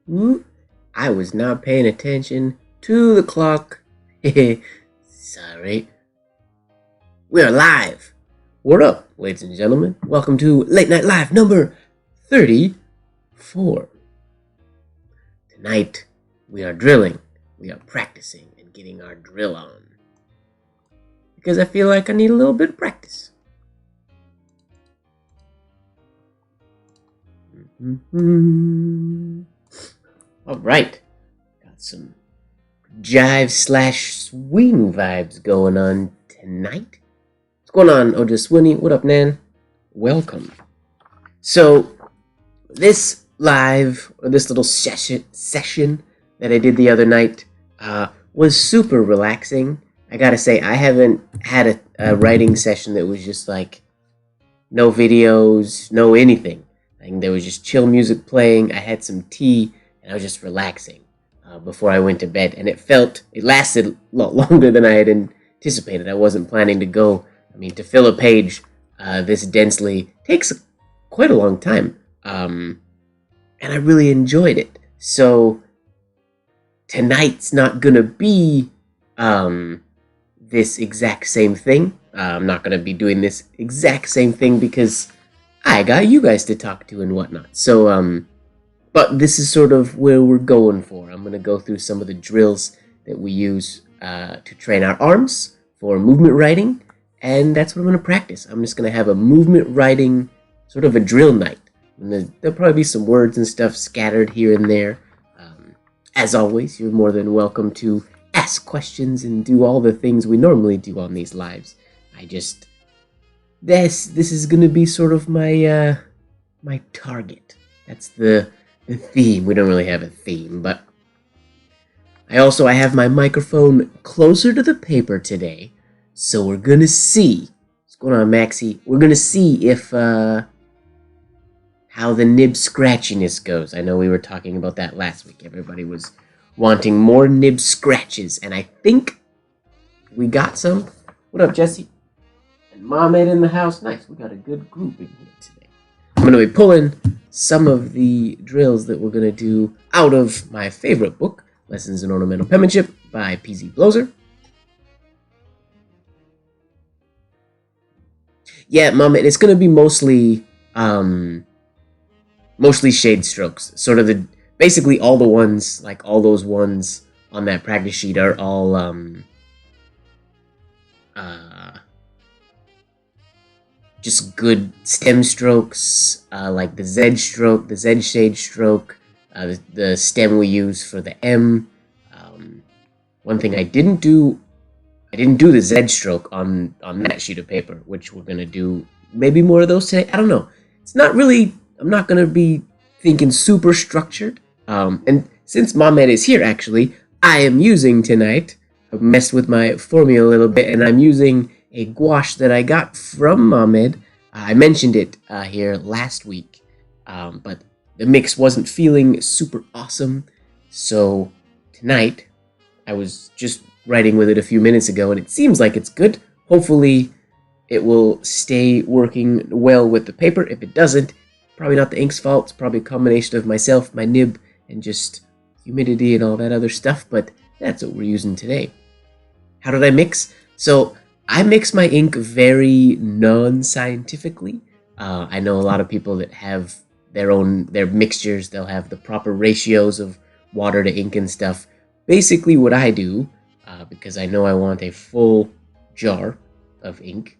I was not paying attention to the clock. Sorry. We're live. What up, ladies and gentlemen? Welcome to Late Night Live number 34. Tonight, we are drilling. We are practicing and getting our drill on. Because I feel like I need a little bit of practice. Alright. Got some jive / swing vibes going on tonight. What's going on, Oja Swinny? What up, Nan? Welcome. So, this live, or this little session that I did the other night was super relaxing. I gotta say, I haven't had a writing session that was just like no videos, no anything. Like, there was just chill music playing. I had some tea, and I was just relaxing before I went to bed. And it lasted a lot longer than I had anticipated. I wasn't planning to go. I mean, to fill a page this densely takes quite a long time. And I really enjoyed it. So tonight's not going to be this exact same thing. I'm not going to be doing this exact same thing because I got you guys to talk to and whatnot. So, but this is sort of where we're going for. I'm going to go through some of the drills that we use to train our arms for movement writing. And that's what I'm going to practice. I'm just going to have a movement writing, sort of a drill night. And there'll probably be some words and stuff scattered here and there. As always, you're more than welcome to ask questions and do all the things we normally do on these lives. This is gonna be sort of my my target. That's the theme. We don't really have a theme, but I have my microphone closer to the paper today, so we're gonna see what's going on, Maxie. We're gonna see if how the nib scratchiness goes. I know we were talking about that last week. Everybody was wanting more nib scratches, and I think we got some. What up, Jesse? And Mom Ed in the house. Nice. We got a good group in here today. I'm going to be pulling some of the drills that we're going to do out of my favorite book, Lessons in Ornamental Penmanship by P.Z. Bloser. Yeah, Mom Ed, it's going to be mostly shade strokes. Sort of basically all the ones, like all those ones on that practice sheet are all just good stem strokes, like the Z stroke, the Z shade stroke, the stem we use for the M. One thing I didn't do the Z stroke on that sheet of paper, which we're gonna do maybe more of those today. I don't know. It's not really. I'm not gonna be thinking super structured. And since Mom Ed is here, actually, I am using tonight. I've messed with my formula a little bit, and I'm using a gouache that I got from Mom Ed. I mentioned it here last week, but the mix wasn't feeling super awesome. So tonight, I was just writing with it a few minutes ago, and it seems like it's good. Hopefully, it will stay working well with the paper. If it doesn't, probably not the ink's fault. It's probably a combination of myself, my nib, and just humidity and all that other stuff, but that's what we're using today. How did I mix? So I mix my ink very non-scientifically. I know a lot of people that have their mixtures. They'll have the proper ratios of water to ink and stuff. Basically what I do, because I know I want a full jar of ink,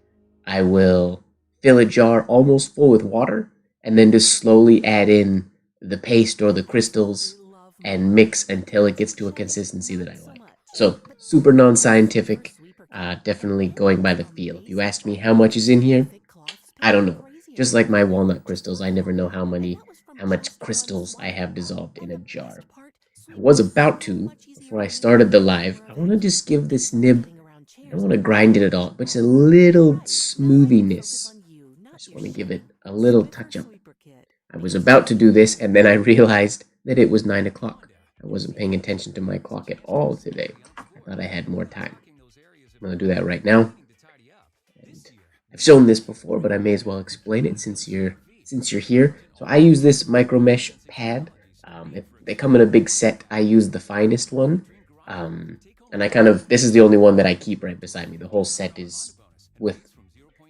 I will fill a jar almost full with water and then just slowly add in the paste or the crystals and mix until it gets to a consistency that I like. So, super non-scientific, definitely going by the feel. If you asked me how much is in here, I don't know. Just like my walnut crystals, I never know how much crystals I have dissolved in a jar. I was about to, before I started the live, I want to just give this nib, I don't want to grind it at all, but just a little smoothiness. I just want to give it a little touch-up. I was about to do this, and then I realized that it was 9 o'clock. I wasn't paying attention to my clock at all today. I thought I had more time. I'm going to do that right now. And I've shown this before, but I may as well explain it since you're here. So I use this micro mesh pad. They come in a big set. I use the finest one, and this is the only one that I keep right beside me. The whole set is with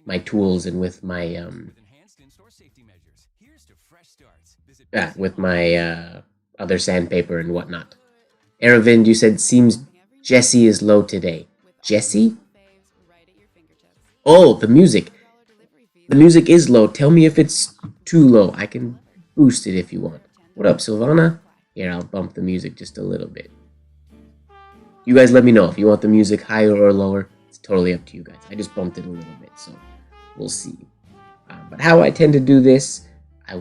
my tools and with my other sandpaper and whatnot. Aravind, you said seems Jesse is low today. Jesse? Oh, the music. The music is low. Tell me if it's too low. I can boost it if you want. What up, Silvana? Here, I'll bump the music just a little bit. You guys let me know if you want the music higher or lower. It's totally up to you guys. I just bumped it a little bit, so we'll see. But how I tend to do this, I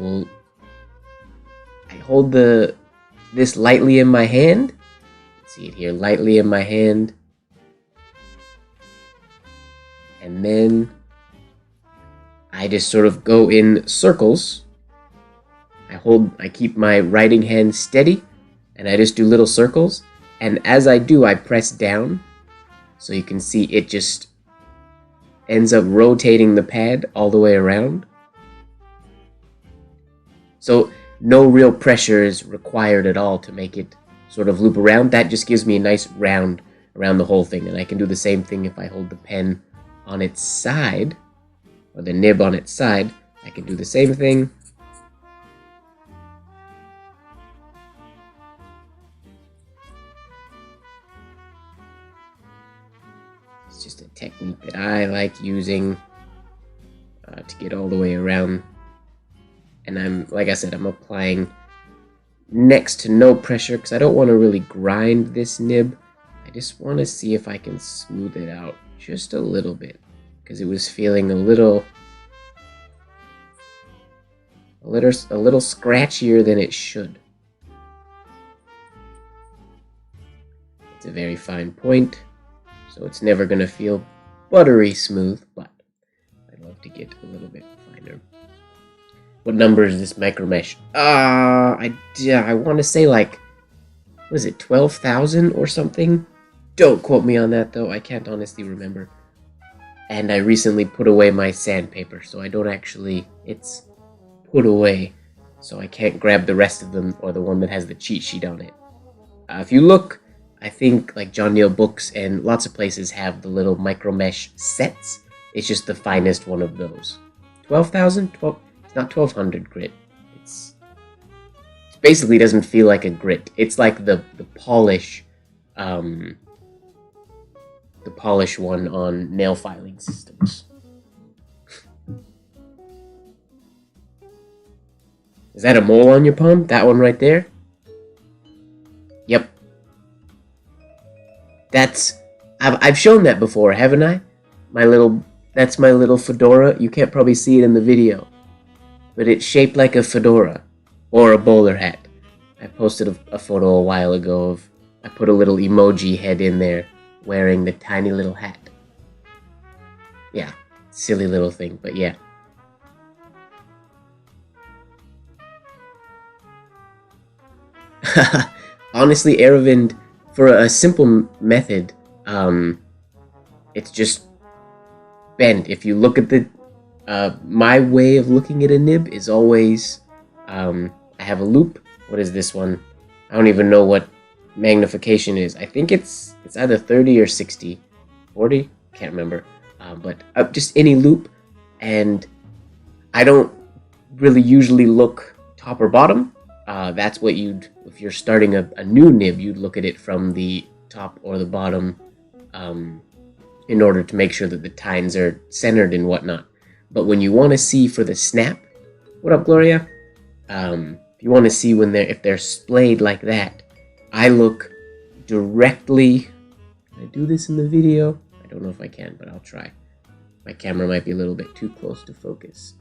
hold this lightly in my hand. See it here, lightly in my hand. And then I just sort of go in circles. I keep my writing hand steady, and I just do little circles. And as I do, I press down, so you can see it just ends up rotating the pad all the way around. So no real pressure is required at all to make it sort of loop around. That just gives me a nice round around the whole thing. And I can do the same thing if I hold the pen on its side, or the nib on its side. I can do the same thing. It's just a technique that I like using to get all the way around. And like I said, I'm applying next to no pressure because I don't want to really grind this nib. I just want to see if I can smooth it out just a little bit, because it was feeling a little scratchier than it should. It's a very fine point, so it's never going to feel buttery smooth, but I'd love to get a little bit finer. What number is this micro mesh? I want to say like, what is it, 12,000 or something? Don't quote me on that though, I can't honestly remember. And I recently put away my sandpaper, so I don't actually, it's put away, so I can't grab the rest of them or the one that has the cheat sheet on it. If you look, I think like John Neal Books and lots of places have the little micro mesh sets. It's just the finest one of those. 12,000? It's not 1200 grit. It basically doesn't feel like a grit. It's like the polish, the polish one on nail filing systems. Is that a mole on your palm? That one right there? Yep. I've shown that before, haven't I? That's my little fedora. You can't probably see it in the video, but it's shaped like a fedora or a bowler hat. I posted a photo a while ago of, I put a little emoji head in there wearing the tiny little hat. Yeah, silly little thing, but yeah. Honestly, Aravind, for a simple method, it's just bent. If you look at the, my way of looking at a nib is always, I have a loop. What is this one? I don't even know what magnification is. I think it's either 30 or 60, 40, can't remember. But just any loop, and I don't really usually look top or bottom. That's what if you're starting a new nib, you'd look at it from the top or the bottom in order to make sure that the tines are centered and whatnot. But when you want to see for the snap, what up, Gloria? If you want to see if they're splayed like that, I look directly. Can I do this in the video? I don't know if I can, but I'll try. My camera might be a little bit too close to focus.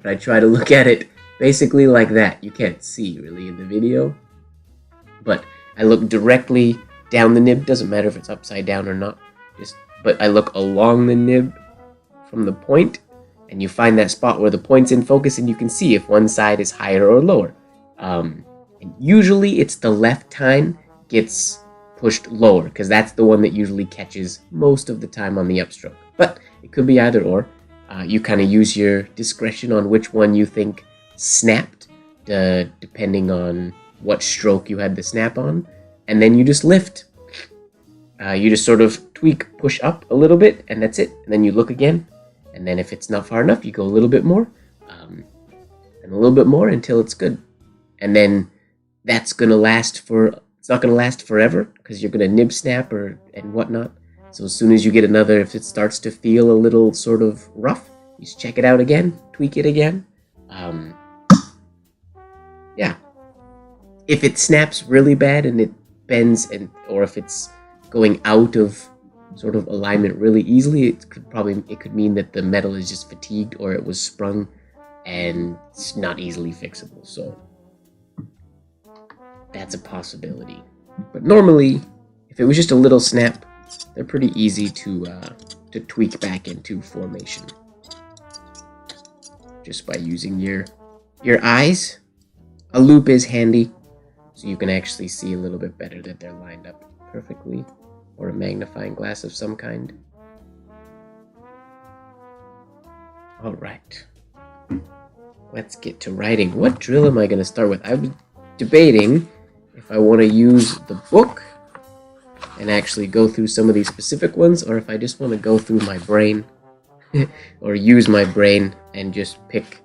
But I try to look at it basically like that. You can't see really in the video, but I look directly down the nib. Doesn't matter if it's upside down or not. But I look along the nib from the point, and you find that spot where the point's in focus, and you can see if one side is higher or lower. And usually it's the left tine gets pushed lower, because that's the one that usually catches most of the time on the upstroke. But it could be either or. You kind of use your discretion on which one you think snapped, depending on what stroke you had the snap on, and then you just lift. You just sort of tweak, push up a little bit, and that's it. And then you look again, and then if it's not far enough, you go a little bit more, and a little bit more until it's good. And then that's gonna last it's not gonna last forever because you're gonna nib snap and whatnot. So as soon as you get another, if it starts to feel a little sort of rough, you just check it out again, tweak it again. Yeah. If it snaps really bad and it bends, or if it's going out of sort of alignment really easily, it could mean that the metal is just fatigued or it was sprung and it's not easily fixable. So that's a possibility. But normally, if it was just a little snap, they're pretty easy to tweak back into formation just by using your eyes. A loop is handy, so you can actually see a little bit better that they're lined up perfectly, or a magnifying glass of some kind. All right, let's get to writing. What drill am I going to start with? I was debating if I want to use the book and actually go through some of these specific ones, or if I just want to go through my brain or use my brain and just pick,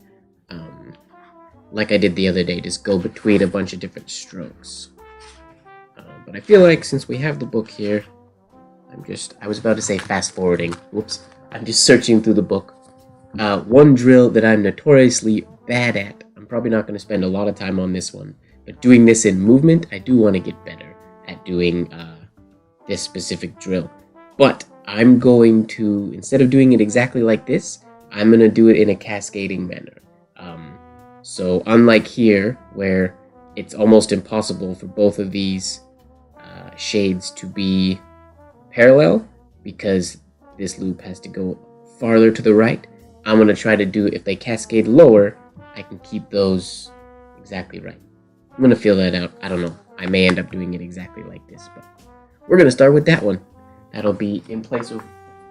like I did the other day, just go between a bunch of different strokes. But I feel like since we have the book here, I was about to say fast forwarding. Whoops. I'm just searching through the book. One drill that I'm notoriously bad at, I'm probably not going to spend a lot of time on this one, but doing this in movement, I do want to get better at doing this specific drill. But I'm going to, instead of doing it exactly like this, I'm going to do it in a cascading manner. So unlike here, where it's almost impossible for both of these shades to be parallel, because this loop has to go farther to the right, I'm going to try to do, if they cascade lower, I can keep those exactly right. I'm going to feel that out. I don't know. I may end up doing it exactly like this, but we're going to start with that one. That'll be in place of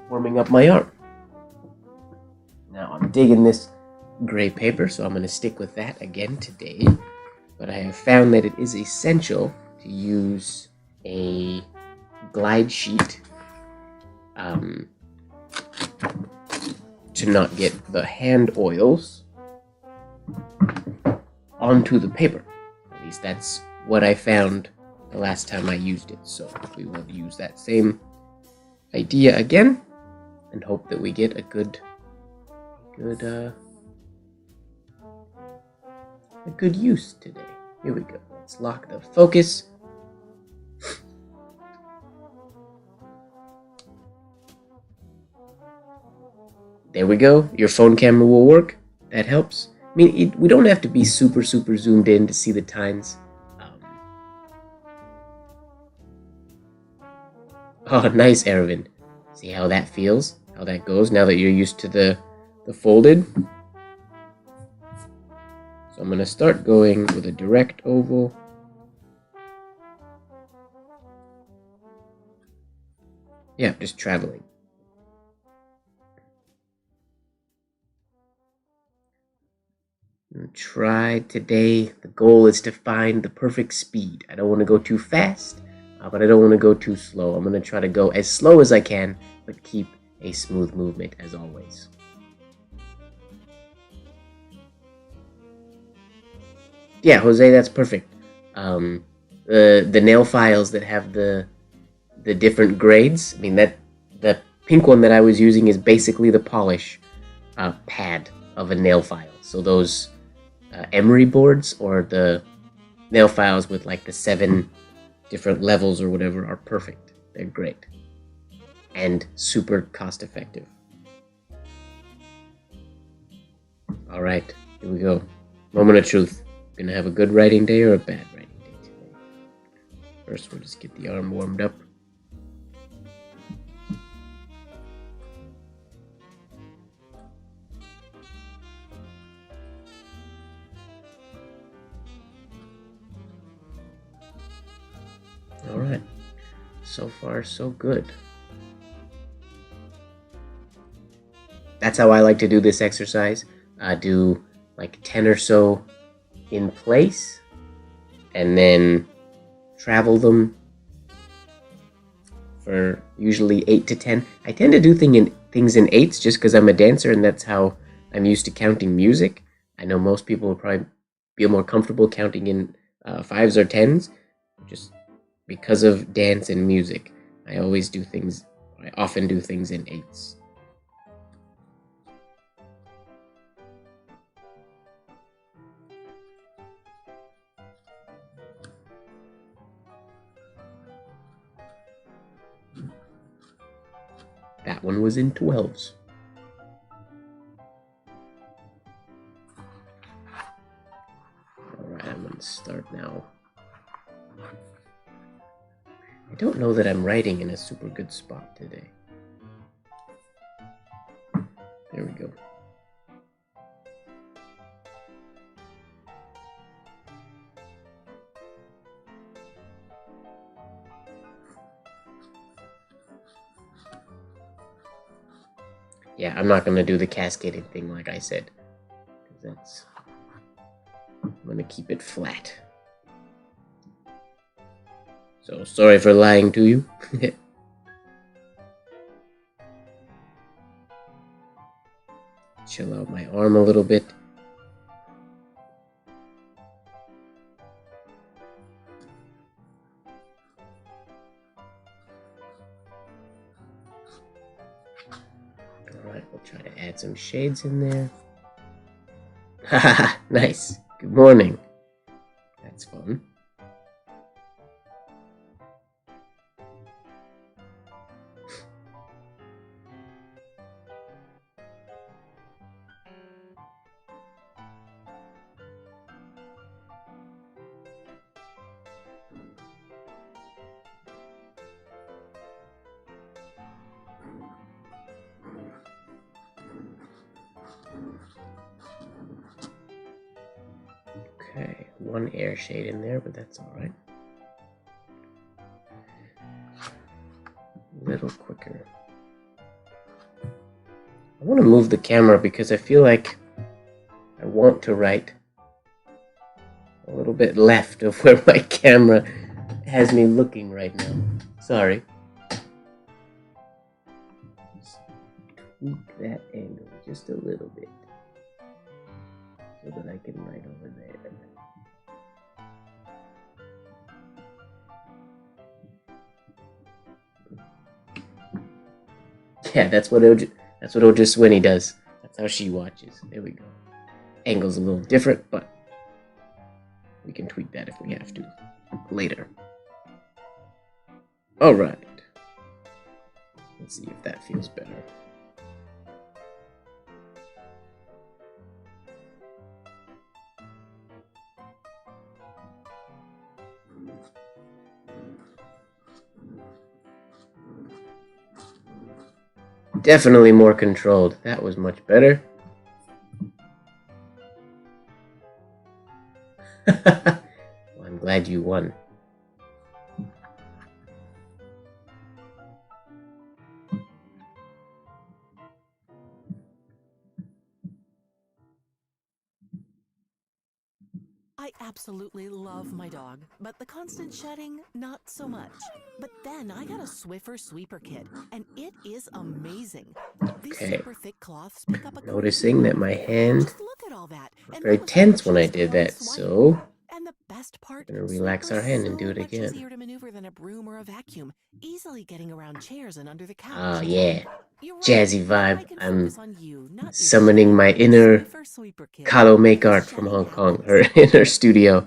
warming up my arm. Now I'm digging this gray paper, so I'm going to stick with that again today. But I have found that it is essential to use a glide sheet to not get the hand oils onto the paper. At least that's what I found the last time I used it. So we will use that same idea again and hope that we get a good use today. Here we go. Let's lock the focus. There we go. Your phone camera will work. That helps. I mean, we don't have to be super zoomed in to see the tines. Oh, nice, Ervin. See how that feels? How that goes now that you're used to the folded? So I'm going to start going with a direct oval. Yeah, just traveling. Try today. The goal is to find the perfect speed. I don't want to go too fast, but I don't want to go too slow. I'm going to try to go as slow as I can, but keep a smooth movement as always. Yeah, Jose, that's perfect. The nail files that have the different grades. I mean, the pink one that I was using is basically the polish pad of a nail file. So those emery boards, or the nail files with like the 7 different levels or whatever, are perfect. They're great and super cost effective. All right, here we go. Moment of truth. Gonna have a good writing day or a bad writing day today? First, we'll just get the arm warmed up. All right, so far so good. That's how I like to do this exercise. Do like 10 or so in place and then travel them for usually 8 to 10. I tend to do things in eights just because I'm a dancer and that's how I'm used to counting music. I know most people will probably feel more comfortable counting in fives or tens, just because of dance and music. I often do things in eights. That one was in 12s. Alright, I'm going to start now. I don't know that I'm writing in a super good spot today. There we go. Yeah, I'm not going to do the cascading thing like I said. I'm going to keep it flat. So, sorry for lying to you. Chill out my arm a little bit. Alright, we'll try to add some shades in there. Haha, nice. Good morning. That's fun. Okay, one air shade in there, but that's alright. A little quicker. I want to move the camera because I feel like I want to write a little bit left of where my camera has me looking right now. Sorry. Just tweak that angle just a little bit so that I can write over there. Yeah, that's what Oja Swinny does. That's how she watches. There we go. Angle's a little different, but we can tweak that if we have to later. Alright. Let's see if that feels better. Definitely more controlled. That was much better. Well, I'm glad you won. I absolutely love my dog, but the constant shedding, not so much. But then I got a Swiffer sweeper kit, and it is amazing. These Okay. super thick cloths pick up a Noticing that my hand Just look at all that, was and very that was tense when I just did one that, swipe. so And the best part, I'm gonna relax our hand and do it much again. easier to maneuver than a broom or a vacuum, easily getting around chairs and under the couch. Ah, yeah. You're right. Jazzy Now I vibe. can I'm focus on you, not your summoning my shedding. inner Swiffer sweeper kit. Kalo Make Because Art from shedding Hong Kong. happens. Her in her studio.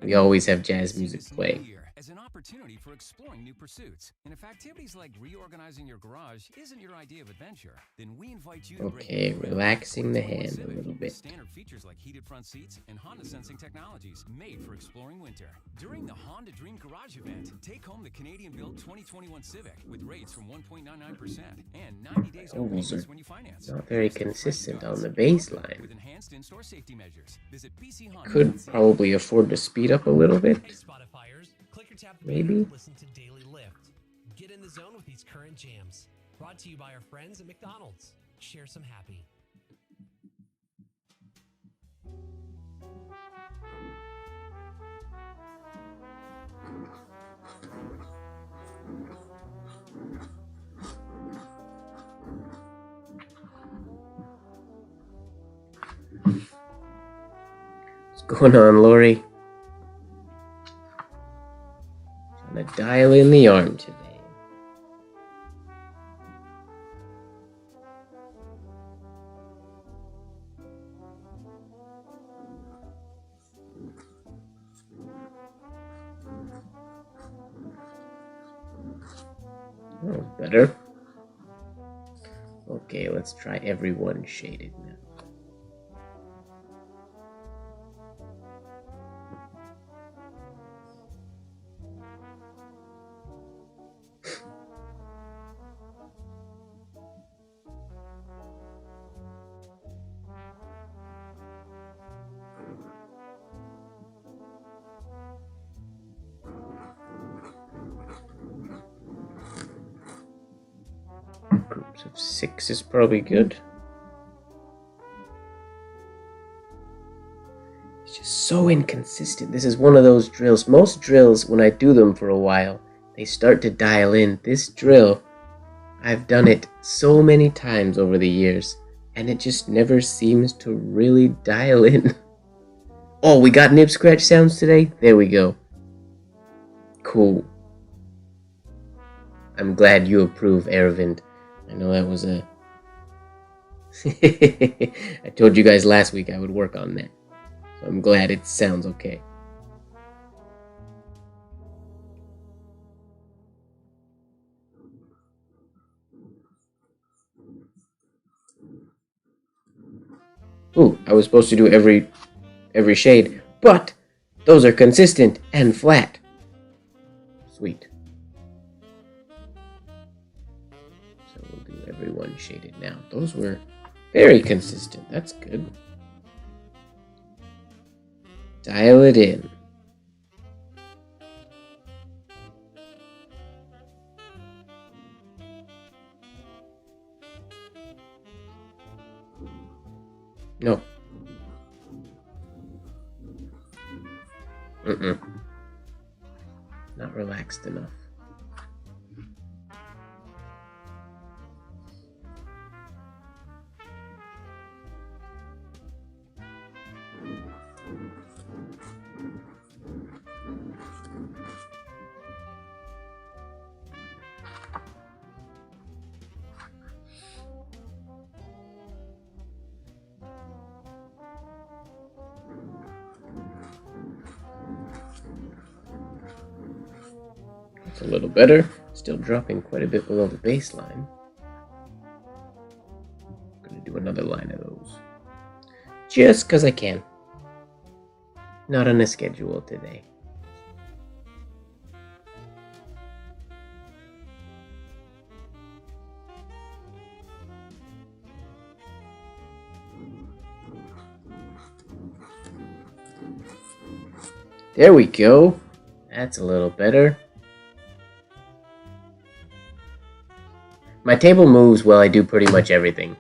We always have jazz music playing. As an opportunity for exploring new pursuits. And if activities like reorganizing your garage isn't your idea of adventure, then we invite you to Okay, relaxing the hand a little bit. Standard features like heated front seats and Honda sensing technologies made for exploring winter. During the Honda Dream Garage event, take home the Canadian-built 2021 Civic with rates from 1.99% and 90 days home payments when you finance. Not very consistent on the baseline. With enhanced in-store safety measures. Visit BC Honda. Could probably afford to speed up a little bit. Hey Spotifyers, click or tap Maybe. listen to Daily Lift. Get in the zone with these current jams. Brought to you by our friends at McDonald's. Share some happy. What's going on, Lori? Trying to dial in the arm today. Oh, better. Okay, let's try everyone shaded now. Groups of 6 is probably good. It's just so inconsistent. This is one of those drills. Most drills, when I do them for a while, they start to dial in. This drill, I've done it so many times over the years, and it just never seems to really dial in. Oh, we got nib scratch sounds today? There we go. Cool. I'm glad you approve, Aravind. I know that was a... I told you guys last week I would work on that. So I'm glad it sounds okay. Ooh, I was supposed to do every shade, but those are consistent and flat. Sweet. So we'll do everyone shaded now. Those were very consistent. That's good. Dial it in. No. Not relaxed enough. It's a little better. Still dropping quite a bit below the baseline. I'm gonna do another line of those. Just because I can. Not on a schedule today. There we go. That's a little better. My table moves while I do pretty much everything.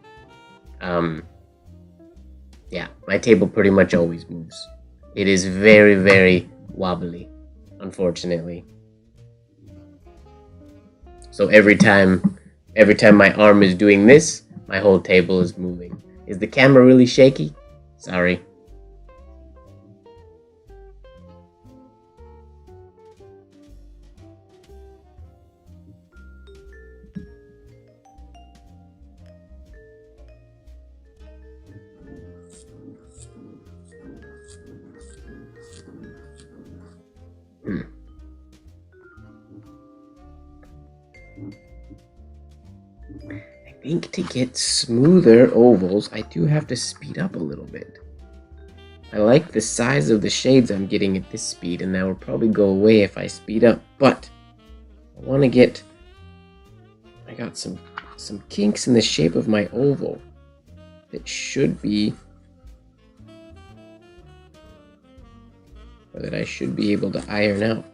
Yeah, my table pretty much always moves. It is very, very wobbly, unfortunately. So every time my arm is doing this, my whole table is moving. Is the camera really shaky? Sorry. I think to get smoother ovals, I do have to speed up a little bit. I like the size of the shades I'm getting at this speed, and that will probably go away if I speed up, but I want to get... I got some kinks in the shape of my oval that should be... or that I should be able to iron out.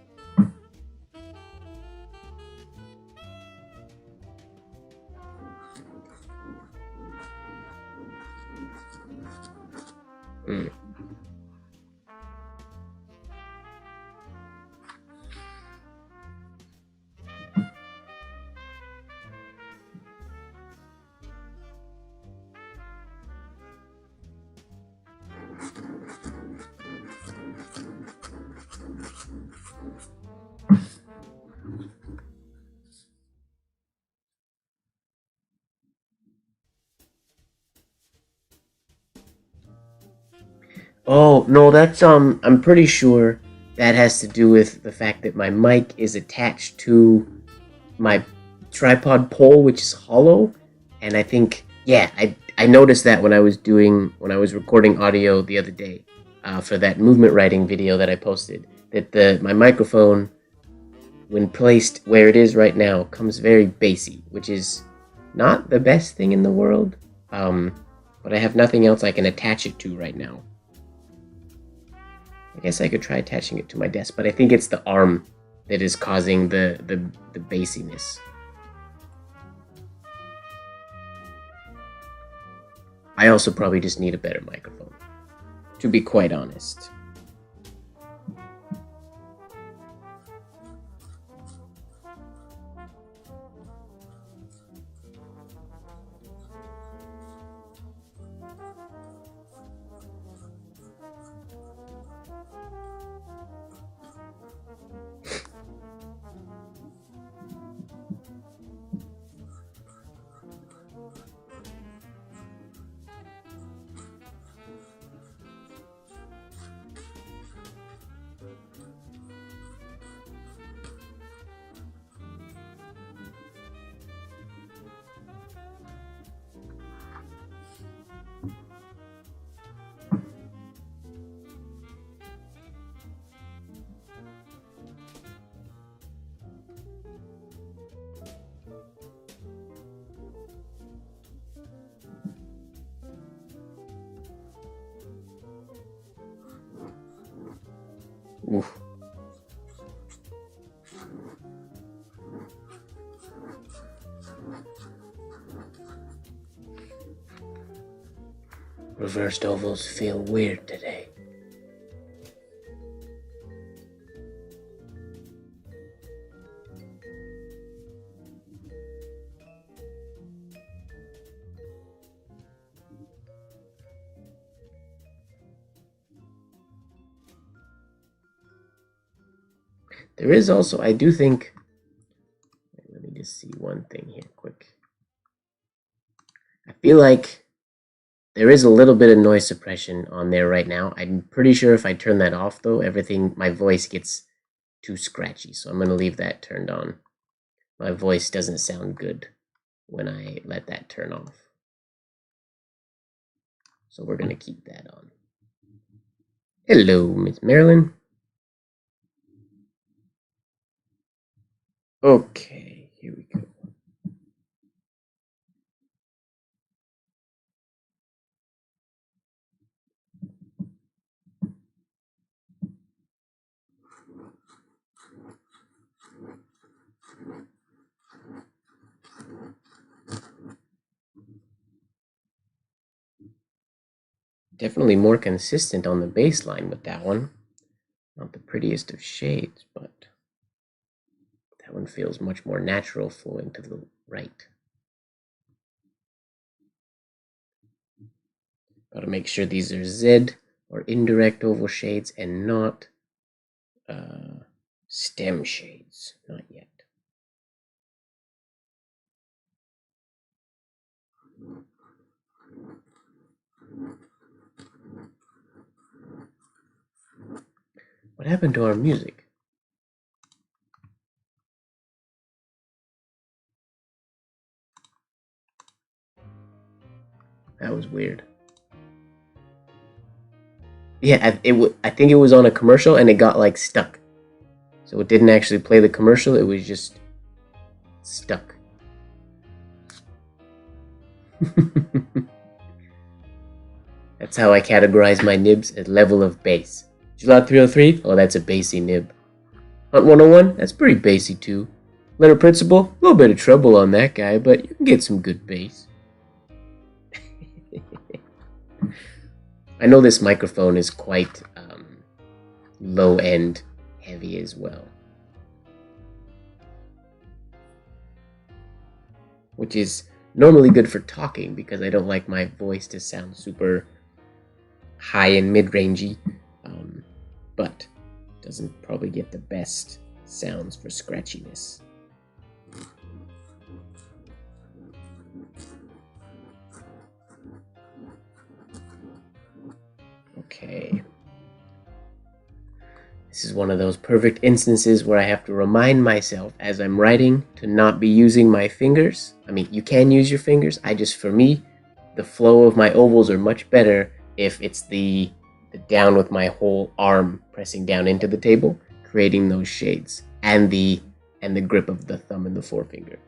Oh, no, that's, I'm pretty sure that has to do with the fact that my mic is attached to my tripod pole, which is hollow, and I think, yeah, I noticed that when I was recording audio the other day, for that movement writing video that I posted, that my microphone, when placed where it is right now, comes very bassy, which is not the best thing in the world, but I have nothing else I can attach it to right now. I guess I could try attaching it to my desk, but I think it's the arm that is causing the bassiness. I also probably just need a better microphone, to be quite honest. Oof. Reversed ovals feel weird today. There is also, I do think, let me just see one thing here quick. I feel like there is a little bit of noise suppression on there right now. I'm pretty sure if I turn that off though, my voice gets too scratchy, so I'm going to leave that turned on. My voice doesn't sound good when I let that turn off. So we're going to keep that on. Hello, Miss Marilyn. Okay, here we go. Definitely more consistent on the bass line with that one. Not the prettiest of shades, but that one feels much more natural flowing to the right. Gotta make sure these are Z or indirect oval shades and not stem shades. Not yet. What happened to our music? That was weird. Yeah, I think it was on a commercial and it got like stuck. So it didn't actually play the commercial, it was just stuck. That's how I categorize my nibs as level of bass. Gelot 303? Oh, that's a bassy nib. Hunt 101? That's pretty bassy too. Leonard Principle? A little bit of trouble on that guy, but you can get some good bass. I know this microphone is quite low-end heavy as well. Which is normally good for talking because I don't like my voice to sound super high and mid-rangey, but doesn't probably get the best sounds for scratchiness. Okay. This is one of those perfect instances where I have to remind myself as I'm writing to not be using my fingers. I mean, you can use your fingers. For me, the flow of my ovals are much better if it's the down with my whole arm pressing down into the table, creating those shades, and the grip of the thumb and the forefinger,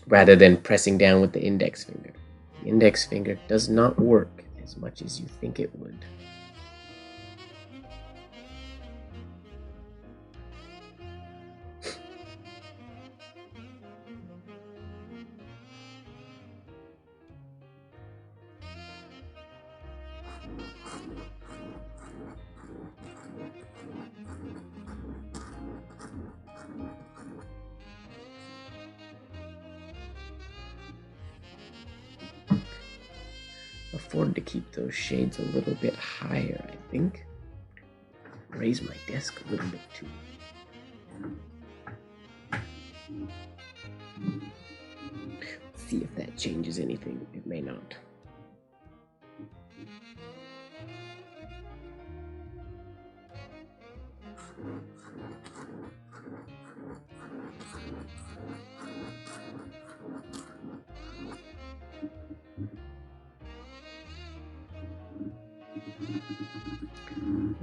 rather than pressing down with the index finger. The index finger does not work as much as you think it would. Afford to keep those shades a little bit higher, I think. Raise my desk a little bit too. See if that changes anything. It may not.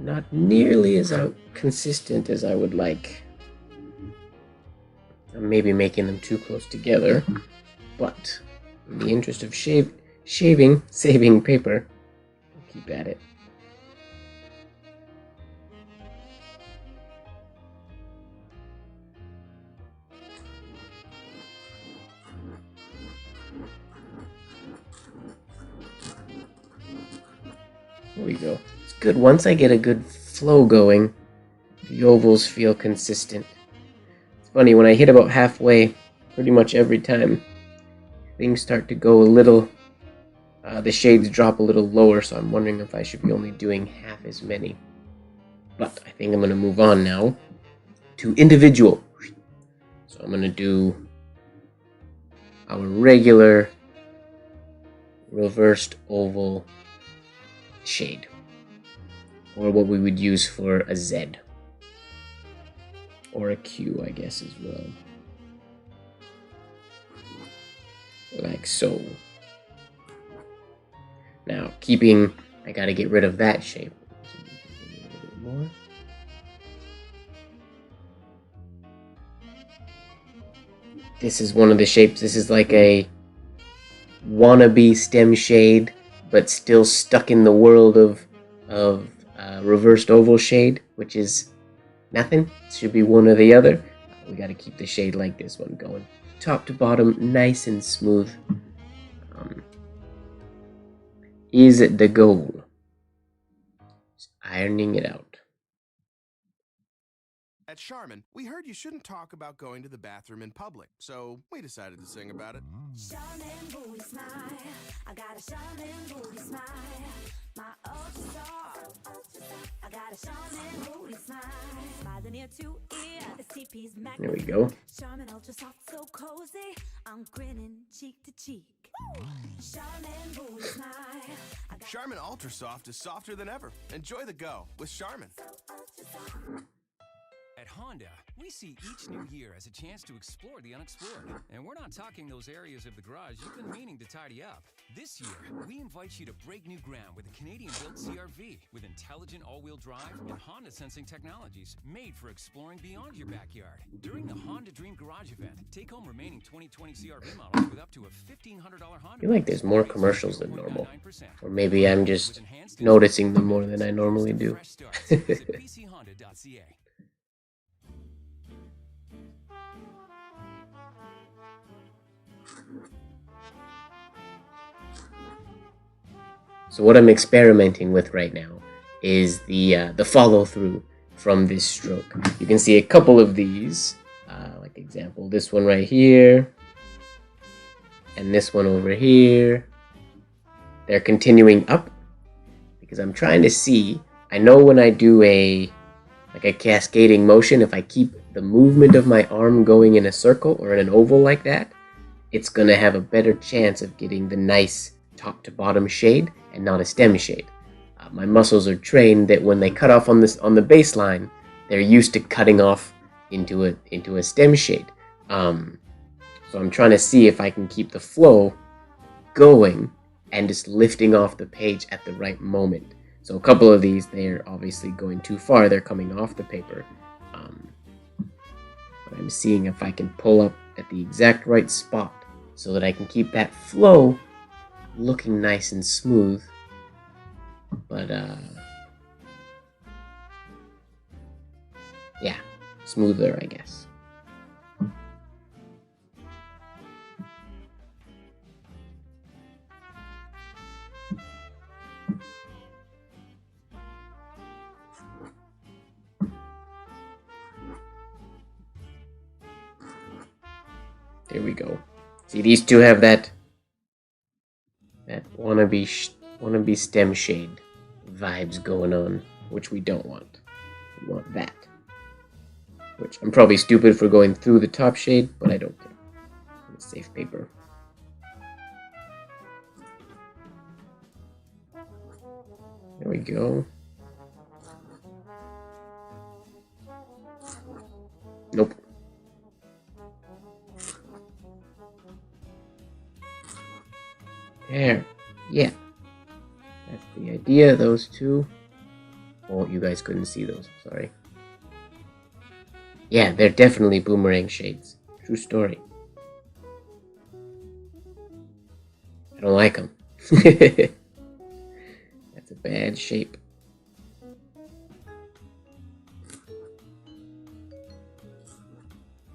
Not nearly as consistent as I would like. I'm maybe making them too close together, but in the interest of saving paper, I'll keep at it. There we go. It's good. Once I get a good flow going, the ovals feel consistent. It's funny, when I hit about halfway, pretty much every time, things start to go a little, the shades drop a little lower, so I'm wondering if I should be only doing half as many. But I think I'm going to move on now to individual. So I'm going to do our regular reversed oval shade, or what we would use for a Z or a Q, I guess, as well, like so. Now, I gotta get rid of that shape. So a little bit more. This is one of the shapes. This is like a wannabe stem shade, but still stuck in the world of reversed oval shade, which is nothing. It should be one or the other. We got to keep the shade like this one going, top to bottom, nice and smooth. Is the goal. Just ironing it out. At Charmin, we heard you shouldn't talk about going to the bathroom in public, so we decided to sing about it. Charmin booty smile, I got a Charmin booty smile. My ultra soft, I got a Charmin booty smile. Smiling ear to ear, the CP's magnet. There we go. Charmin ultra soft, so cozy, I'm grinning cheek to cheek. Charmin booty smile. Charmin Ultra Soft is softer than ever. Enjoy the go with Charmin. At Honda, we see each new year as a chance to explore the unexplored. And we're not talking those areas of the garage you've been meaning to tidy up. This year, we invite you to break new ground with a Canadian-built CR-V with intelligent all-wheel drive and Honda sensing technologies made for exploring beyond your backyard. During the Honda Dream Garage event, take home remaining 2020 CR-V models with up to a $1,500 Honda. I feel like there's more commercials than normal, or maybe I'm just noticing them more than I normally do. So what I'm experimenting with right now is the follow through from this stroke. You can see a couple of these, like example, this one right here, and this one over here. They're continuing up because I'm trying to see. I know when I do a cascading motion, if I keep the movement of my arm going in a circle or in an oval like that, it's gonna have a better chance of getting the nice top to bottom shade and not a stem shade. my muscles are trained that when they cut off on the baseline, they're used to cutting off into a stem shade. So I'm trying to see if I can keep the flow going and just lifting off the page at the right moment. So a couple of these, they're obviously going too far. They're coming off the paper. But I'm seeing if I can pull up at the exact right spot so that I can keep that flow looking nice and smooth. But, yeah, smoother, I guess. There we go. See, these two have that wannabe stem shade vibes going on, which we don't want. We want that. Which I'm probably stupid for going through the top shade, but I don't care. It's safe paper. There we go. Nope. There. Yeah. That's the idea, those two. Oh, you guys couldn't see those. Sorry. Yeah, they're definitely boomerang shades. True story. I don't like them. That's a bad shape.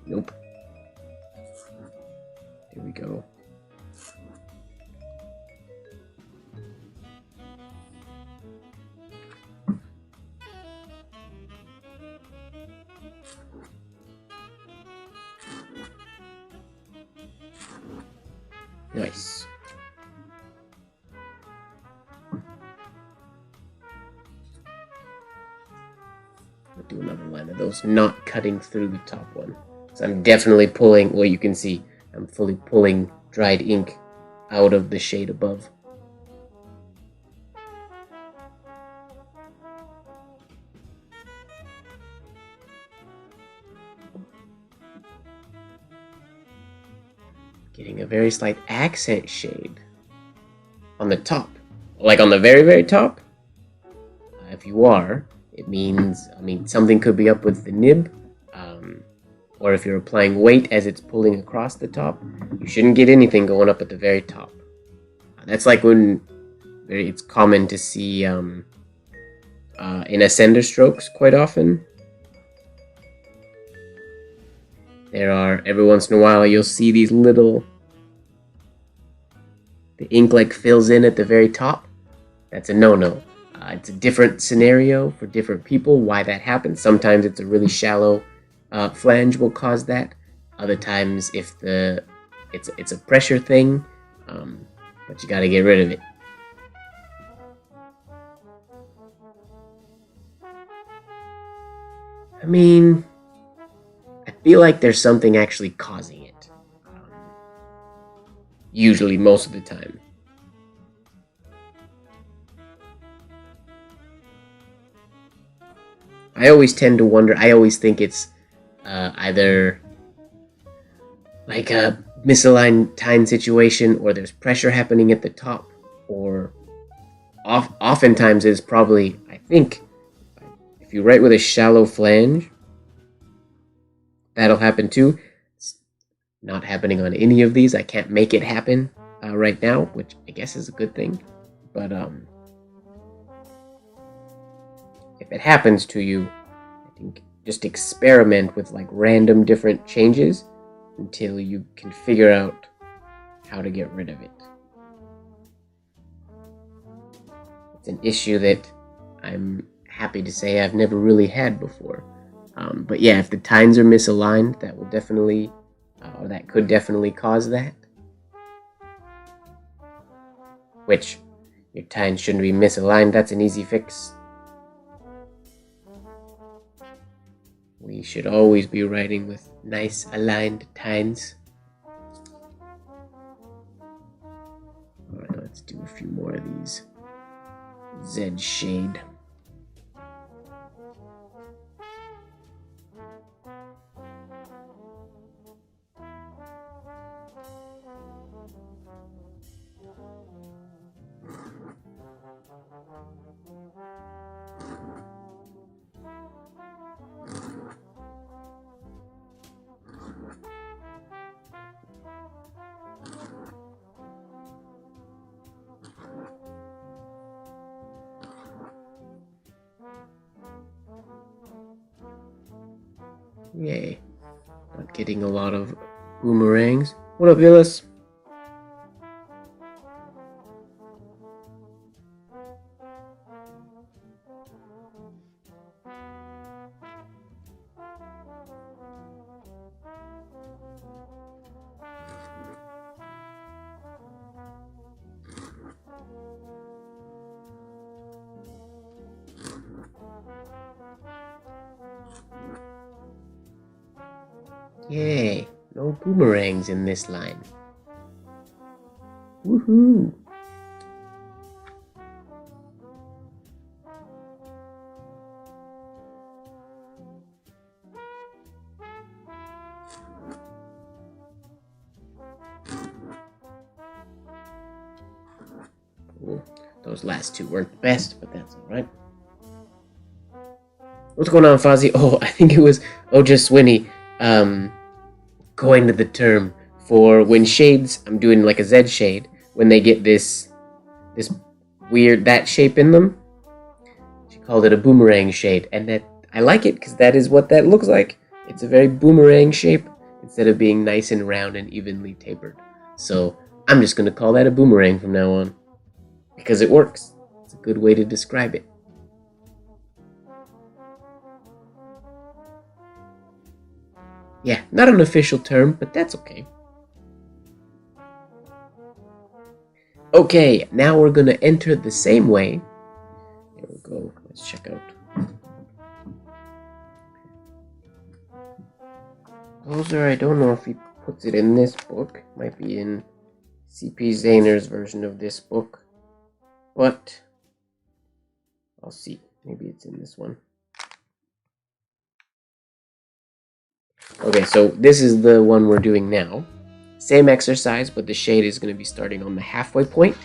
Nope. There we go. Nice. I'll do another line of those, not cutting through the top one. So I'm definitely pulling, well, you can see, I'm fully pulling dried ink out of the shade above. Getting a very slight accent shade on the top. Like on the very, very top. If you are, it means, something could be up with the nib. Or if you're applying weight as it's pulling across the top, you shouldn't get anything going up at the very top. That's like when it's common to see in ascender strokes quite often. There are, every once in a while, you'll see these little, the ink like fills in at the very top. That's a no-no. It's a different scenario for different people, why that happens. Sometimes it's a really shallow flange will cause that. Other times, if it's a pressure thing, but you gotta get rid of it. I feel like there's something actually causing it. Usually, most of the time. I always tend to wonder, I always think it's either like a misaligned tine situation, or there's pressure happening at the top, or oftentimes it's probably, I think, if you write with a shallow flange, that'll happen too. It's not happening on any of these. I can't make it happen right now, which I guess is a good thing. But if it happens to you, I think just experiment with like random different changes until you can figure out how to get rid of it. It's an issue that I'm happy to say I've never really had before. But yeah, if the tines are misaligned, that will definitely, or that could definitely cause that. Which, your tines shouldn't be misaligned, that's an easy fix. We should always be writing with nice aligned tines. Alright, let's do a few more of these Z shade. Yay. Not getting a lot of boomerangs. What up, Villas? Yay, no boomerangs in this line. Woohoo! Cool. Those last two weren't the best, but that's alright. What's going on, Fozzie? Oh, I think it was just Swinny. Going to the term for when shades, I'm doing like a Z shade, when they get this weird, that shape in them. She called it a boomerang shade, and that I like it because that is what that looks like. It's a very boomerang shape instead of being nice and round and evenly tapered. So I'm just going to call that a boomerang from now on because it works. It's a good way to describe it. Yeah, not an official term, but that's okay. Okay, now we're going to enter the same way. Here we go. Let's check out. Gozer, I don't know if he puts it in this book. It might be in CP Zahner's version of this book. But I'll see. Maybe it's in this one. Okay, so this is the one we're doing now. Same exercise, but the shade is going to be starting on the halfway point.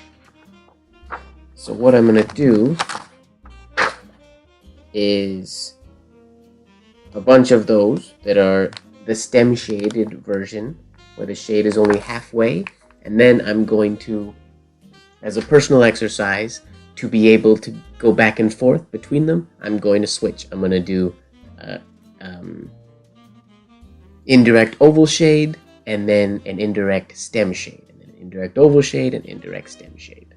So what I'm going to do is a bunch of those that are the stem shaded version, where the shade is only halfway, and then I'm going to, as a personal exercise, to be able to go back and forth between them, I'm going to switch. I'm going to do indirect oval shade, and then an indirect stem shade, and then indirect oval shade, and indirect stem shade.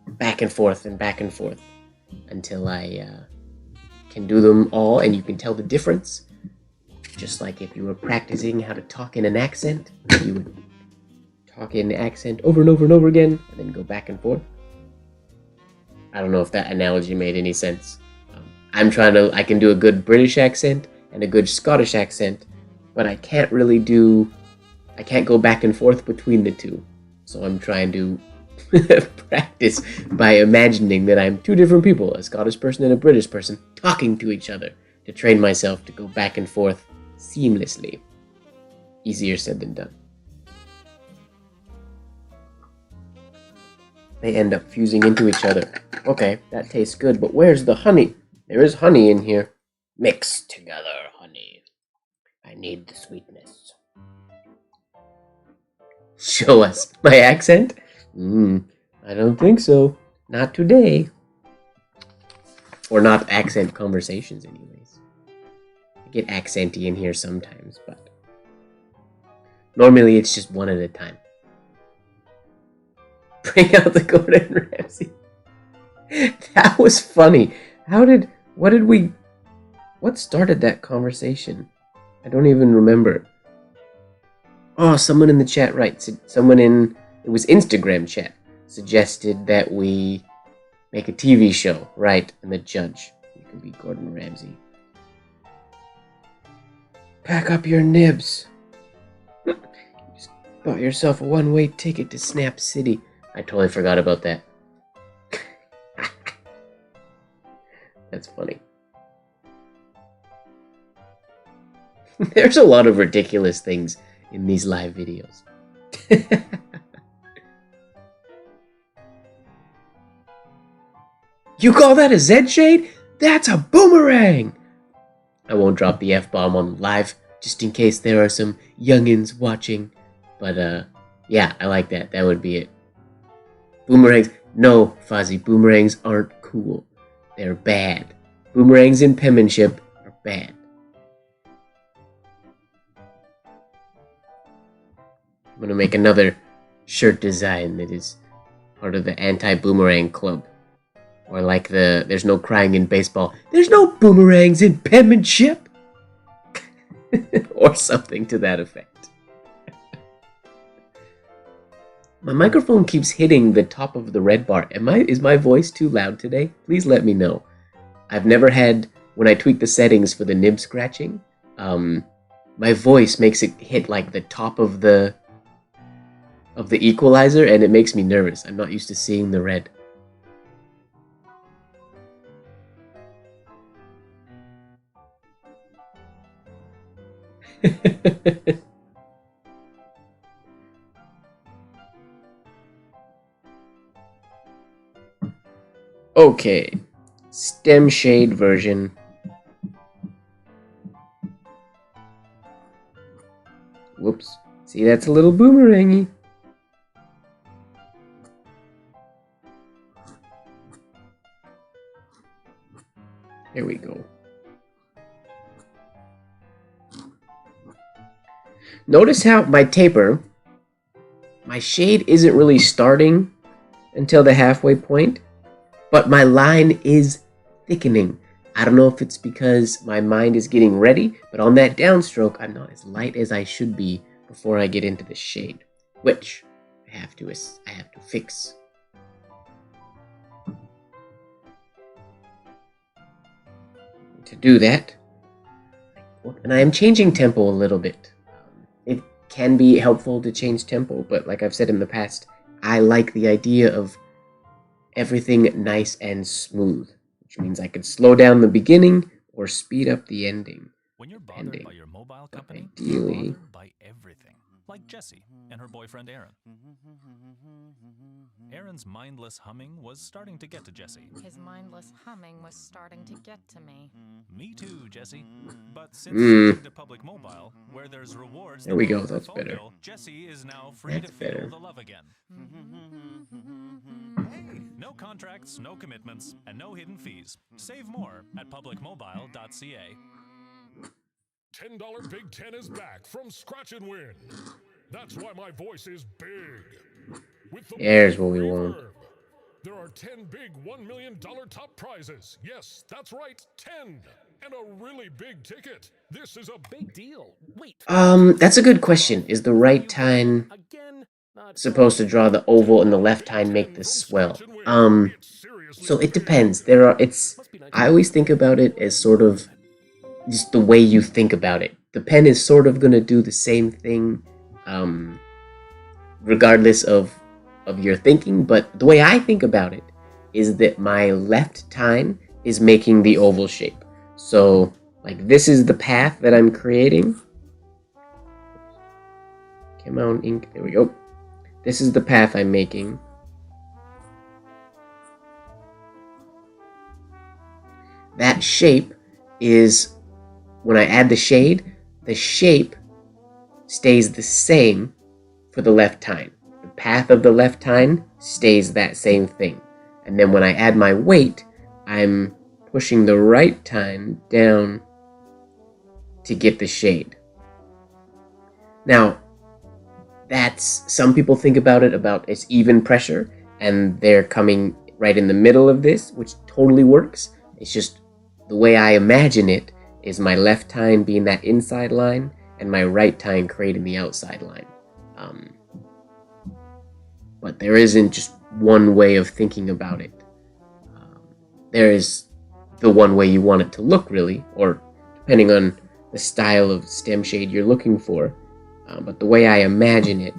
Back and forth until I can do them all, and you can tell the difference. Just like if you were practicing how to talk in an accent, you would talk in the accent over and over and over again, and then go back and forth. I don't know if that analogy made any sense. I can do a good British accent and a good Scottish accent, but I can't go back and forth between the two. So I'm trying to practice by imagining that I'm two different people, a Scottish person and a British person, talking to each other, to train myself to go back and forth seamlessly. Easier said than done. They end up fusing into each other. Okay, that tastes good, but where's the honey? There is honey in here. Mix together, honey. I need the sweetness. Show us my accent? I don't think so. Not today. Or not accent conversations, anyways. I get accenty in here sometimes, but normally it's just one at a time. Bring out the Gordon Ramsay. That was funny. What started that conversation? I don't even remember. Oh, someone in the chat, right. It was Instagram chat, suggested that we make a TV show, right? And the judge, you can be Gordon Ramsay. Pack up your nibs. You just bought yourself a one-way ticket to Snap City. I totally forgot about that. That's funny. There's a lot of ridiculous things in these live videos. You call that a Z shade? That's a boomerang! I won't drop the F-bomb on live, just in case there are some youngins watching. But, yeah, I like that. That would be it. Boomerangs. No, Fozzie, boomerangs aren't cool. They're bad. Boomerangs in penmanship are bad. I'm gonna make another shirt design that is part of the anti-boomerang club. Or like the there's no crying in baseball. There's no boomerangs in penmanship! Or something to that effect. My microphone keeps hitting the top of the red bar. Is my voice too loud today? Please let me know. I've never had, when I tweak the settings for the nib scratching, my voice makes it hit like the top of the equalizer, and it makes me nervous. I'm not used to seeing the red. Okay, stem shade version. Whoops. See, that's a little boomerangy. There we go. Notice how my taper, my shade isn't really starting until the halfway point, but my line is thickening. I don't know if it's because my mind is getting ready, but on that downstroke, I'm not as light as I should be before I get into the shade, which I have to fix. To do that, and I am changing tempo a little bit. It can be helpful to change tempo, but like I've said in the past, I like the idea of everything nice and smooth, which means I could slow down the beginning or speed up the ending. When you're bothered by your mobile company, ideally, you're bothered by everything. Like Jessie and her boyfriend Aaron. Aaron's mindless humming was starting to get to Jessie. His mindless humming was starting to get to me. Me too, Jessie. But since switching to public mobile, where there's rewards, there we go. That's better. Jessie is now free to feel the love again. No contracts, no commitments, and no hidden fees. Save more at publicmobile.ca. $10 Big Ten is back from Scratch and Win. That's why my voice is big. With the Here's what we want. There are 10 big $1 million top prizes. Yes, that's right, 10. And a really big ticket. This is a big deal. Wait. That's a good question. Is the right time supposed to draw the oval and the left time make this swell? So it depends. I always think about it as sort of just the way you think about it. The pen is sort of going to do the same thing regardless of your thinking, but the way I think about it is that my left tine is making the oval shape. So, like, this is the path that I'm creating. Come on, ink. There we go. This is the path I'm making. That shape is, when I add the shape stays the same for the left tine. The path of the left tine stays that same thing. And then when I add my weight, I'm pushing the right tine down to get the shade. Now, some people think about it it's even pressure, and they're coming right in the middle of this, which totally works. It's just the way I imagine it is my left tine being that inside line and my right tine creating the outside line. But there isn't just one way of thinking about it. There is the one way you want it to look, really, or depending on the style of stem shade you're looking for. But the way I imagine it,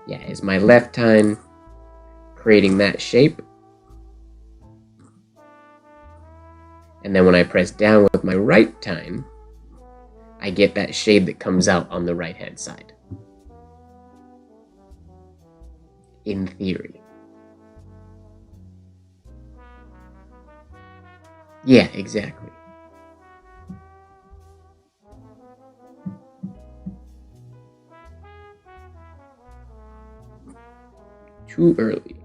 is my left tine creating that shape. And then when I press down with my right tine, I get that shade that comes out on the right-hand side. In theory. Yeah, exactly. Too early.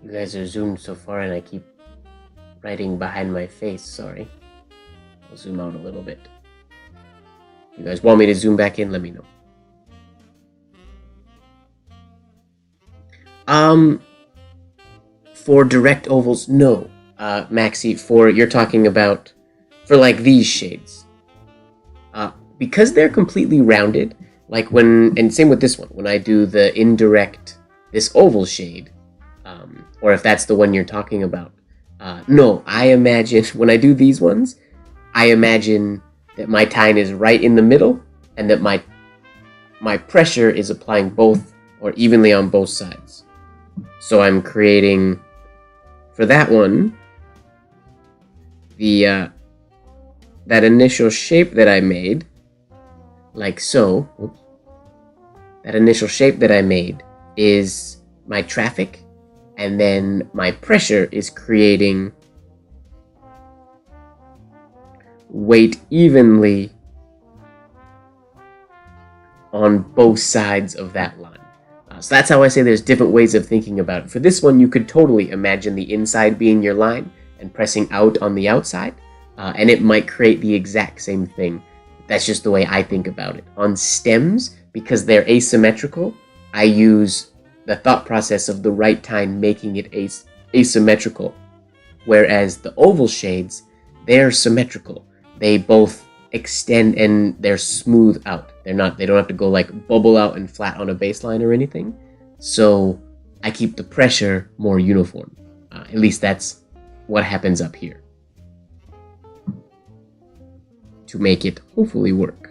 You guys are zoomed so far and I keep writing behind my face, sorry. I'll zoom out a little bit. If you guys want me to zoom back in, let me know. For direct ovals, no. Maxi, you're talking about, for like these shades. Because they're completely rounded, like and same with this one, when I do the indirect, this oval shade, or if that's the one you're talking about, no, I imagine, when I do these ones, I imagine that my tine is right in the middle, and that my pressure is applying both, or evenly on both sides. So I'm creating, for that one, that initial shape that I made, like so, that initial shape that I made is my traffic, and then my pressure is creating weight evenly on both sides of that line. So that's how I say there's different ways of thinking about it. For this one, you could totally imagine the inside being your line and pressing out on the outside, and it might create the exact same thing. That's just the way I think about it. On stems, because they're asymmetrical, I use the thought process of the right tine making it asymmetrical, whereas the oval shades, they're symmetrical. They both extend and they're smooth out. They don't have to go like bubble out and flat on a baseline or anything. So I keep the pressure more uniform. At least that's what happens up here, to make it hopefully work.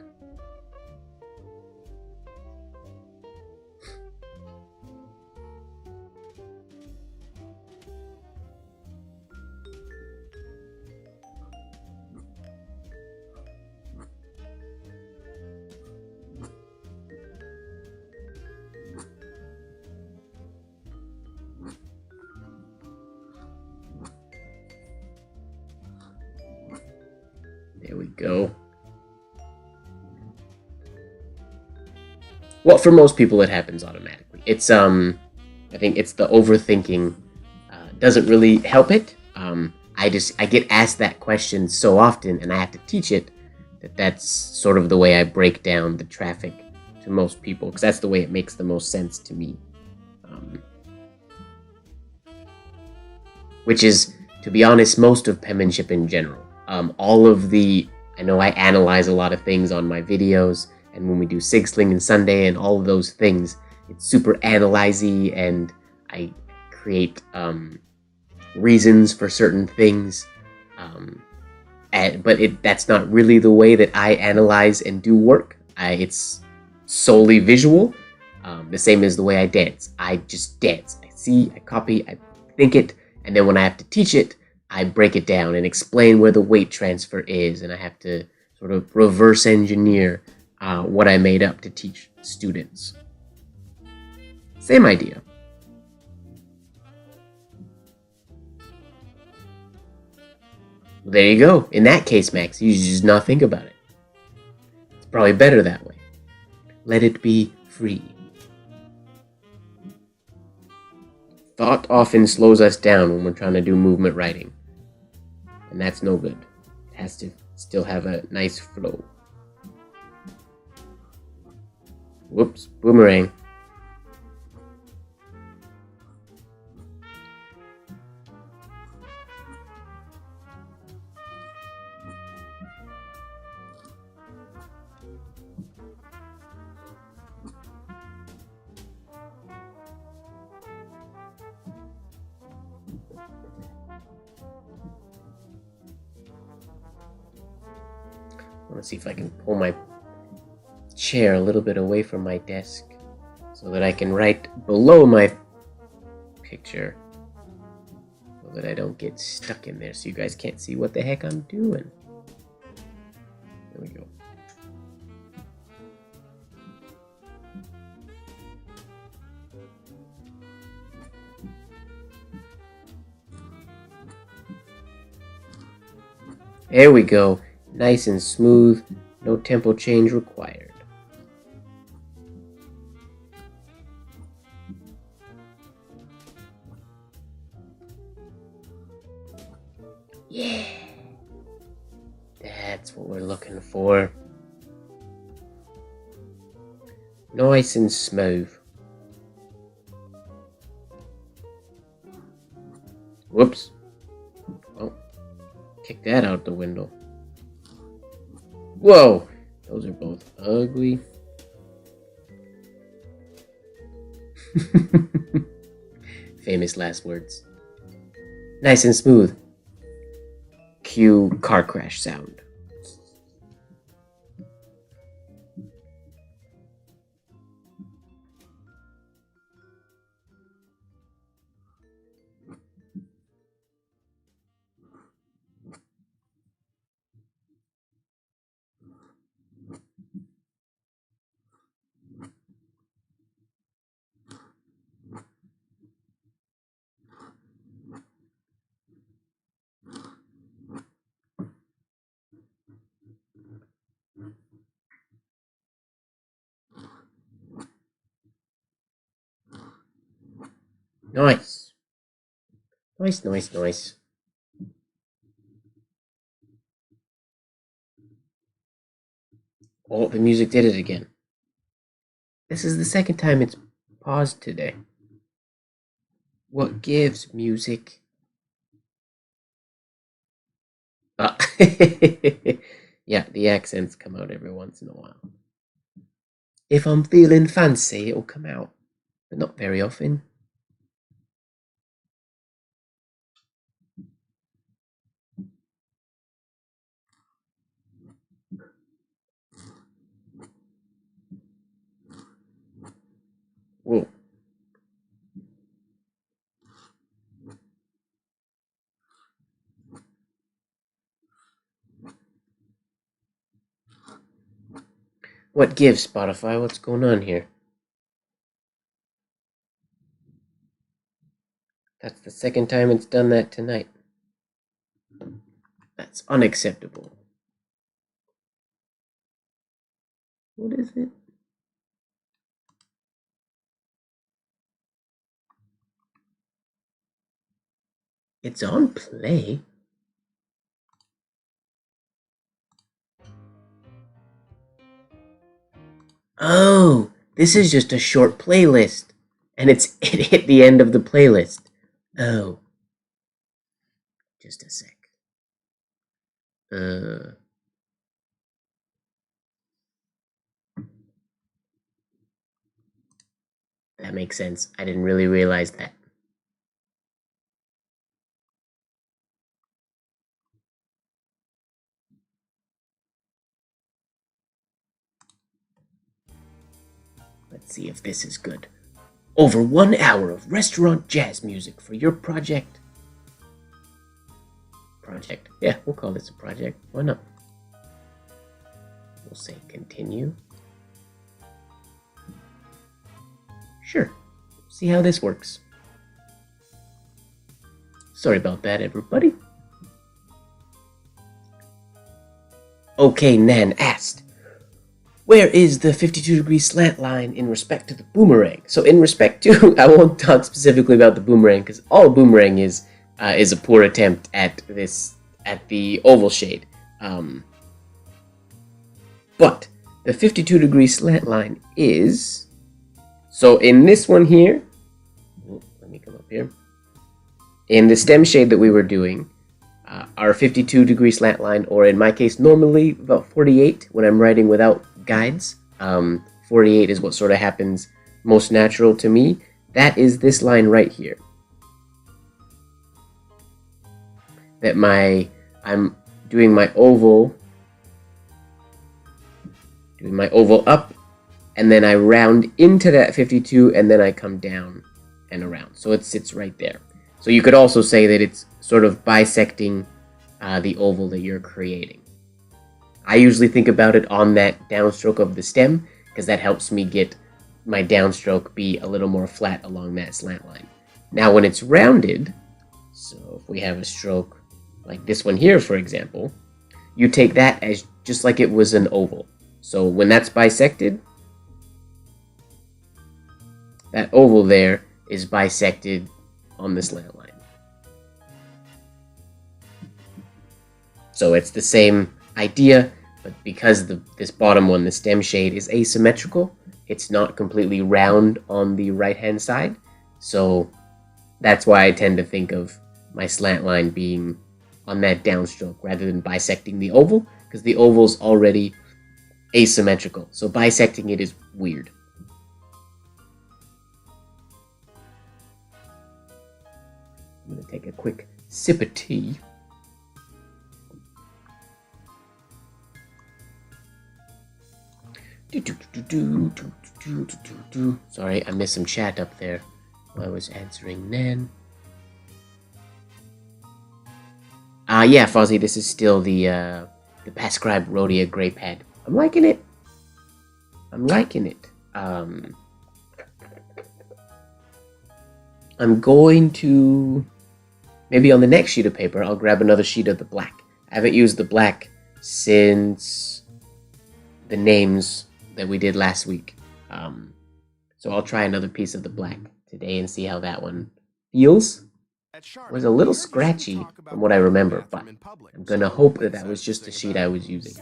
There we go. Well, for most people, it happens automatically. It's I think it's the overthinking doesn't really help it. I get asked that question so often, and I have to teach it that's sort of the way I break down the traffic to most people, because that's the way it makes the most sense to me. Which is, to be honest, most of penmanship in general. I know I analyze a lot of things on my videos, and when we do Sig Sling and Sunday and all of those things, it's super analyze-y, and I create reasons for certain things. But that's not really the way that I analyze and do work. It's solely visual, the same as the way I dance. I just dance. I see, I copy, I think it, and then when I have to teach it, I break it down and explain where the weight transfer is, and I have to sort of reverse engineer what I made up to teach students. Same idea. There you go. In that case, Max, you just not think about it. It's probably better that way. Let it be free. Thought often slows us down when we're trying to do movement writing. And that's no good. It has to still have a nice flow. Whoops, boomerang. want to see if I can pull my chair a little bit away from my desk so that I can write below my picture so that I don't get stuck in there so you guys can't see what the heck I'm doing. There we go. There we go. Nice and smooth. No tempo change required. Yeah. That's what we're looking for. Nice and smooth. Whoops. Oh. Kick that out the window. Whoa! Those are both ugly. Famous last words. Nice and smooth. Cue car crash sound. Nice. Nice, nice, nice. Oh, the music did it again. This is the second time it's paused today. What gives, music? Ah. Yeah, the accents come out every once in a while. If I'm feeling fancy, it'll come out, but not very often. Whoa. What gives, Spotify? What's going on here? That's the second time it's done that tonight. That's unacceptable. What is it? It's on play. Oh, this is just a short playlist. And it hit the end of the playlist. Oh. Just a sec. That makes sense. I didn't really realize that. Let's see if this is good. Over 1 hour of restaurant jazz music for your project. Yeah, we'll call this a project. Why not? We'll say continue. Sure. See how this works. Sorry about that, everybody. Okay, Nan asked, where is the 52-degree slant line in respect to the boomerang? So in respect to, I won't talk specifically about the boomerang because all a boomerang is a poor attempt at the oval shade. But the 52-degree slant line is, so in this one here, let me come up here. In the stem shade that we were doing, our 52-degree slant line, or in my case, normally about 48 when I'm writing without guides. 48 is what sort of happens most natural to me. That is this line right here. That I'm doing my oval doing my oval up, and then I round into that 52, and then I come down and around. So it sits right there. So you could also say that it's sort of bisecting the oval that you're creating. I usually think about it on that downstroke of the stem, because that helps me get my downstroke be a little more flat along that slant line. Now when it's rounded, so if we have a stroke like this one here, for example, you take that as just like it was an oval. So when that's bisected, that oval there is bisected on the slant line. So it's the same idea, but because this bottom one, the stem shade, is asymmetrical, it's not completely round on the right-hand side. So that's why I tend to think of my slant line being on that downstroke rather than bisecting the oval, because the oval's already asymmetrical. So bisecting it is weird. I'm going to take a quick sip of tea. Sorry, I missed some chat up there while I was answering Nan. Yeah, Fozzie, this is still the Pascribe Rhodia Gray Pad. I'm liking it. I'm liking it. I'm going to... Maybe on the next sheet of paper, I'll grab another sheet of the black. I haven't used the black since the names that we did last week. So I'll try another piece of the black today and see how that one feels. It was a little scratchy from what I remember, but I'm going to hope that that was just the sheet I was using.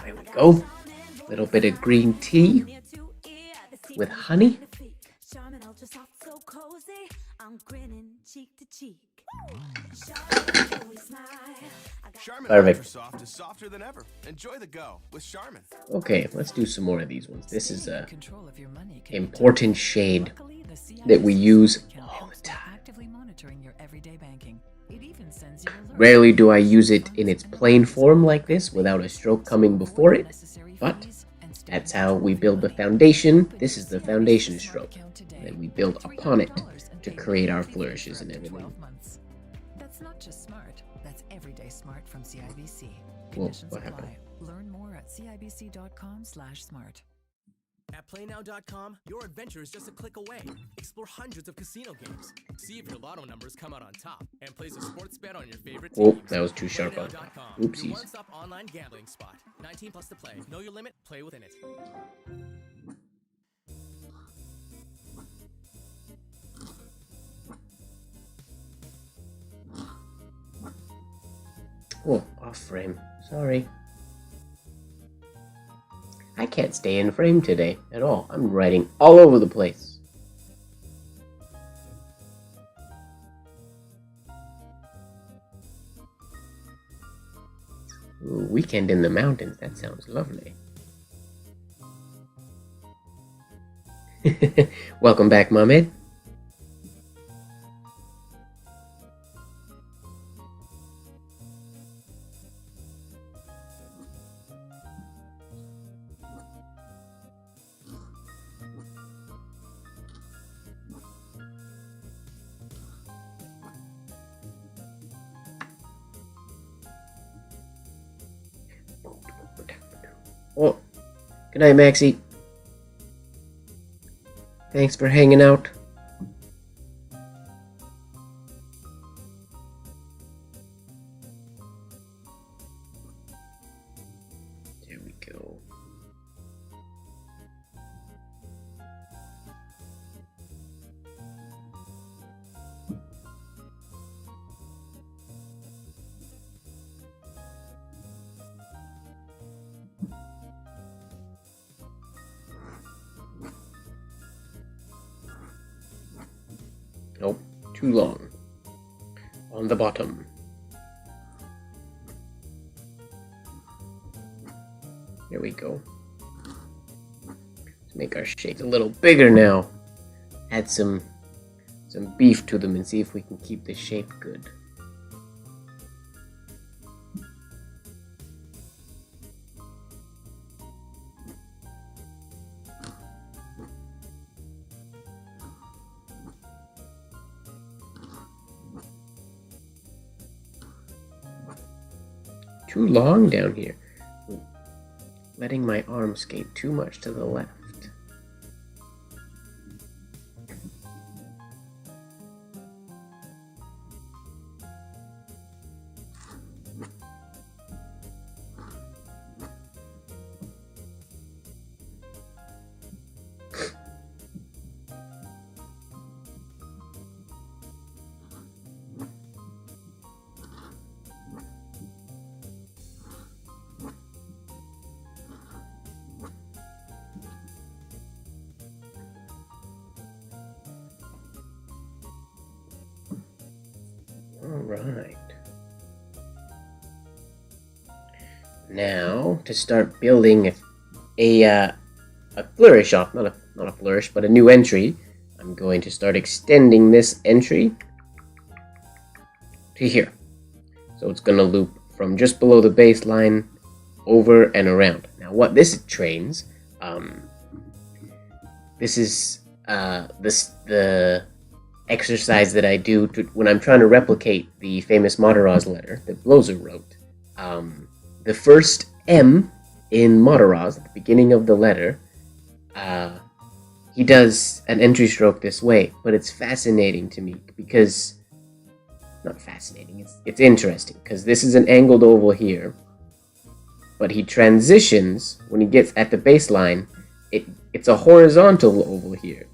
There we go. Little bit of green tea with honey. Perfect. Soft is softer than ever. Enjoy the go with Charmin. Okay, let's do some more of these ones. This is a important shade that we use all the time. Rarely do I use it in its plain form like this without a stroke coming before it, but that's how we build the foundation. This is the foundation stroke. And we build upon it to create our flourishes and everything. That's not just smart, that's everyday smart from CIBC. Whoa, what happened? Learn more at cibc.com/smart. At playnow.com, your adventure is just a click away. Explore hundreds of casino games. See if your lotto numbers come out on top. And place a sports bet on your favorite teams. Oh, that was too sharp on top. Oopsies. Your one-stop online gambling spot. 19 plus to play. Know your limit, play within it. Oh, off frame. Sorry. I can't stay in frame today at all. I'm writing all over the place. Ooh, weekend in the mountains. That sounds lovely. Welcome back, Mohamed. Oh, good night, Maxie. Thanks for hanging out. There we go. Nope, too long. On the bottom. There we go. Let's make our shades a little bigger now. Add some beef to them and see if we can keep the shape good. too long down here. Letting my arm skate too much to the left. Alright. Now, to start building a flourish off, not a flourish, but a new entry, I'm going to start extending this entry to here. So it's going to loop from just below the baseline over and around. Now what this trains, this is the exercise that I do when I'm trying to replicate the famous Mataraz letter that Blozer wrote. The first M in Mataraz, at the beginning of the letter, he does an entry stroke this way, but it's fascinating to me because, not fascinating, it's interesting, because this is an angled oval here, but he transitions, when he gets at the baseline, it's a horizontal oval here.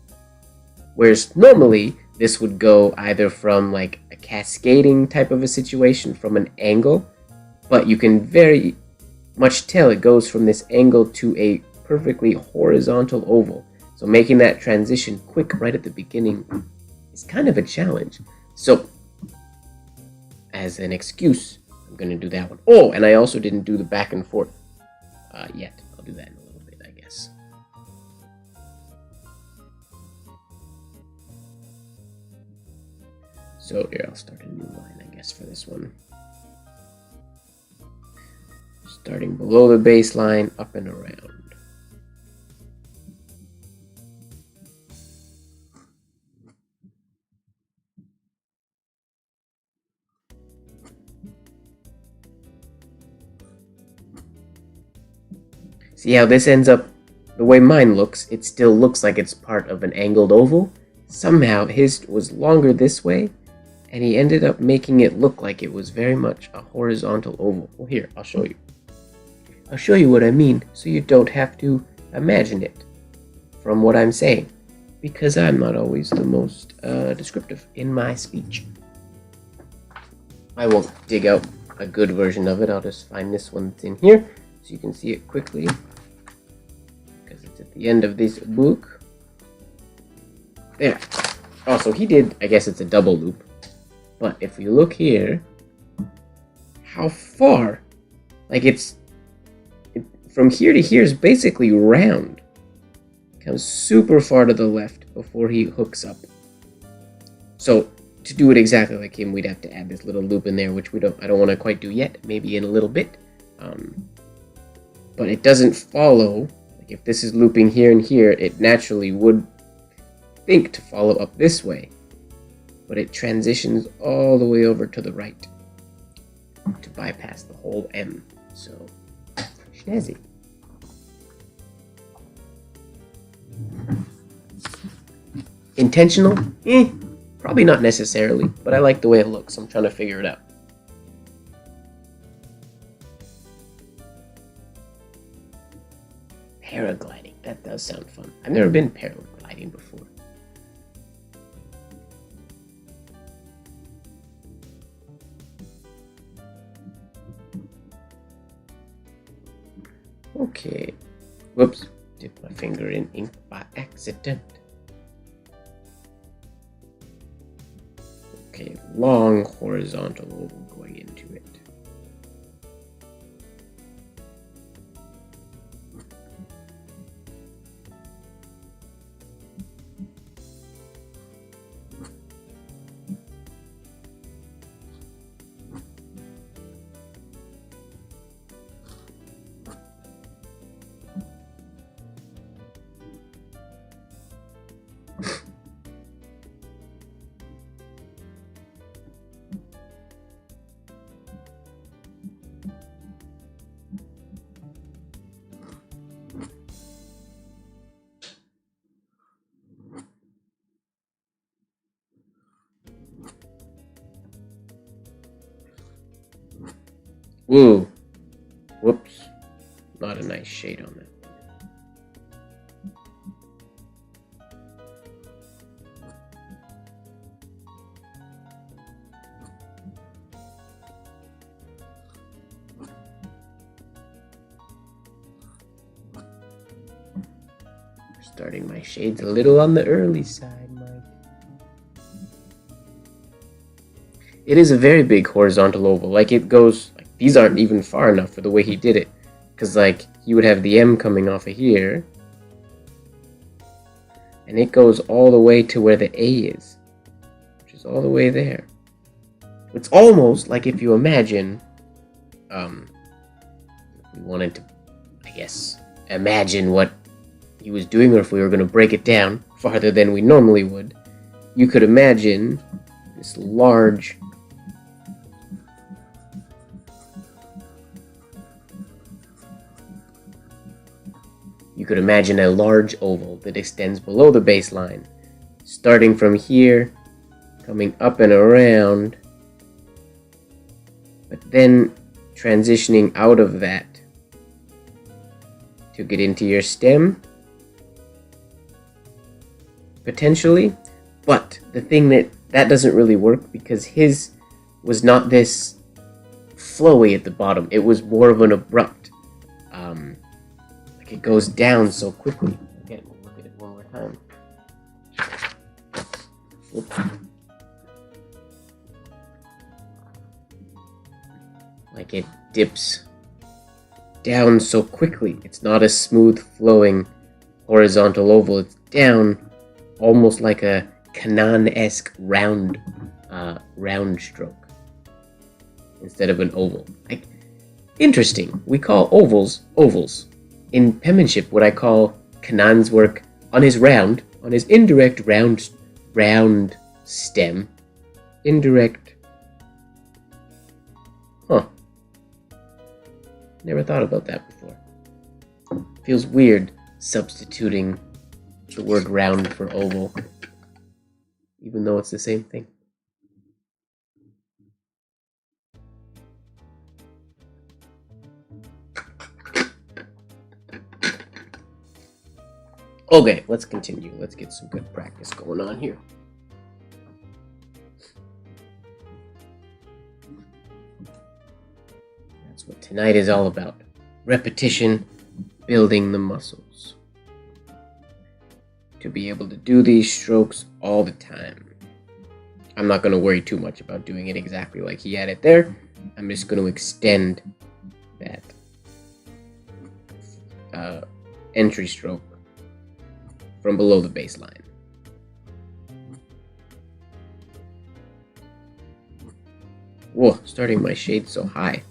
Whereas normally, this would go either from like a cascading type of a situation from an angle, but you can very much tell it goes from this angle to a perfectly horizontal oval. So making that transition quick right at the beginning is kind of a challenge. So, as an excuse, I'm going to do that one. Oh, and I also didn't do the back and forth yet. I'll do that in a little bit, I guess. So here, I'll start a new line, I guess, for this one. Starting below the baseline, up and around. See how this ends up, the way mine looks, it still looks like it's part of an angled oval. Somehow his was longer this way, and he ended up making it look like it was very much a horizontal oval. Well, here, I'll show you. I'll show you what I mean, so you don't have to imagine it from what I'm saying, because I'm not always the most descriptive in my speech. I won't dig out a good version of it, I'll just find this one that's in here, so you can see it quickly, because it's at the end of this book. There. Also, he did, I guess it's a double loop, but if you look here, how far, like from here to here is basically round. It comes super far to the left before he hooks up. So to do it exactly like him, we'd have to add this little loop in there, which I don't want to quite do yet. Maybe in a little bit. But it doesn't follow. Like if this is looping here and here, it naturally would think to follow up this way. But it transitions all the way over to the right to bypass the whole M. So snazzy. Intentional? Probably not necessarily, but I like the way it looks. I'm trying to figure it out. Paragliding. That does sound fun. I've never been paragliding before. Okay. Whoops. Dipped my finger in ink by accident. Okay, long horizontal oval going into it. Whoa. Whoops. Not a nice shade on that. Starting my shades a little on the early side, Mike. It is a very big horizontal oval. Like, it goes... Like, these aren't even far enough for the way he did it. Because, like, you would have the M coming off of here. And it goes all the way to where the A is. Which is all the way there. It's almost like if you imagine... we wanted to, I guess, imagine what he was doing, or if we were going to break it down farther than we normally would, you could imagine this large a large oval that extends below the baseline, starting from here, coming up and around, but then transitioning out of that to get into your stem, potentially. But the thing that doesn't really work, because his was not this flowy at the bottom. It was more of an abrupt, like it goes down so quickly. Again, we'll look at it one more time. Oops. Like it dips down so quickly. It's not a smooth flowing horizontal oval. It's down almost like a Kanan-esque round stroke instead of an oval. Like, interesting. We call ovals ovals. In penmanship, what I call Kanan's work on his indirect round stem, indirect. Huh. Never thought about that before. Feels weird substituting the word round for oval, even though it's the same thing. Okay, let's continue. Let's get some good practice going on here. That's what tonight is all about. Repetition, building the muscles. To be able to do these strokes all the time. I'm not going to worry too much about doing it exactly like he had it there. I'm just going to extend that entry stroke from below the baseline. Whoa, starting my shade so high.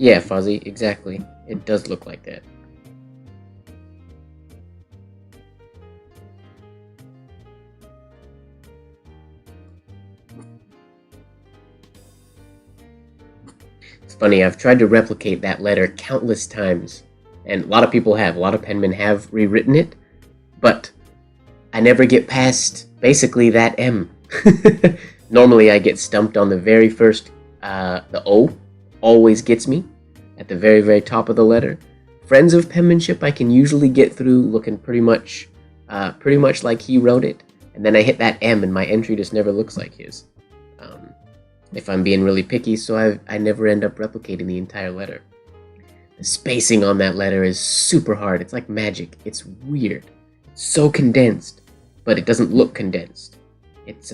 Yeah, Fuzzy, exactly. It does look like that. It's funny, I've tried to replicate that letter countless times, and a lot of people have. A lot of penmen have rewritten it, but I never get past basically that M. Normally I get stumped on the very first, the O. Always gets me at the very, very top of the letter. Friends of penmanship I can usually get through looking pretty much like he wrote it, and then I hit that M and my entry just never looks like his. If I'm being really picky, so I never end up replicating the entire letter. The spacing on that letter is super hard. It's like magic. It's weird. It's so condensed, but it doesn't look condensed. It's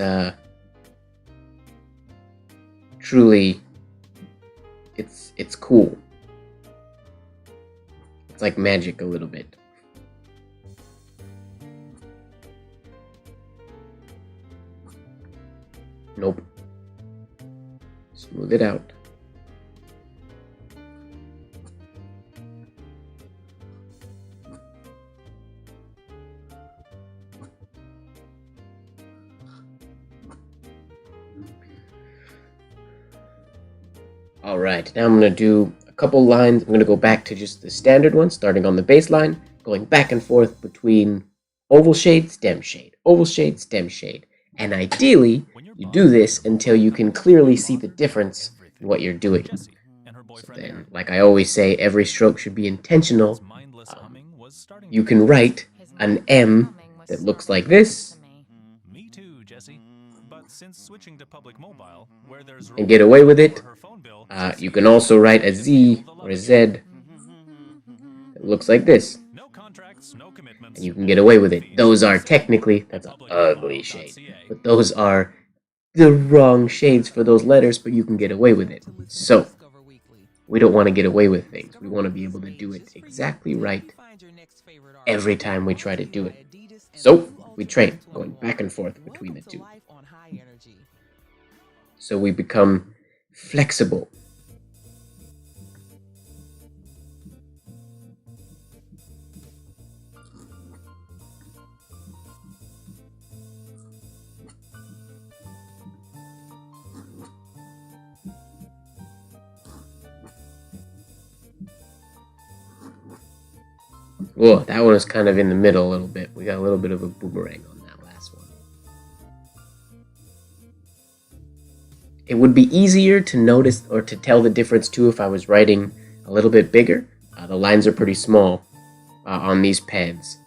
truly. It's cool. It's like magic a little bit. Nope. Smooth it out. Alright, now I'm going to do a couple lines. I'm going to go back to just the standard one, starting on the baseline, going back and forth between oval shade, stem shade, oval shade, stem shade. And ideally, you do this until you can clearly see the difference in what you're doing. So then, like I always say, every stroke should be intentional. You can write an M that looks like this, Me too, Jesse. But since switching to public mobile, where there's and get away with it. You can also write a Z or a Z that looks like this, no contracts, no commitments, and you can get away with it. Those are technically, that's an ugly shade, but those are the wrong shades for those letters, but you can get away with it. So, we don't want to get away with things. We want to be able to do it exactly right every time we try to do it. So, we train, going back and forth between the two. So we become flexible. Whoa, that one was kind of in the middle a little bit. We got a little bit of a boomerang on that last one. It would be easier to notice or to tell the difference too if I was writing a little bit bigger. The lines are pretty small on these pads.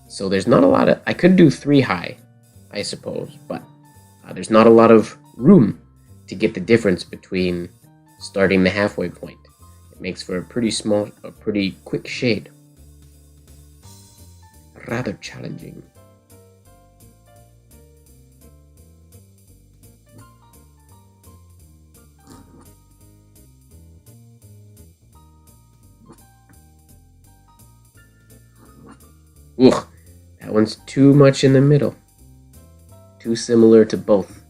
So there's not a lot of... I could do 3 high, I suppose, but there's not a lot of room to get the difference between starting the halfway point. It makes for a pretty quick shade. Rather challenging. Ugh, that one's too much in the middle. Too similar to both.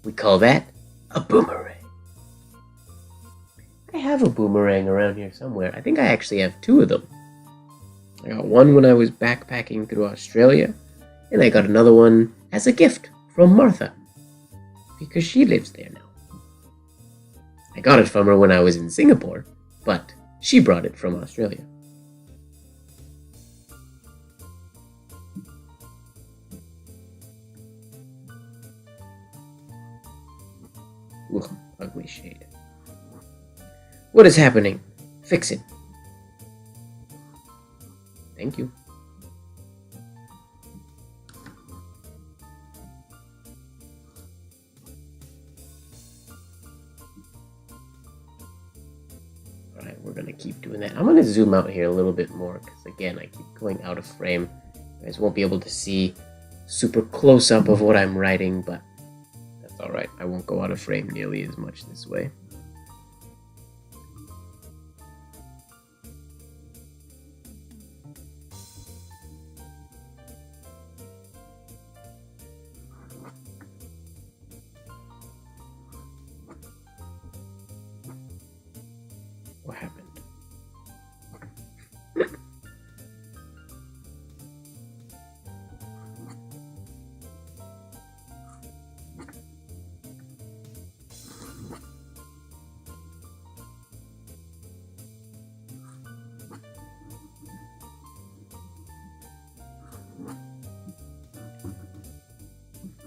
We call that a boomerang. I have a boomerang around here somewhere. I think I actually have 2 of them. I got one when I was backpacking through Australia, and I got another one as a gift from Martha, because she lives there now. I got it from her when I was in Singapore, but she brought it from Australia. Ugh, ugly shade. What is happening? Fix it. Thank you. Alright, we're going to keep doing that. I'm going to zoom out here a little bit more because, again, I keep going out of frame. You guys won't be able to see super close up of what I'm writing, but that's alright. I won't go out of frame nearly as much this way. What happened?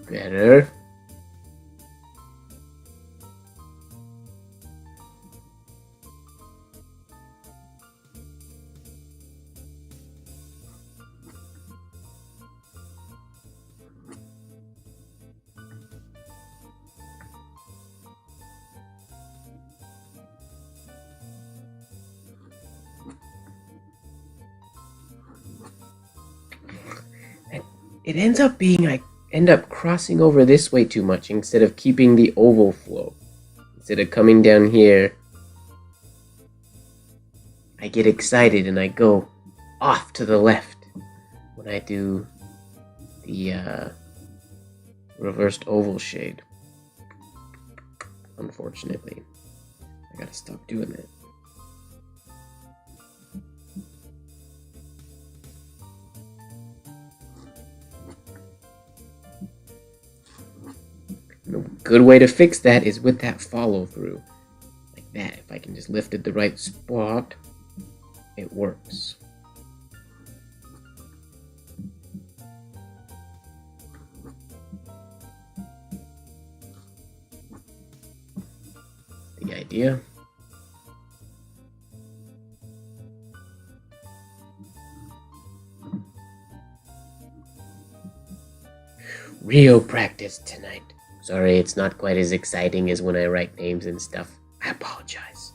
Better. It ends up being I end up crossing over this way too much instead of keeping the oval flow. Instead of coming down here, I get excited and I go off to the left when I do the reversed oval shade. Unfortunately, I gotta stop doing that. And a good way to fix that is with that follow through. that. If I can just lift it the right spot, it works. The idea. Real practice tonight. Sorry, it's not quite as exciting as when I write names and stuff. I apologize.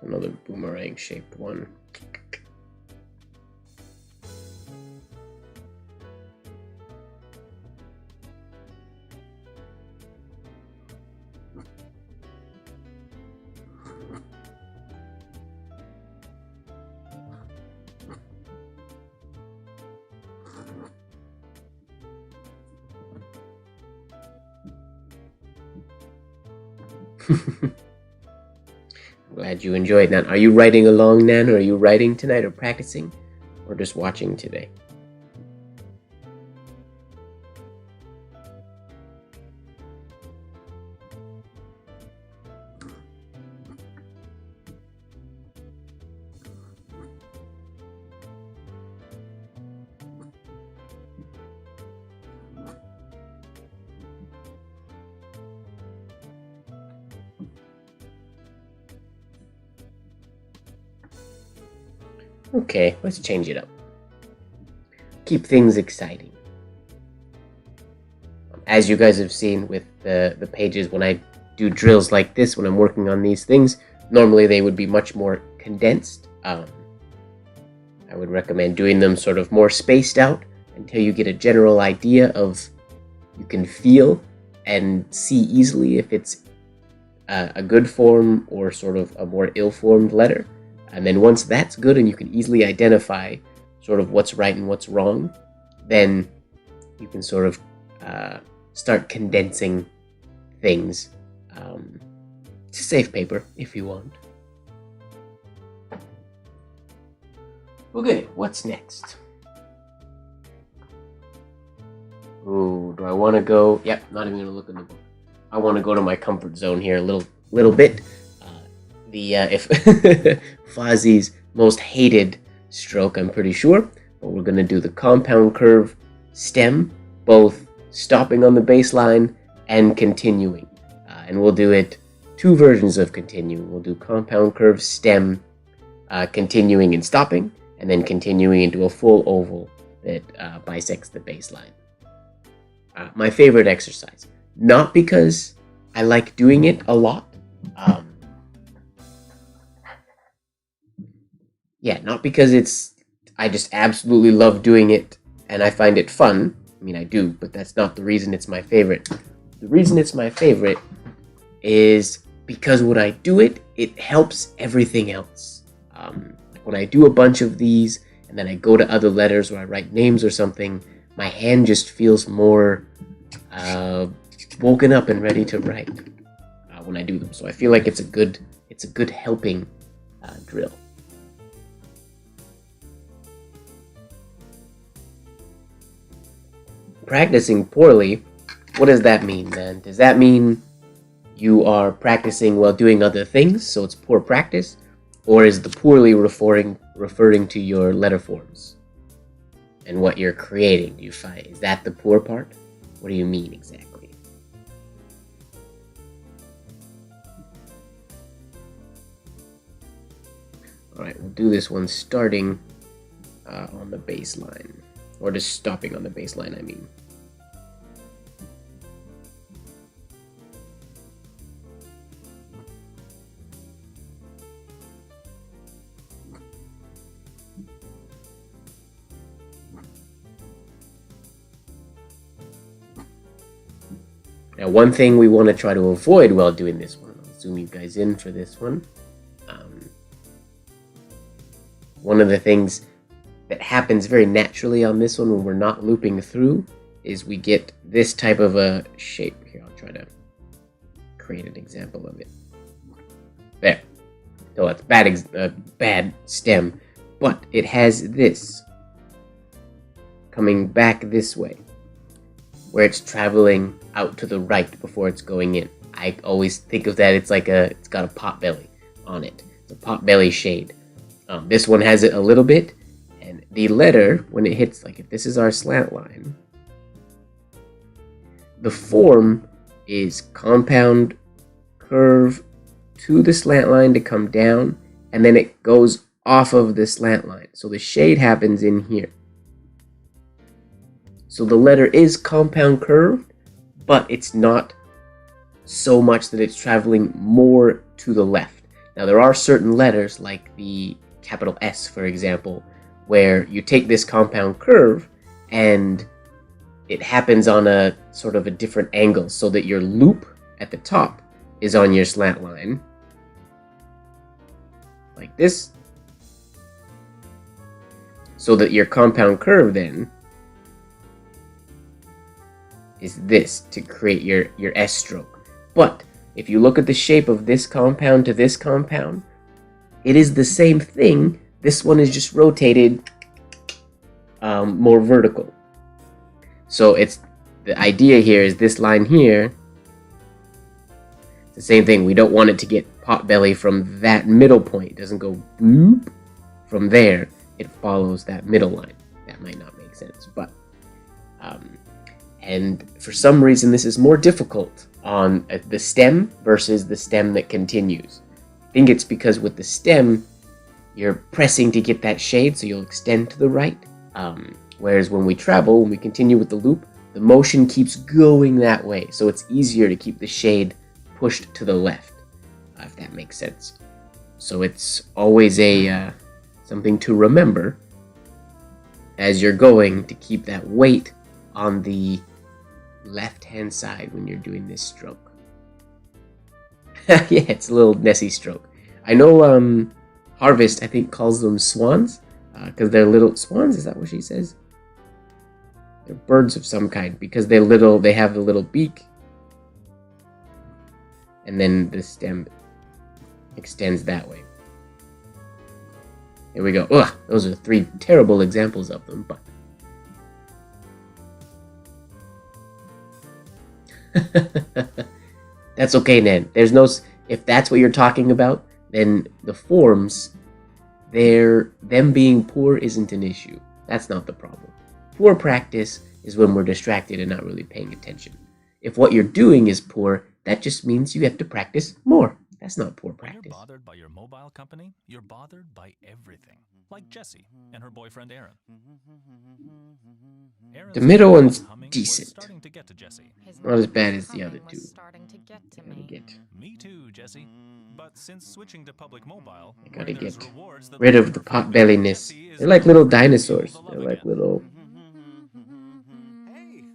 Another boomerang shaped one. Glad you enjoyed that. Are you writing along, Nan, or are you writing tonight or practicing, or just watching today? Okay, let's change it up. Keep things exciting. As you guys have seen with the pages, when I do drills like this, when I'm working on these things, normally they would be much more condensed. I would recommend doing them sort of more spaced out until you get a general idea of, you can feel and see easily if it's a good form or sort of a more ill-formed letter. And then once that's good and you can easily identify sort of what's right and what's wrong, then you can sort of start condensing things to save paper if you want. Okay, what's next? Ooh, do I want to go? Yep, not even gonna look in the book. I want to go to my comfort zone here a little bit. If Fozzie's most hated stroke, I'm pretty sure. But we're gonna do the compound curve stem, both stopping on the baseline and continuing. And we'll do it two versions of continuing. We'll do compound curve stem, continuing and stopping, and then continuing into a full oval that bisects the baseline. My favorite exercise. Not because I like doing it a lot. Not because I just absolutely love doing it and I find it fun. I mean, I do, but that's not the reason it's my favorite. The reason it's my favorite is because when I do it, it helps everything else. When I do a bunch of these and then I go to other letters or I write names or something, my hand just feels more woken up and ready to write when I do them. So I feel like it's a good helping drill. Practicing poorly, what does that mean, then? Does that mean you are practicing while doing other things, so it's poor practice? Or is the poorly referring to your letter forms and what you're creating? Do you find, is that the poor part? What do you mean exactly? Alright, we'll do this one starting on the baseline. Or just stopping on the baseline, I mean. Now, one thing we want to try to avoid while doing this one, I'll zoom you guys in for this one. One of the things that happens very naturally on this one when we're not looping through is we get this type of a shape. Here, I'll try to create an example of it. There. So that's bad stem, but it has this coming back this way, where it's traveling out to the right before it's going in. I always think of that, it's got a pot belly on it. It's a pot belly shade. This one has it a little bit, and the letter, when it hits, like if this is our slant line, the form is compound curve to the slant line to come down, and then it goes off of the slant line. So the shade happens in here. So the letter is compound curved, but it's not so much that it's traveling more to the left. Now there are certain letters, like the capital S, for example, where you take this compound curve and it happens on a sort of a different angle, so that your loop at the top is on your slant line, like this, so that your compound curve then is this to create your S stroke. But if you look at the shape of this compound to this compound, it is the same thing. This one is just rotated more vertical. So it's the idea here is this line here. It's the same thing. We don't want it to get pot belly from that middle point. It doesn't go bloop from there. It follows that middle line. That might not make sense, but and for some reason this is more difficult on the stem versus the stem that continues. I think it's because with the stem, you're pressing to get that shade, so you'll extend to the right. Whereas when we travel, when we continue with the loop, the motion keeps going that way. So it's easier to keep the shade pushed to the left, if that makes sense. So it's always a something to remember as you're going, to keep that weight on the left-hand side when you're doing this stroke. Yeah, it's a little Nessie stroke. I know Harvest, I think, calls them swans, because they're little swans. Is that what she says? They're birds of some kind, because they're little. They have the little beak, and then the stem extends that way. Here we go. Ugh, those are 3 terrible examples of them, but that's okay, Nan. There's no. If that's what you're talking about, then the forms, them being poor isn't an issue. That's not the problem. Poor practice is when we're distracted and not really paying attention. If what you're doing is poor, that just means you have to practice more. That's not poor When practice. you're bothered by your mobile company, you're bothered by everything. Like Jessie and her boyfriend Aaron. Aaron's The middle one's humming was decent. starting to get to Jessie. His Not as nose bad as the humming other was two. starting to get to Gotta me. get Me too, Jessie. But since switching to public mobile, I gotta where there's get rewards that rid look of the for pot food, belliness. Jessie is They're like little dinosaurs. full of They're love like again. little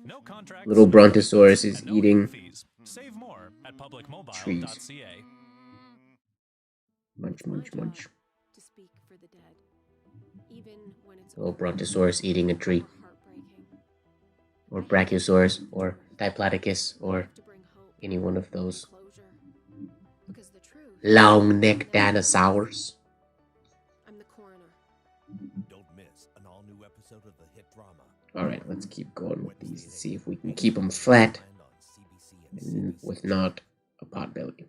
No contracts, little brontosaurus is and no hidden eating fees. Save more at publicmobile.ca. munch, munch, munch. To speak for the dead, even when it's Little brontosaurus eating a tree, heartbreaking. or brachiosaurus, or diplodocus, or To bring hope any one of those and closure. Because the truth. long-necked dinosaurs. I'm the coroner. Don't miss an all-new episode of the hit drama. Alright, let's keep going with these and see if we can keep them flat and with not a pot belly.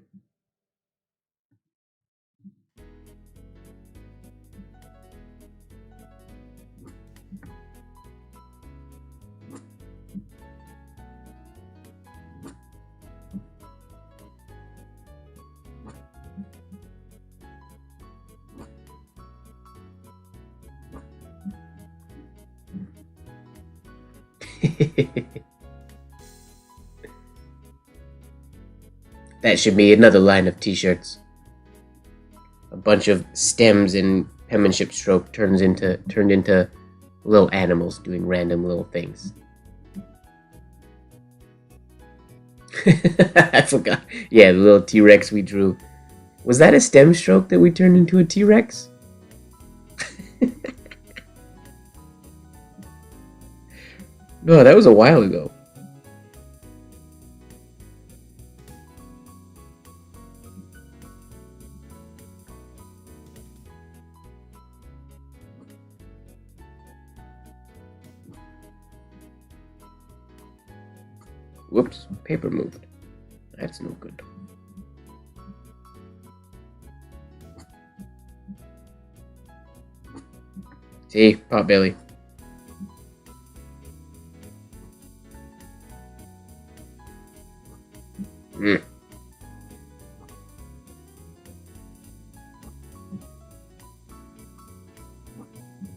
That should be another line of t-shirts. A bunch of stems and penmanship stroke turned into little animals doing random little things. I forgot. Yeah, the little T-Rex we drew. Was that a stem stroke that we turned into a T-Rex? No, that was a while ago. Whoops, paper moved. That's no good. See, Potbelly.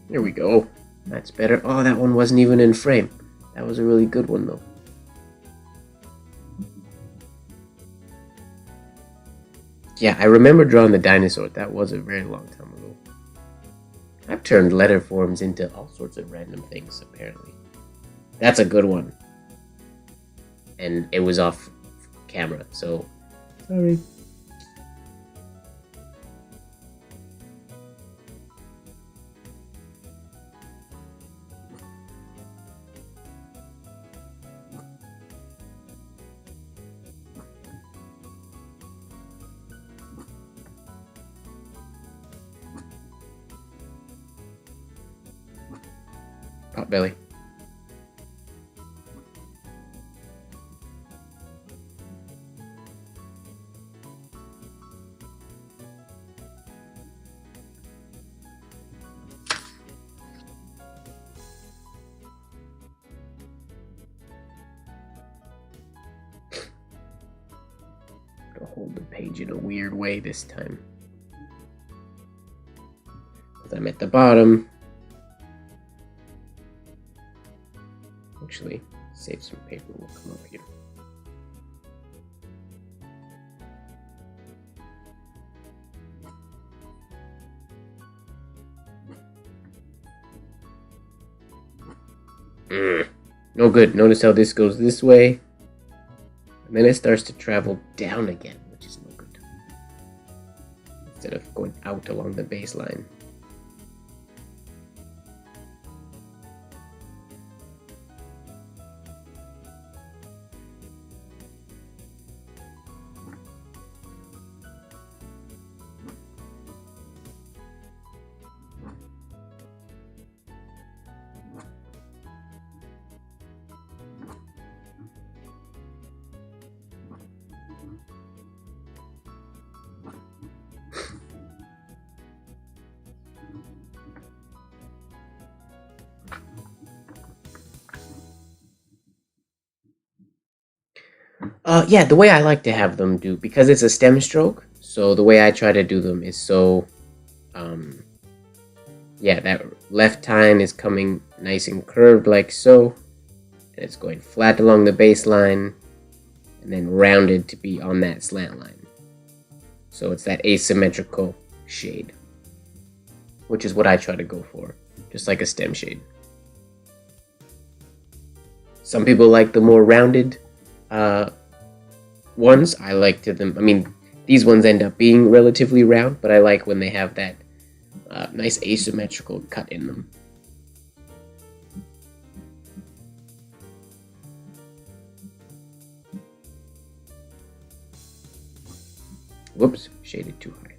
There we go. That's better. Oh, that one wasn't even in frame. That was a really good one, though. Yeah, I remember drawing the dinosaur. That was a very long time ago. I've turned letter forms into all sorts of random things, apparently. That's a good one. And it was off camera, so... Sorry. Potbelly. I'll hold the page in a weird way this time. Because I'm at the bottom. Actually, save some paper, we'll come up here. No good. Notice how this goes this way, and then it starts to travel down again, which is no good. Instead of going out along the baseline. Yeah, the way I like to have them do, because it's a stem stroke, so the way I try to do them is so, yeah, that left tine is coming nice and curved like so, and it's going flat along the baseline, and then rounded to be on that slant line. So it's that asymmetrical shade, which is what I try to go for, just like a stem shade. Some people like the more rounded, ones. I like to them. I mean, these ones end up being relatively round, but I like when they have that nice asymmetrical cut in them. Whoops, shaded too high.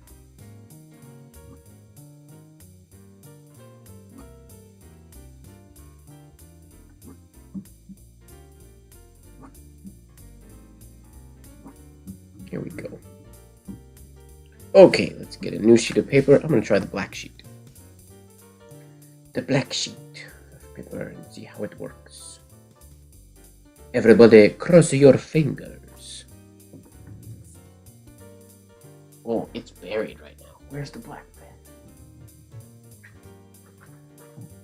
Here we go. Okay, let's get a new sheet of paper. I'm going to try the black sheet. The black sheet of paper and see how it works. Everybody cross your fingers. Oh, it's buried right now. Where's the black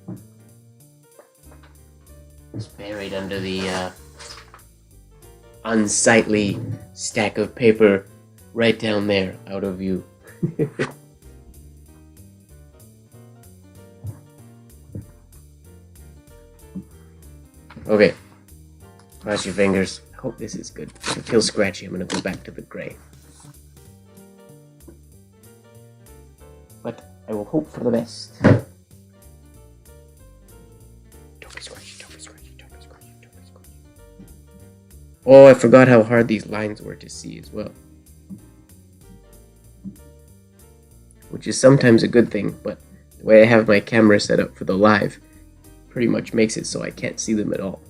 pen? It's buried under the unsightly stack of paper right down there, out of view. Okay, cross your fingers. I hope this is good. If it feels scratchy, I'm going to go back to the gray. But I will hope for the best. Don't be scratchy, don't be scratchy, don't be scratchy, don't be scratchy. Oh, I forgot how hard these lines were to see as well. Which is sometimes a good thing, but the way I have my camera set up for the live pretty much makes it so I can't see them at all.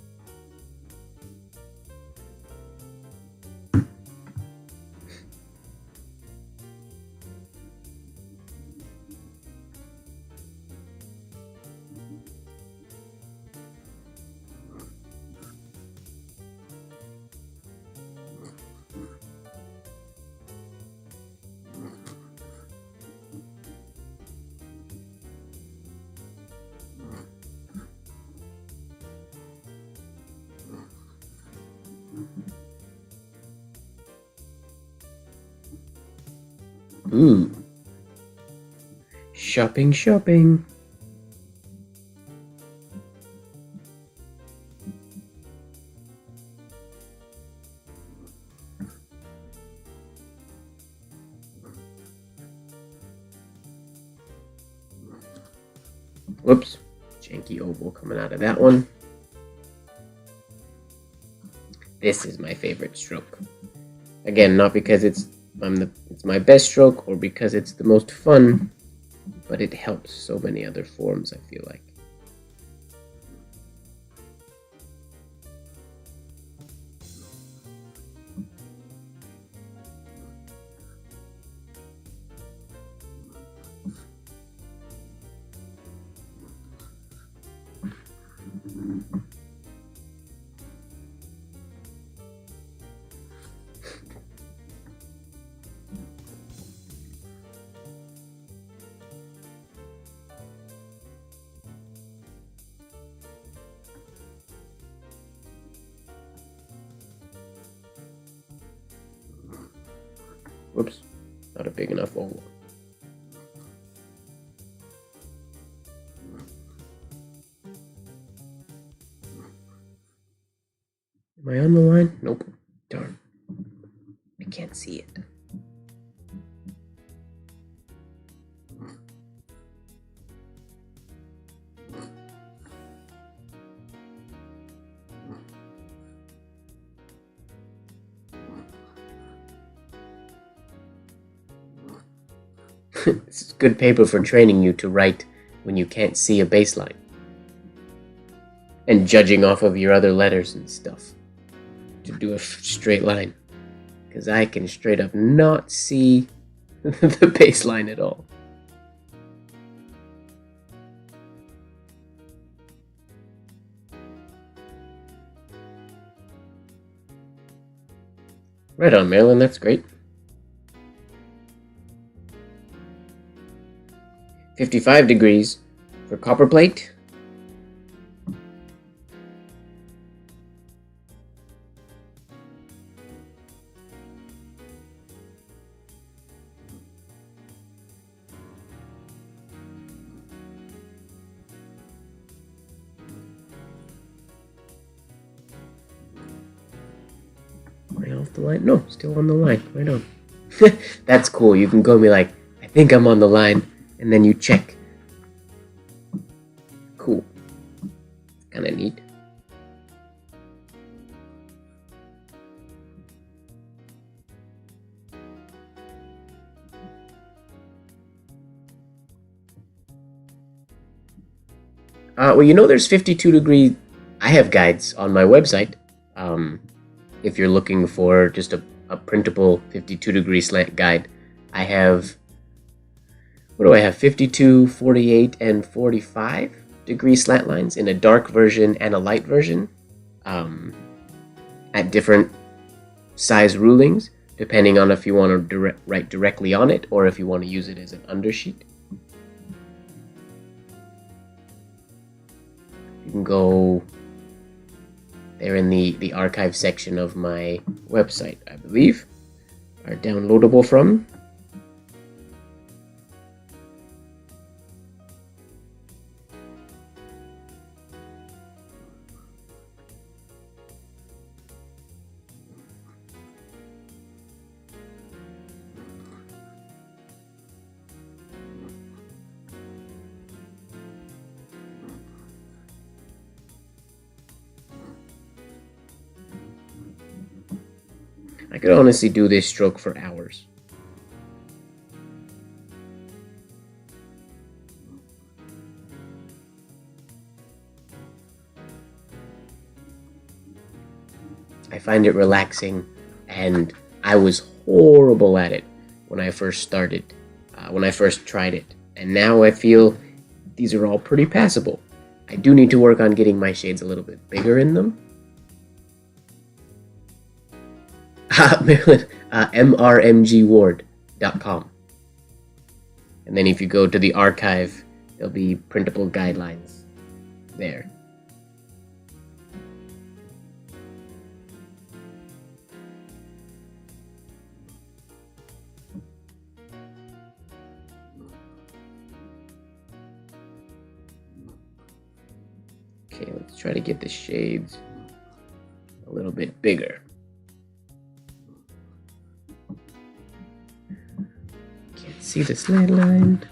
Ooh. Shopping, shopping. Whoops. Janky oval coming out of that one. This is my favorite stroke. Again, not because it's my best stroke or because it's the most fun, but it helps so many other forms, I feel like. Whoops, not a big enough oval. Am I on the line? Nope. Darn. I can't see it. This is good paper for training you to write when you can't see a baseline. And judging off of your other letters and stuff. To do a straight line. Because I can straight up not see the baseline at all. Right on, Marilyn, that's great. 55 degrees for copper plate. Am I off the line? No, still on the line. Right on. That's cool. You can go and be like, I think I'm on the line. And then you check. Cool. Kinda neat. Well, you know there's 52 degree... I have guides on my website. If you're looking for just a printable 52 degree slant guide, I have... What do I have? 52, 48, and 45 degree slant lines in a dark version and a light version at different size rulings, depending on if you want to write directly on it or if you want to use it as an undersheet. You can go there in the archive section of my website, I believe, are downloadable from. I could honestly do this stroke for hours. I find it relaxing, and I was horrible at it when I first started, when I first tried it, and now I feel these are all pretty passable. I do need to work on getting my shades a little bit bigger in them. Marilyn, MrMGWard.com. And then if you go to the archive, there'll be printable guidelines there. Okay, let's try to get the shades a little bit bigger. Can't see the slant line.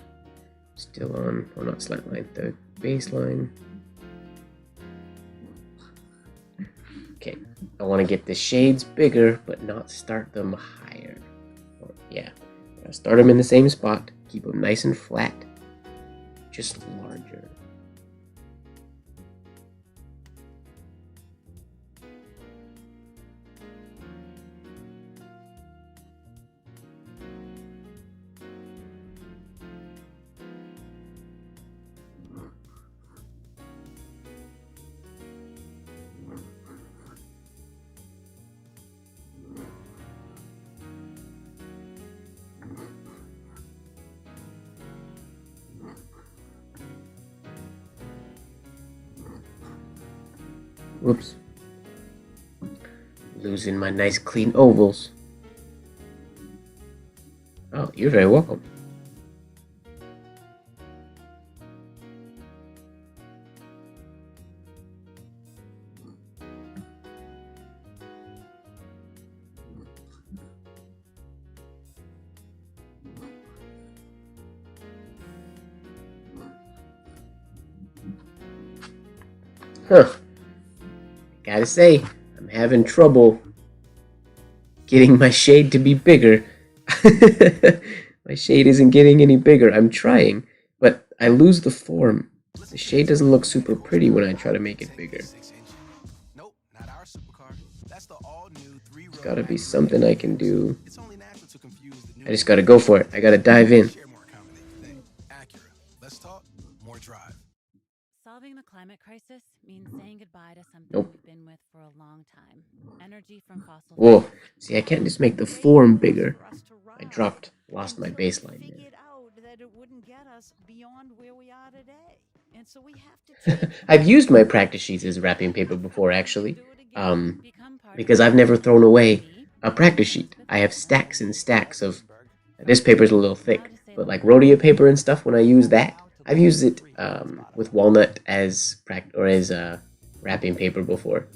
Still on, well, not slant line, the baseline. Okay, I want to get the shades bigger, but not start them higher. Or, yeah, I'll start them in the same spot, keep them nice and flat, just larger. Whoops. Losing my nice clean ovals. Oh, you're very welcome. Huh. Gotta say, I'm having trouble getting my shade to be bigger. My shade isn't getting any bigger. I'm trying, but I lose the form. The shade doesn't look super pretty when I try to make it bigger. There's gotta be something I can do. I just gotta go for it. I gotta dive in. Solving the climate crisis means saying goodbye to something Nope. we've been with for a long time. Energy from fossil Whoa. fuels. See, I can't just make the form bigger. I lost my baseline there. Figured out that it wouldn't get us beyond where we are today. And so we have to I've used my practice sheets as wrapping paper before, actually, because I've never thrown away a practice sheet. I have stacks and stacks of, this paper's a little thick, but like rhodia paper and stuff, when I use that, I've used it with walnut as wrapping paper before.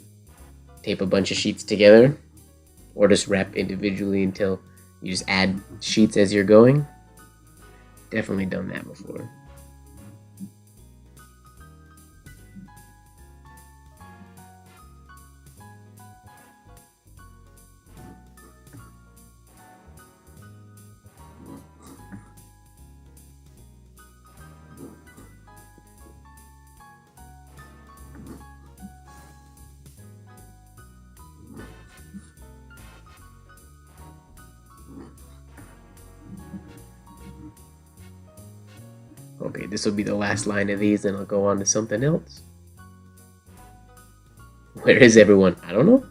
Tape a bunch of sheets together, or just wrap individually until you just add sheets as you're going. Definitely done that before. Okay, this will be the last line of these, then I'll go on to something else. Where is everyone? I don't know.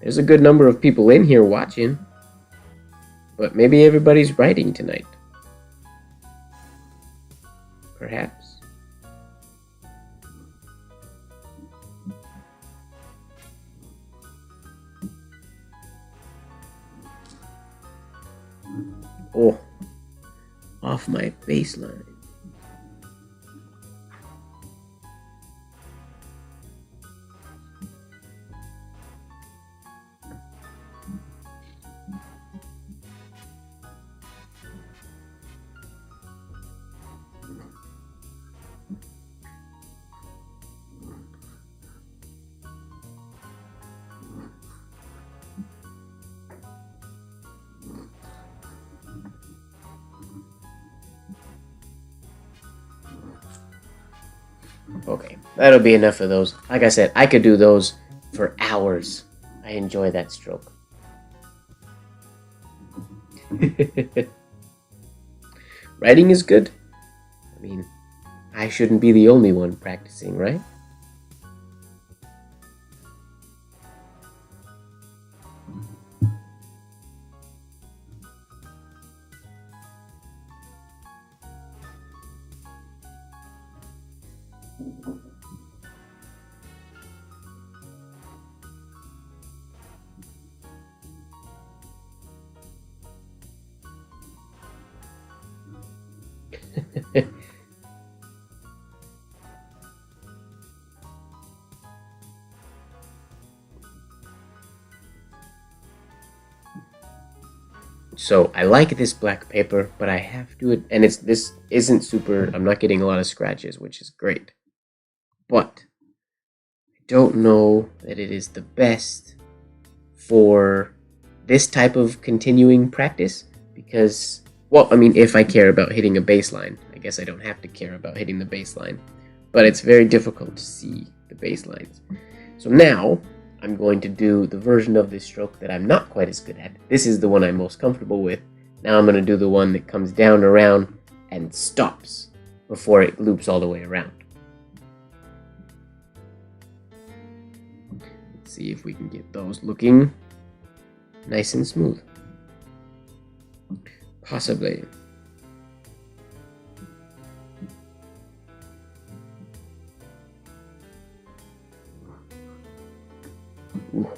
There's a good number of people in here watching, but maybe everybody's writing tonight. Perhaps. Oh. Off my baseline. Okay, that'll be enough of those. Like I said, I could do those for hours. I enjoy that stroke. Writing is good. I mean, I shouldn't be the only one practicing, right? So I like this black paper, but I have to, and this isn't super. I'm not getting a lot of scratches, which is great. But I don't know that it is the best for this type of continuing practice because, well, I mean, if I care about hitting a baseline, I guess I don't have to care about hitting the baseline, but it's very difficult to see the baselines. So now I'm going to do the version of this stroke that I'm not quite as good at. This is the one I'm most comfortable with. Now I'm going to do the one that comes down around and stops before it loops all the way around. Let's see if we can get those looking nice and smooth. Possibly. Ooh.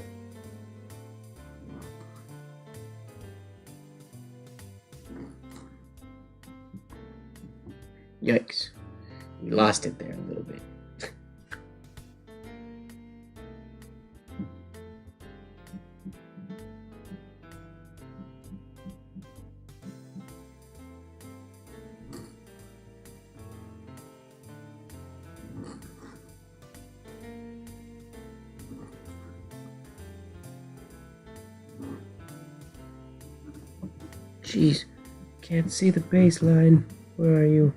Yikes. We lost it there a little bit. Jeez, can't see the baseline. Where are you?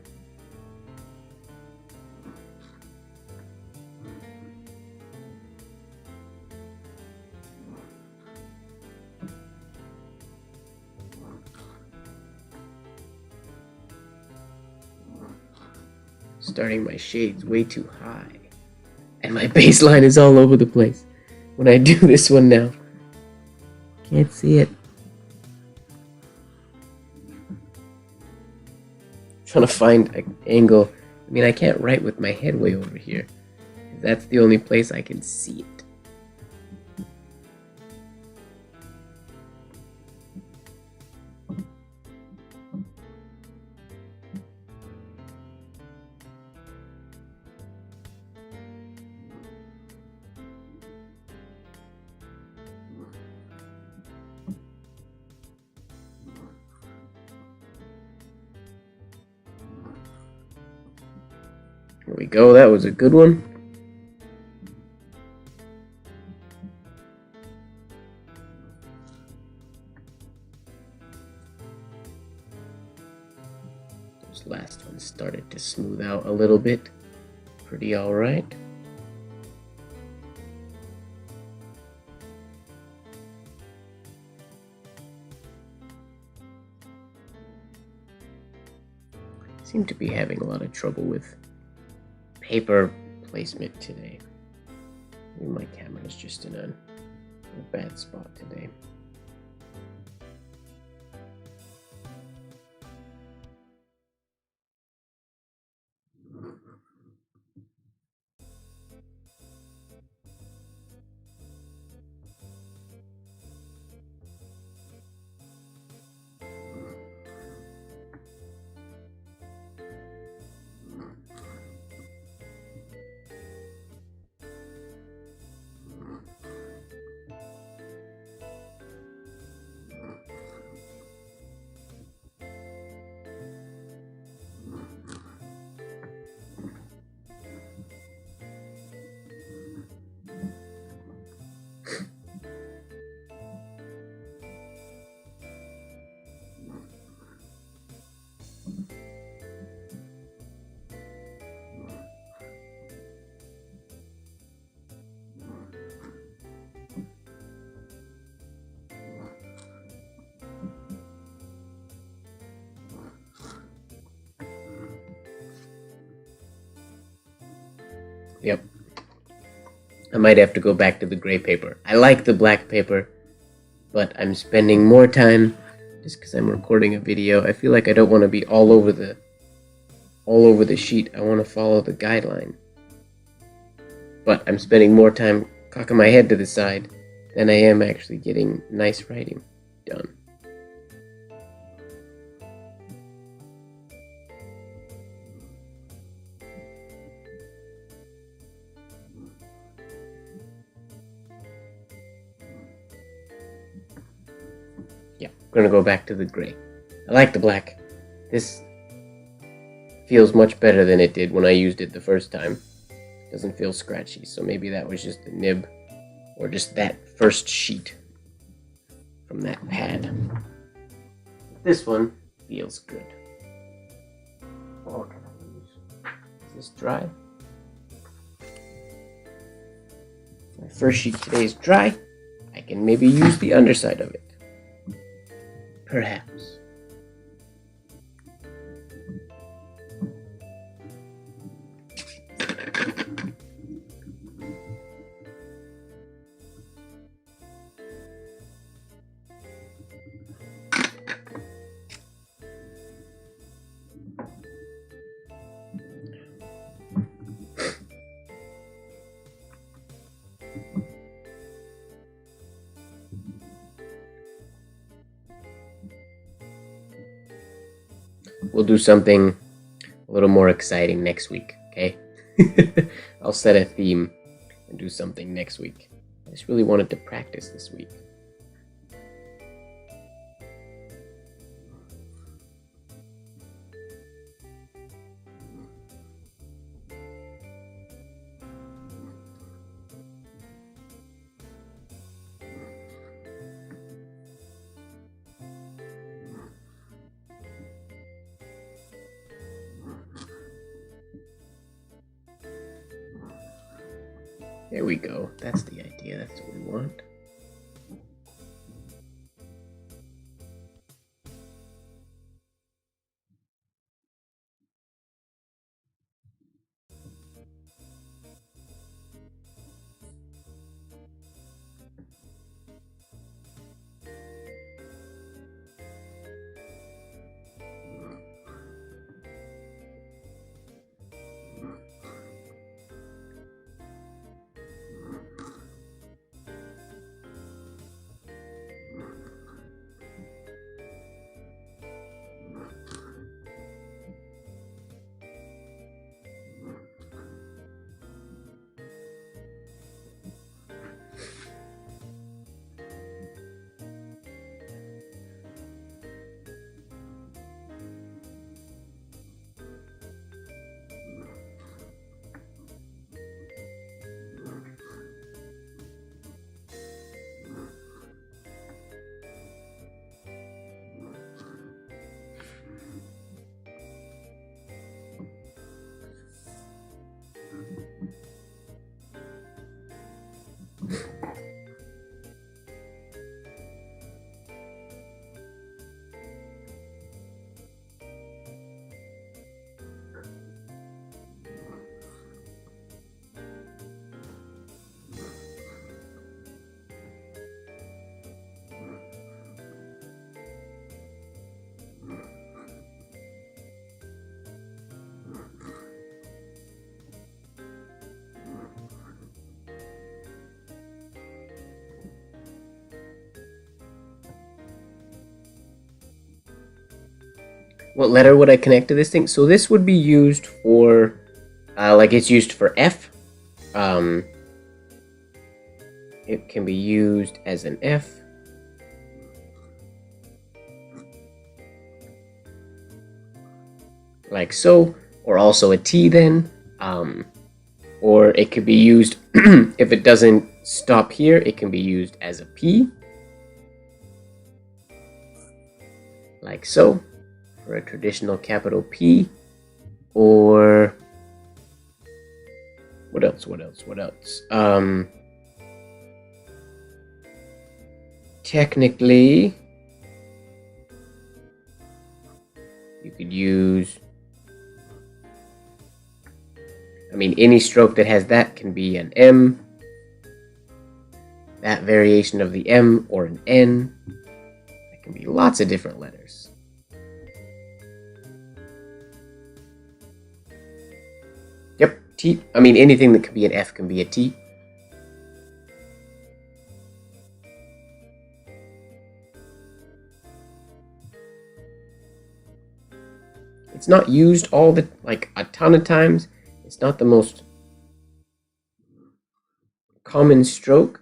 Starting my shades way too high. And my baseline is all over the place. When I do this one now, can't see it. Trying to find an angle. I mean, I can't write with my head way over here. That's the only place I can see it. Here we go, that was a good one. Those last ones started to smooth out a little bit. Pretty alright. Seem to be having a lot of trouble with paper placement today. Maybe my camera is just in a bad spot today. Yep. I might have to go back to the gray paper. I like the black paper, but I'm spending more time just because I'm recording a video. I feel like I don't want to be all over the sheet. I want to follow the guideline. But I'm spending more time cocking my head to the side than I am actually getting nice writing done. Yeah, I'm gonna go back to the gray. I like the black. This feels much better than it did when I used it the first time. Doesn't feel scratchy, so maybe that was just the nib or just that first sheet from that pad. This one feels good. What can I use? Is this dry? My first sheet today is dry. I can maybe use the underside of it. Perhaps. We'll do something a little more exciting next week, okay? I'll set a theme and do something next week. I just really wanted to practice this week. There we go. That's the idea. That's what we want. What letter would I connect to this thing? So this would be used for, like it's used for F. It can be used as an F. Like so, or also a T then. Or it could be used, if it doesn't stop here, it can be used as a P. Like so. For a traditional capital P, or what else? Technically, you could use mean, any stroke that has that can be an M, that variation of the M, or an N. That can be lots of different letters. Yep, T. I mean, anything that can be an F can be a T. It's not used a ton of times. It's not the most common stroke,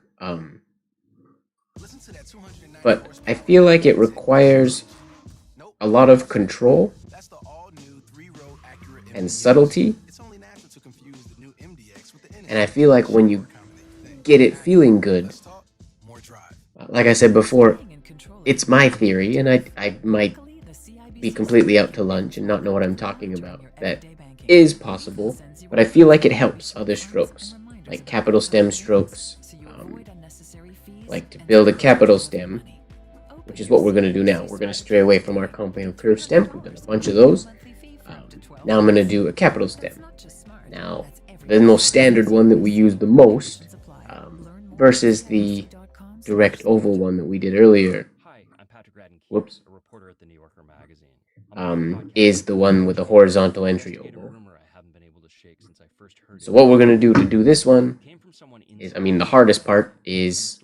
but I feel like it requires a lot of control and subtlety. And I feel like when you get it feeling good, like I said before, it's my theory, and I might be completely out to lunch and not know what I'm talking about. That is possible, but I feel like it helps other strokes, like capital stem strokes, like to build a capital stem, which is what we're going to do now. We're going to stray away from our compound curve stem. We've done a bunch of those. Now I'm going to do a capital stem. Now, the most standard one that we use the most versus the direct oval one that we did earlier. Whoops. Is the one with the horizontal entry oval. So what we're going to do this one is, I mean, the hardest part is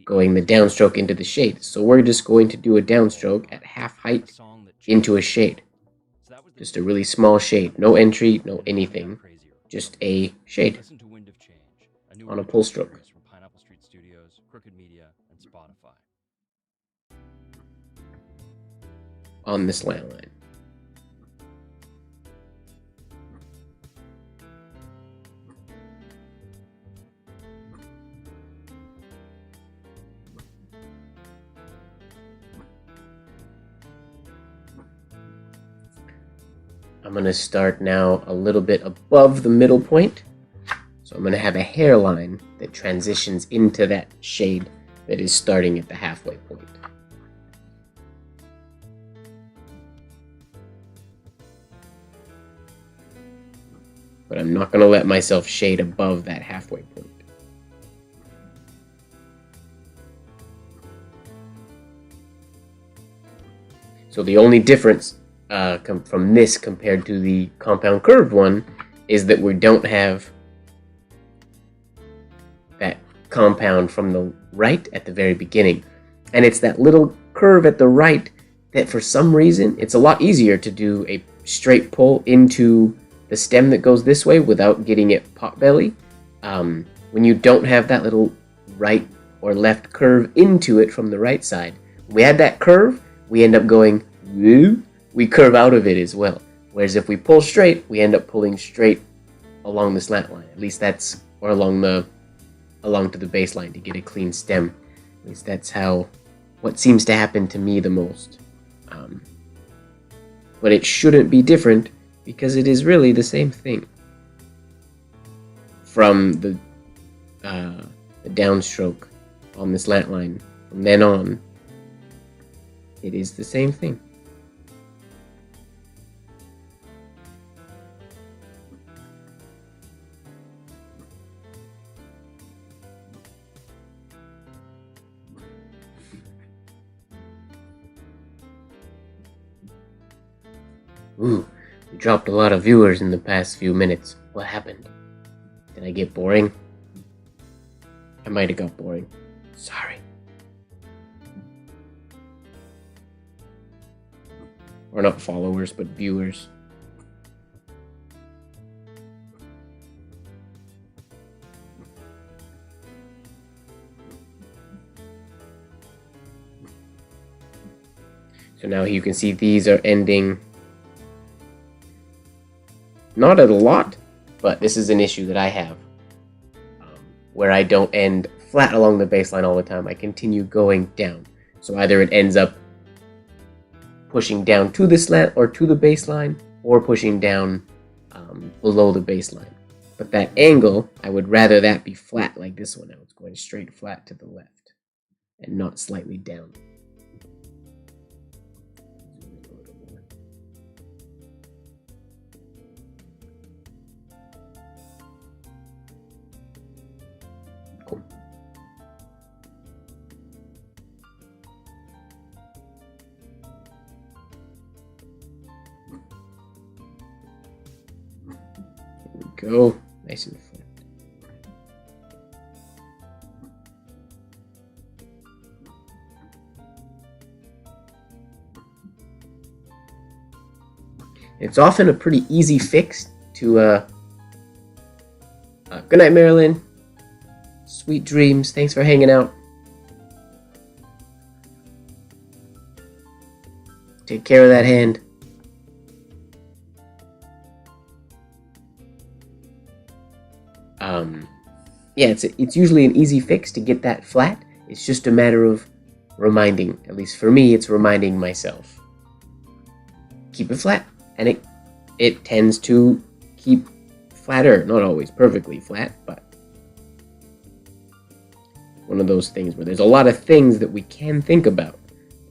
going the downstroke into the shade. So we're just going to do a downstroke at half height into a shade. Just a really small shade. No entry, no anything. Just a shade on a pull stroke. On the slant line. I'm going to start now a little bit above the middle point. So I'm going to have a hairline that transitions into that shade that is starting at the halfway point. But I'm not going to let myself shade above that halfway point. So the only difference from this compared to the compound curved one is that we don't have that compound from the right at the very beginning. And it's that little curve at the right that for some reason it's a lot easier to do a straight pull into the stem that goes this way without getting it potbelly. When you don't have that little right or left curve into it from the right side. When we add that curve, we end up going woo. We curve out of it as well. Whereas if we pull straight, we end up pulling straight along the slant line. At least that's, or along to the baseline to get a clean stem. At least that's what seems to happen to me the most. But it shouldn't be different because it is really the same thing. From the downstroke on the slant line, from then on, it is the same thing. Ooh, we dropped a lot of viewers in the past few minutes. What happened? Did I get boring? I might have got boring. Sorry. Or not followers, but viewers. So now you can see these are ending not at a lot, but this is an issue that I have where I don't end flat along the baseline all the time. I continue going down. So either it ends up pushing down to the slant or to the baseline, or pushing down below the baseline. But that angle, I would rather that be flat like this one. Now it's going straight flat to the left and not slightly down. go. Nice and flat. It's often a pretty easy fix to, good night, Marilyn. Sweet dreams. Thanks for hanging out. Take care of that hand. Yeah, it's usually an easy fix to get that flat. It's just a matter of reminding, at least for me, it's reminding myself. Keep it flat. And it tends to keep flatter. Not always perfectly flat, but one of those things where there's a lot of things that we can think about.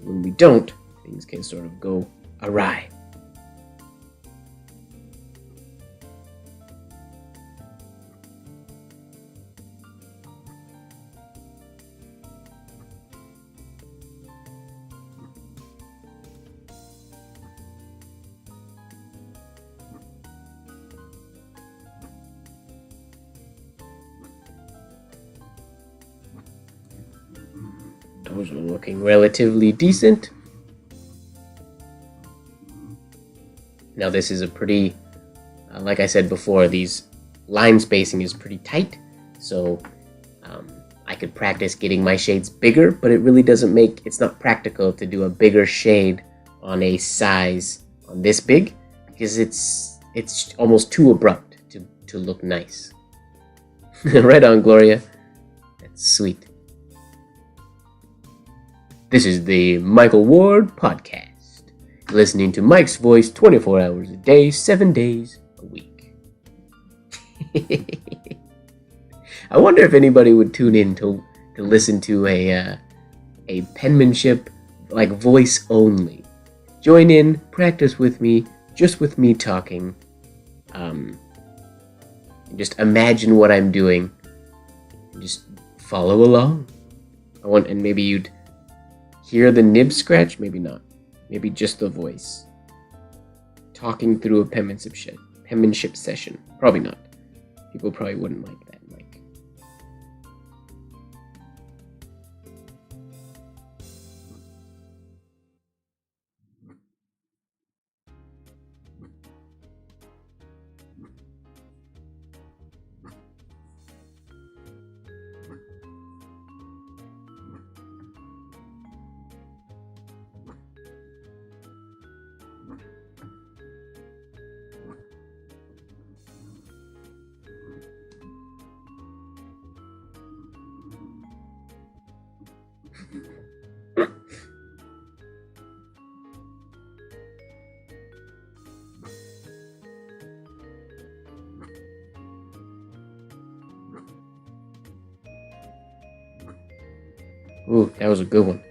When we don't, things can sort of go awry. Those are looking relatively decent. Now this is a pretty, like I said before, these line spacing is pretty tight, so I could practice getting my shades bigger, but it really doesn't make, it's not practical to do a bigger shade on a size on this big, because it's almost too abrupt to look nice. Right on, Gloria. That's sweet. This is the Michael Ward Podcast. Listening to Mike's voice 24 hours a day, 7 days a week. I wonder if anybody would tune in to listen to a penmanship, like voice only. Join in, practice with me, just with me talking. Just imagine what I'm doing. And just follow along. And maybe you'd hear the nib scratch? Maybe not. Maybe just the voice. Talking through a penmanship session. Probably not. People probably wouldn't like that, Mike. Ooh, that was a good one.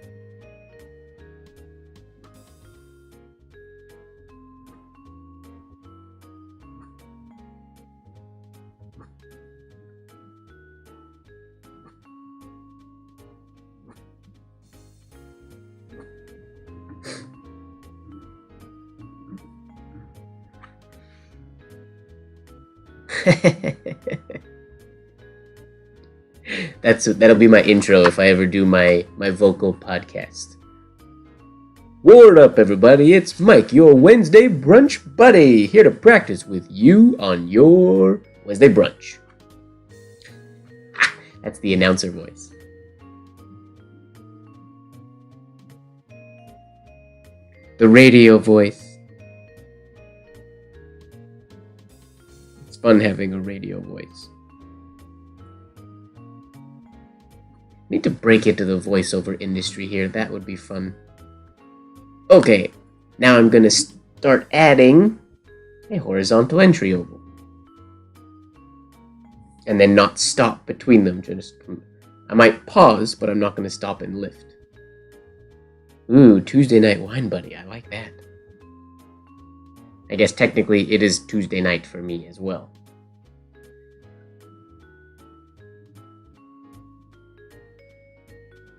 That'll be my intro if I ever do my vocal podcast. Word up, everybody! It's Mike, your Wednesday brunch buddy, here to practice with you on your Wednesday brunch. That's the announcer voice. The radio voice. It's fun having a radio voice. Need to break into the voiceover industry here. That would be fun. Okay, now I'm going to start adding a horizontal entry oval. And then not stop between them. I might pause, but I'm not going to stop and lift. Ooh, Tuesday Night Wine Buddy. I like that. I guess technically it is Tuesday night for me as well.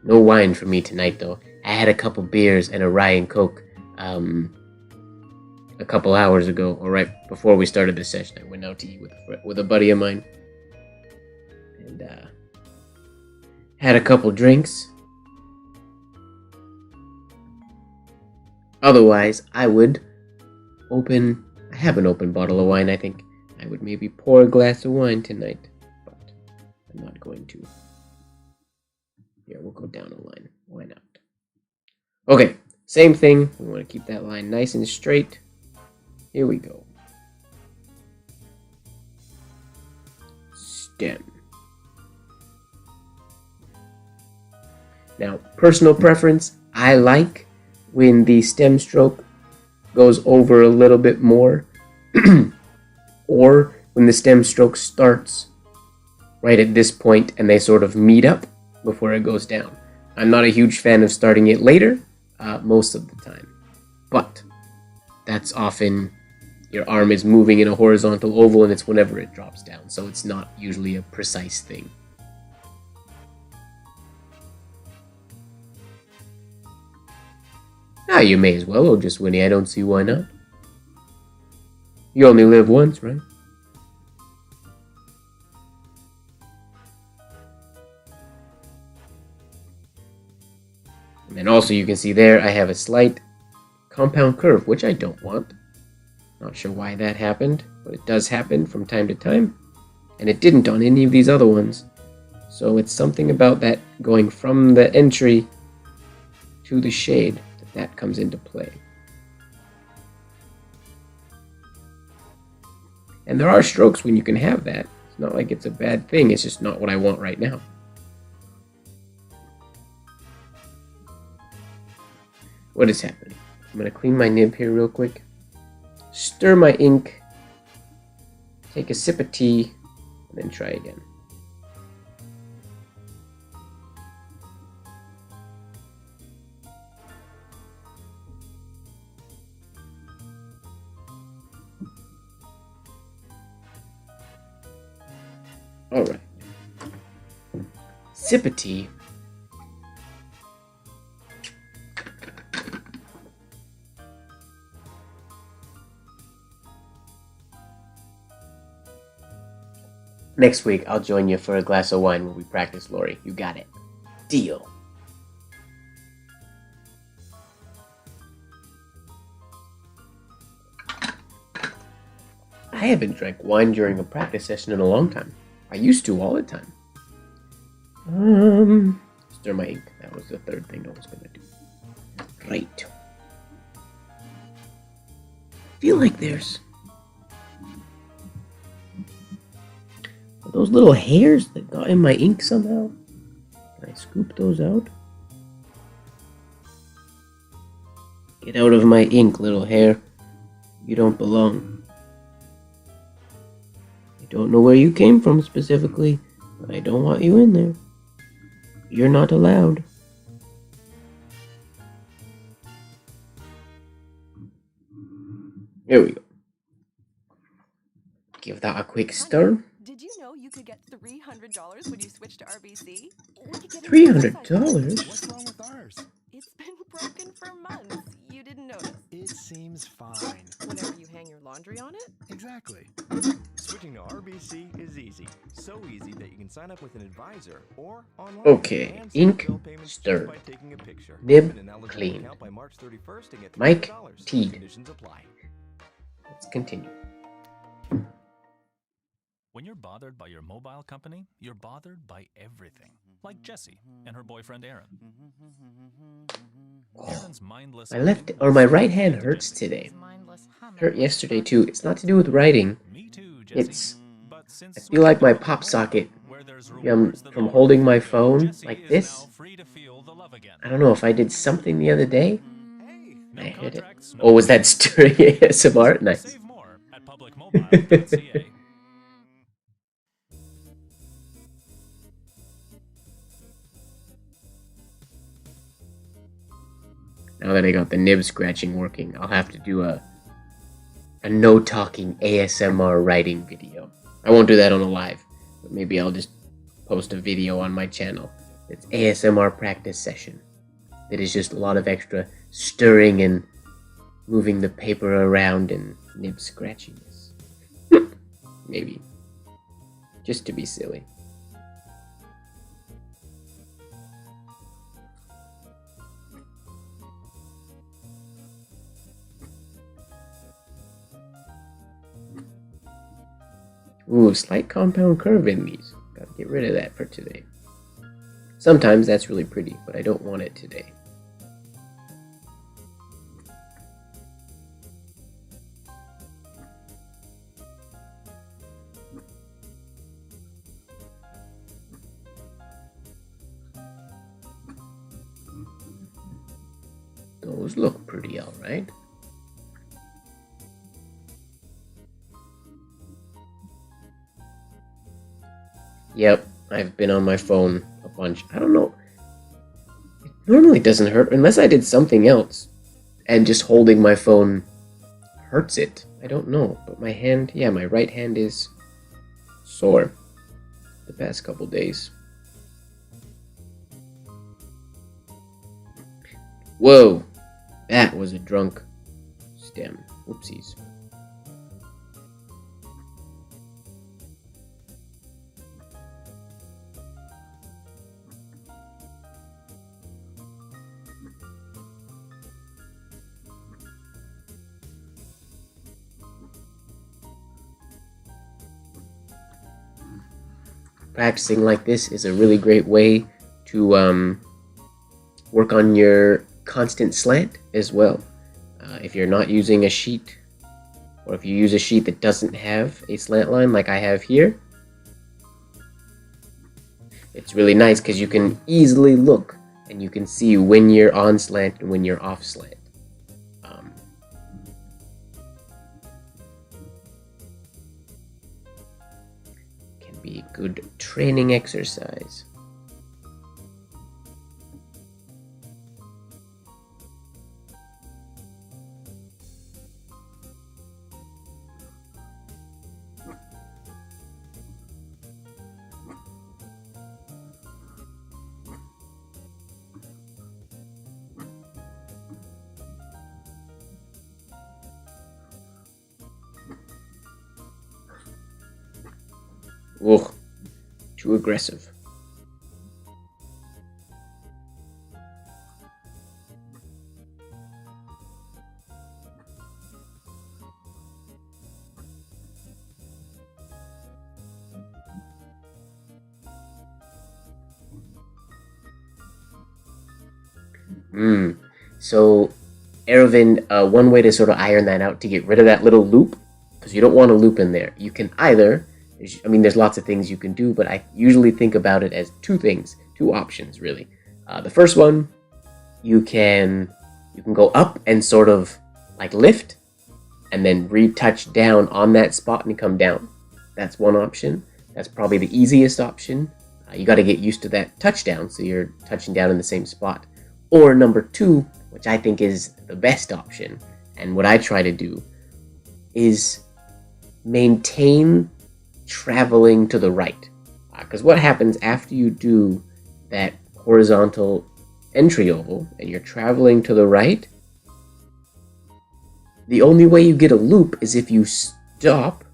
No wine for me tonight, though. I had a couple beers and a rye and coke a couple hours ago, or right before we started this session. I went out to eat with a buddy of mine, and had a couple drinks. Otherwise, I would I have an open bottle of wine. I think I would maybe pour a glass of wine tonight, but I'm not going to. Here, we'll go down a line. Why not? Okay, same thing. We want to keep that line nice and straight. Here we go. Stem. Now, personal preference, I like when the stem stroke goes over a little bit more, or when the stem stroke starts right at this point and they sort of meet up before it goes down. I'm not a huge fan of starting it later, most of the time, but that's often your arm is moving in a horizontal oval and it's whenever it drops down, so it's not usually a precise thing. You may as well, just Winnie. I don't see why not. You only live once, right? And then also you can see there I have a slight compound curve, which I don't want. Not sure why that happened, but it does happen from time to time. And it didn't on any of these other ones. So it's something about that going from the entry to the shade that comes into play. And there are strokes when you can have that. It's not like it's a bad thing, it's just not what I want right now. What is happening? I'm going to clean my nib here real quick. Stir my ink. Take a sip of tea, and then try again. Alright. Sip of tea. Next week, I'll join you for a glass of wine when we practice, Lori. You got it. Deal. I haven't drank wine during a practice session in a long time. I used to all the time. Stir my ink. That was the third thing I was going to do. Right. I feel like there's those little hairs that got in my ink somehow. Can I scoop those out? Get out of my ink, little hair. You don't belong. Don't know where you came from specifically, but I don't want you in there. You're not allowed. Here we go. Give that a quick stir. Did you know you could get $300 when you switch to RBC? $300? What's wrong with ours? It's been broken for months. You didn't notice. It seems fine. Whenever you hang your laundry on it? Exactly. Switching to RBC is easy. So easy that you can sign up with an advisor or online. Okay, and ink bill payments just stirred. by taking a picture. Nib Open an eligible cleaned. account by March 31st and get Mic $300. teed. Conditions apply. Let's continue. When you're bothered by your mobile company, you're bothered by everything. Like Jessie and her boyfriend Aaron. Aaron's mindless. My right hand hurts today. Hurt yesterday too. It's not to do with writing. It's I feel like my pop socket from holding my phone like this. I don't know if I did something the other day. I hit it. Oh, was that stirring ASMR? Nice. Save more at publicmobile.ca. Now that I got the nib scratching working, I'll have to do a no-talking ASMR writing video. I won't do that on a live, but maybe I'll just post a video on my channel. It's ASMR practice session. It is just a lot of extra stirring and moving the paper around and nib scratchiness. Maybe. Just to be silly. Ooh, slight compound curve in these. Gotta get rid of that for today. Sometimes that's really pretty, but I don't want it today. Those look pretty, alright. Yep, I've been on my phone a bunch. I don't know. It normally doesn't hurt unless I did something else. And just holding my phone hurts it. I don't know. But my hand, yeah, my right hand is sore the past couple days. Whoa! That was a drunk stem. Whoopsies. Practicing like this is a really great way to work on your constant slant as well. If you're not using a sheet, or if you use a sheet that doesn't have a slant line like I have here, it's really nice because you can easily look and you can see when you're on slant and when you're off slant. Be a good training exercise. Ugh, too aggressive. So, Aravind, one way to sort of iron that out to get rid of that little loop, because you don't want a loop in there, you can either, I mean, there's lots of things you can do, but I usually think about it as two options, really. The first one, you can go up and sort of like lift, and then retouch down on that spot and come down. That's one option. That's probably the easiest option. You got to get used to that touchdown, so you're touching down in the same spot. Or number two, which I think is the best option, and what I try to do, is maintain traveling to the right. Because what happens after you do that horizontal entry oval and you're traveling to the right, the only way you get a loop is if you stop,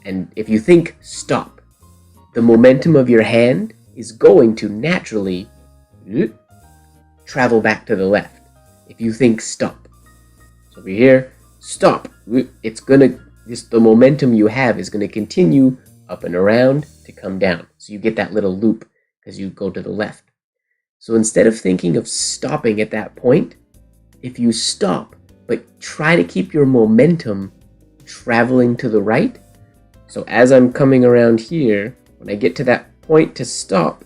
and if you think stop, the momentum of your hand is going to naturally travel back to the left. If you think stop, so over here, stop, it's gonna, just the momentum you have is gonna continue up and around to come down. So you get that little loop because you go to the left. So instead of thinking of stopping at that point, if you stop, but try to keep your momentum traveling to the right. So as I'm coming around here, when I get to that point to stop,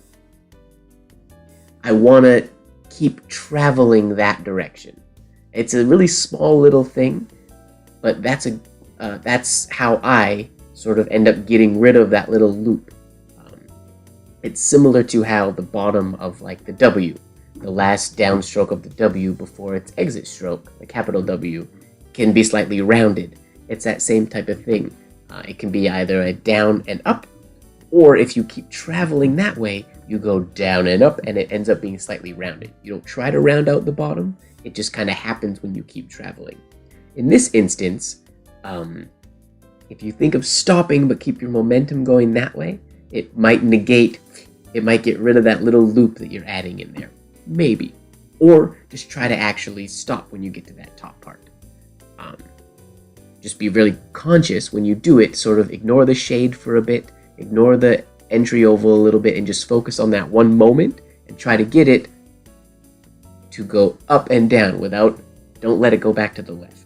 I want to keep traveling that direction. It's a really small little thing, but that's how I sort of end up getting rid of that little loop. It's similar to how the bottom of like the W, the last downstroke of the W before its exit stroke, the capital W, can be slightly rounded. It's that same type of thing. It can be either a down and up, or if you keep traveling that way, you go down and up and it ends up being slightly rounded. You don't try to round out the bottom, It just kind of happens when you keep traveling. In this instance, if you think of stopping but keep your momentum going that way, it might get rid of that little loop that you're adding in there. Maybe. Or just try to actually stop when you get to that top part. Just be really conscious when you do it, sort of ignore the shade for a bit, ignore the entry oval a little bit, and just focus on that one moment and try to get it to go up and down don't let it go back to the left.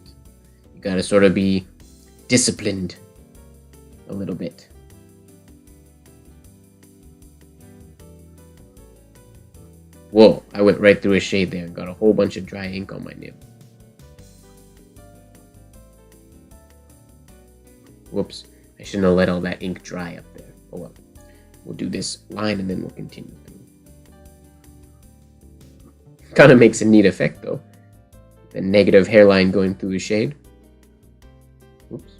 You gotta sort of be disciplined a little bit. Whoa, I went right through a shade there and got a whole bunch of dry ink on my nib. Whoops, I shouldn't have let all that ink dry up there. Oh well, we'll do this line and then we'll continue through. Kind of makes a neat effect though. The negative hairline going through the shade. Whoops.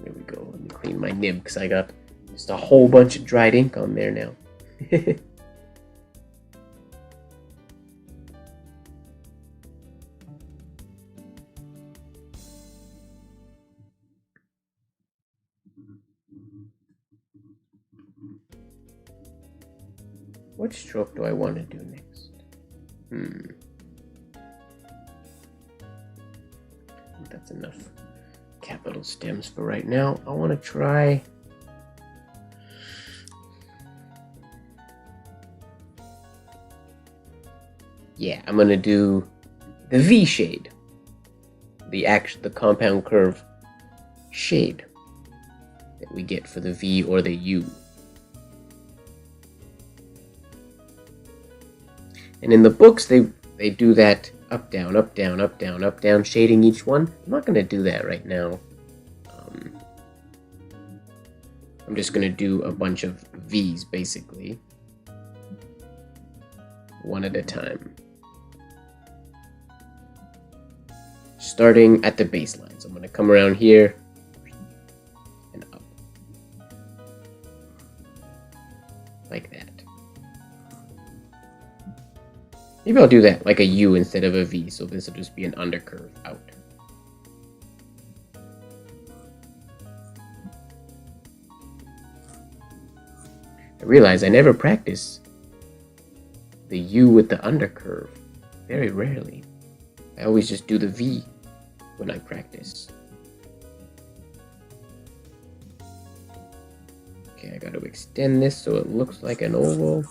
There we go. Let me clean my nib because I got just a whole bunch of dried ink on there now. What stroke do I want to do next? I think that's enough capital stems for right now. I want to try I'm gonna do the V shade, the compound curve shade that we get for the V or the U. And in the books they do that up, down, up, down, up, down, up, down, shading each one. I'm not going to do that right now. I'm just going to do a bunch of V's, basically. One at a time. Starting at the baseline. So I'm going to come around here and up. Like that. Maybe I'll do that, like a U instead of a V, so this will just be an undercurve out. I realize I never practice the U with the undercurve. Very rarely. I always just do the V when I practice. Okay, I gotta extend this so it looks like an oval.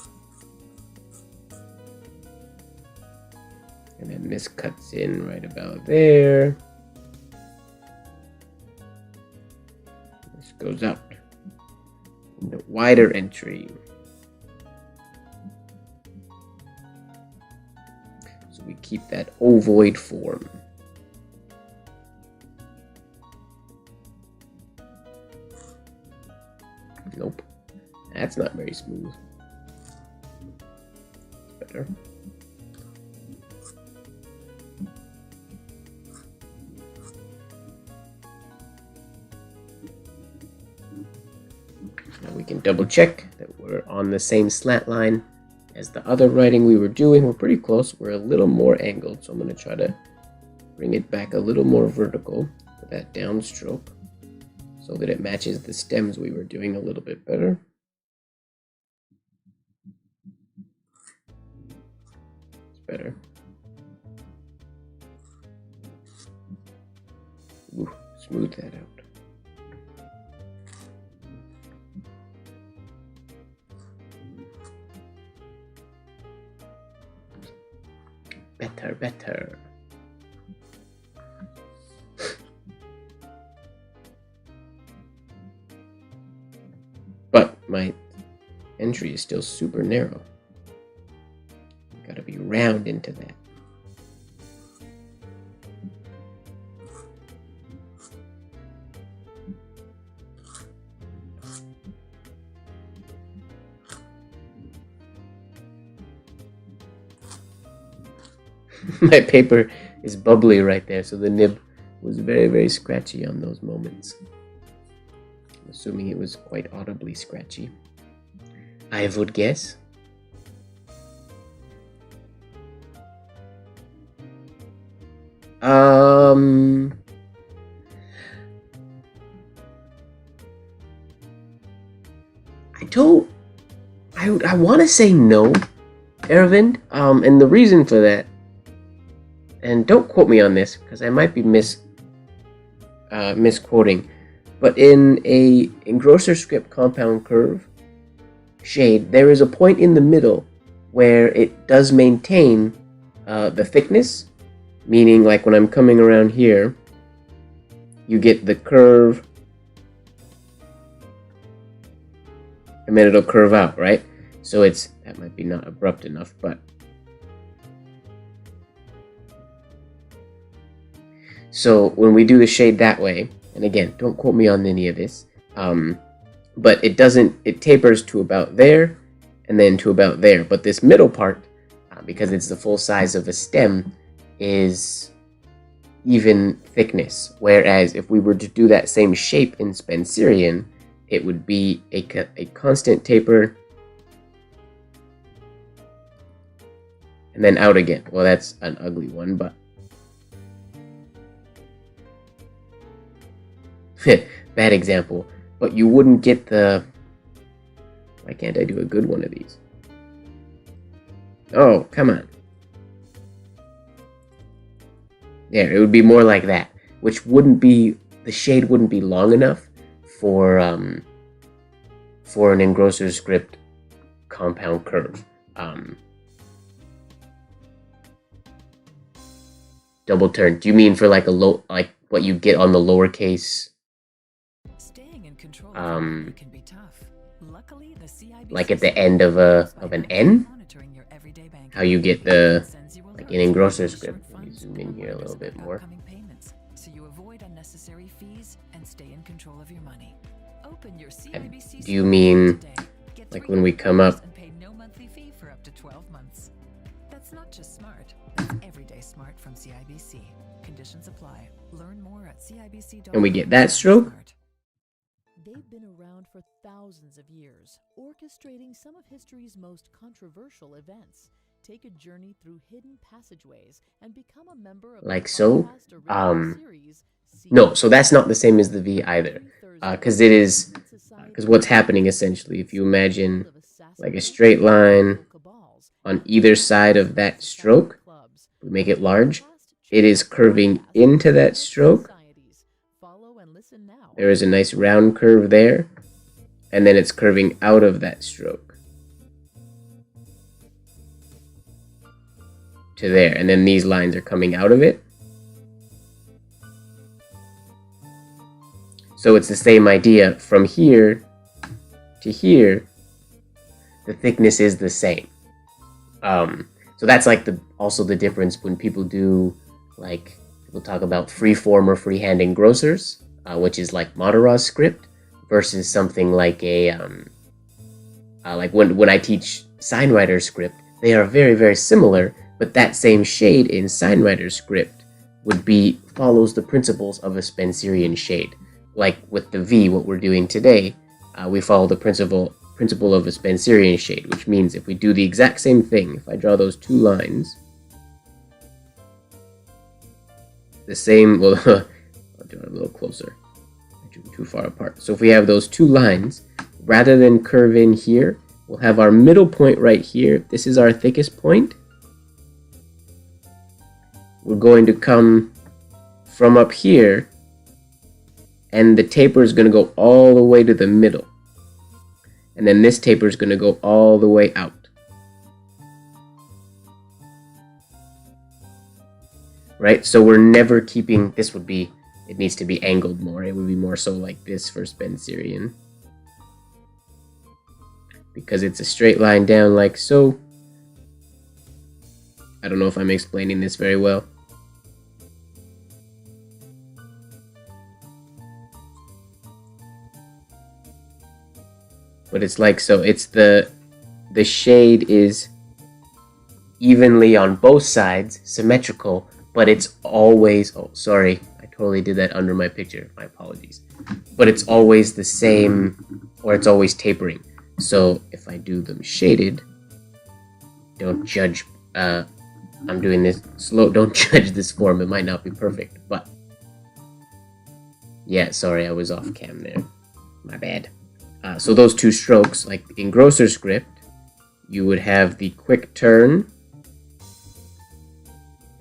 And then this cuts in right about there. This goes out. And the wider entry. So we keep that ovoid form. Nope. That's not very smooth. Better. Now we can double check that we're on the same slant line as the other writing we were doing. We're pretty close. We're a little more angled, so I'm going to try to bring it back a little more vertical with that downstroke so that it matches the stems we were doing a little bit better. It's better. Ooh, smooth that out. Better. But my entry is still super narrow. Gotta be round into that. My paper is bubbly right there, so the nib was very, very scratchy on those moments. I'm assuming it was quite audibly scratchy. I would guess. I want to say no, Aravind. And the reason for that, and don't quote me on this because I might be misquoting, but in a engrosser script compound curve shade, there is a point in the middle where it does maintain the thickness, meaning like when I'm coming around here, you get the curve, and then it'll curve out, right? So that might be not abrupt enough, but so when we do the shade that way, and again, don't quote me on any of this, but it tapers to about there, and then to about there. But this middle part, because it's the full size of a stem, is even thickness. Whereas if we were to do that same shape in Spencerian, it would be a constant taper, and then out again. Well, that's an ugly one, but bad example. But you wouldn't get the... Why can't I do a good one of these? Oh, come on. There, it would be more like that, which wouldn't be... The shade wouldn't be long enough for an engrosser script compound curve. Double turn. Do you mean for like like what you get on the lowercase? Staying in control can be tough. Luckily, the CIBC like at the end of an N? How you get the like in engrosser script. Let me zoom in here a little bit more. So you avoid unnecessary fees and stay in control of your money. Open your CIBC. Do you mean like when we come up? And pay no monthly fee for up to 12 months. That's not just smart. That's everyday smart from CIBC. Conditions apply. Learn more at CIBC.com. And we get that stroke. They've been around for thousands of years, orchestrating some of history's most controversial events. Take a journey through hidden passageways and become a member of like so. No, so that's not the same as the V either, because it is because what's happening essentially, if you imagine like a straight line on either side of that stroke, we make it large, it is curving into that stroke. There is a nice round curve there, and then it's curving out of that stroke to there, and then these lines are coming out of it. So it's the same idea from here to here. The thickness is the same. So that's like also the difference when people do, like, people talk about freeform or freehand engrossers, which is like Mataraz's script, versus something like a like when I teach SignWriter's script, they are very, very similar, but that same shade in SignWriter's script follows the principles of a Spencerian shade. Like with the V, what we're doing today, we follow the principle of a Spencerian shade, which means if we do the exact same thing, if I draw those two lines, the same, well, I'll draw it a little closer, too far apart. So if we have those two lines, rather than curve in here, we'll have our middle point right here. This is our thickest point. We're going to come from up here, and the taper is going to go all the way to the middle. And then this taper is going to go all the way out. Right? So we're never keeping, it needs to be angled more. It would be more so like this for Spencerian, because it's a straight line down like so. I don't know if I'm explaining this very well. But it's like, so it's the shade is evenly on both sides, symmetrical, but it's always, oh, sorry, I totally did that under my picture, my apologies. But it's always the same, or it's always tapering. So if I do them shaded, don't judge, I'm doing this slow, don't judge this form, it might not be perfect, but yeah, sorry, I was off cam there, my bad. So those two strokes, like in grosser script, you would have the quick turn,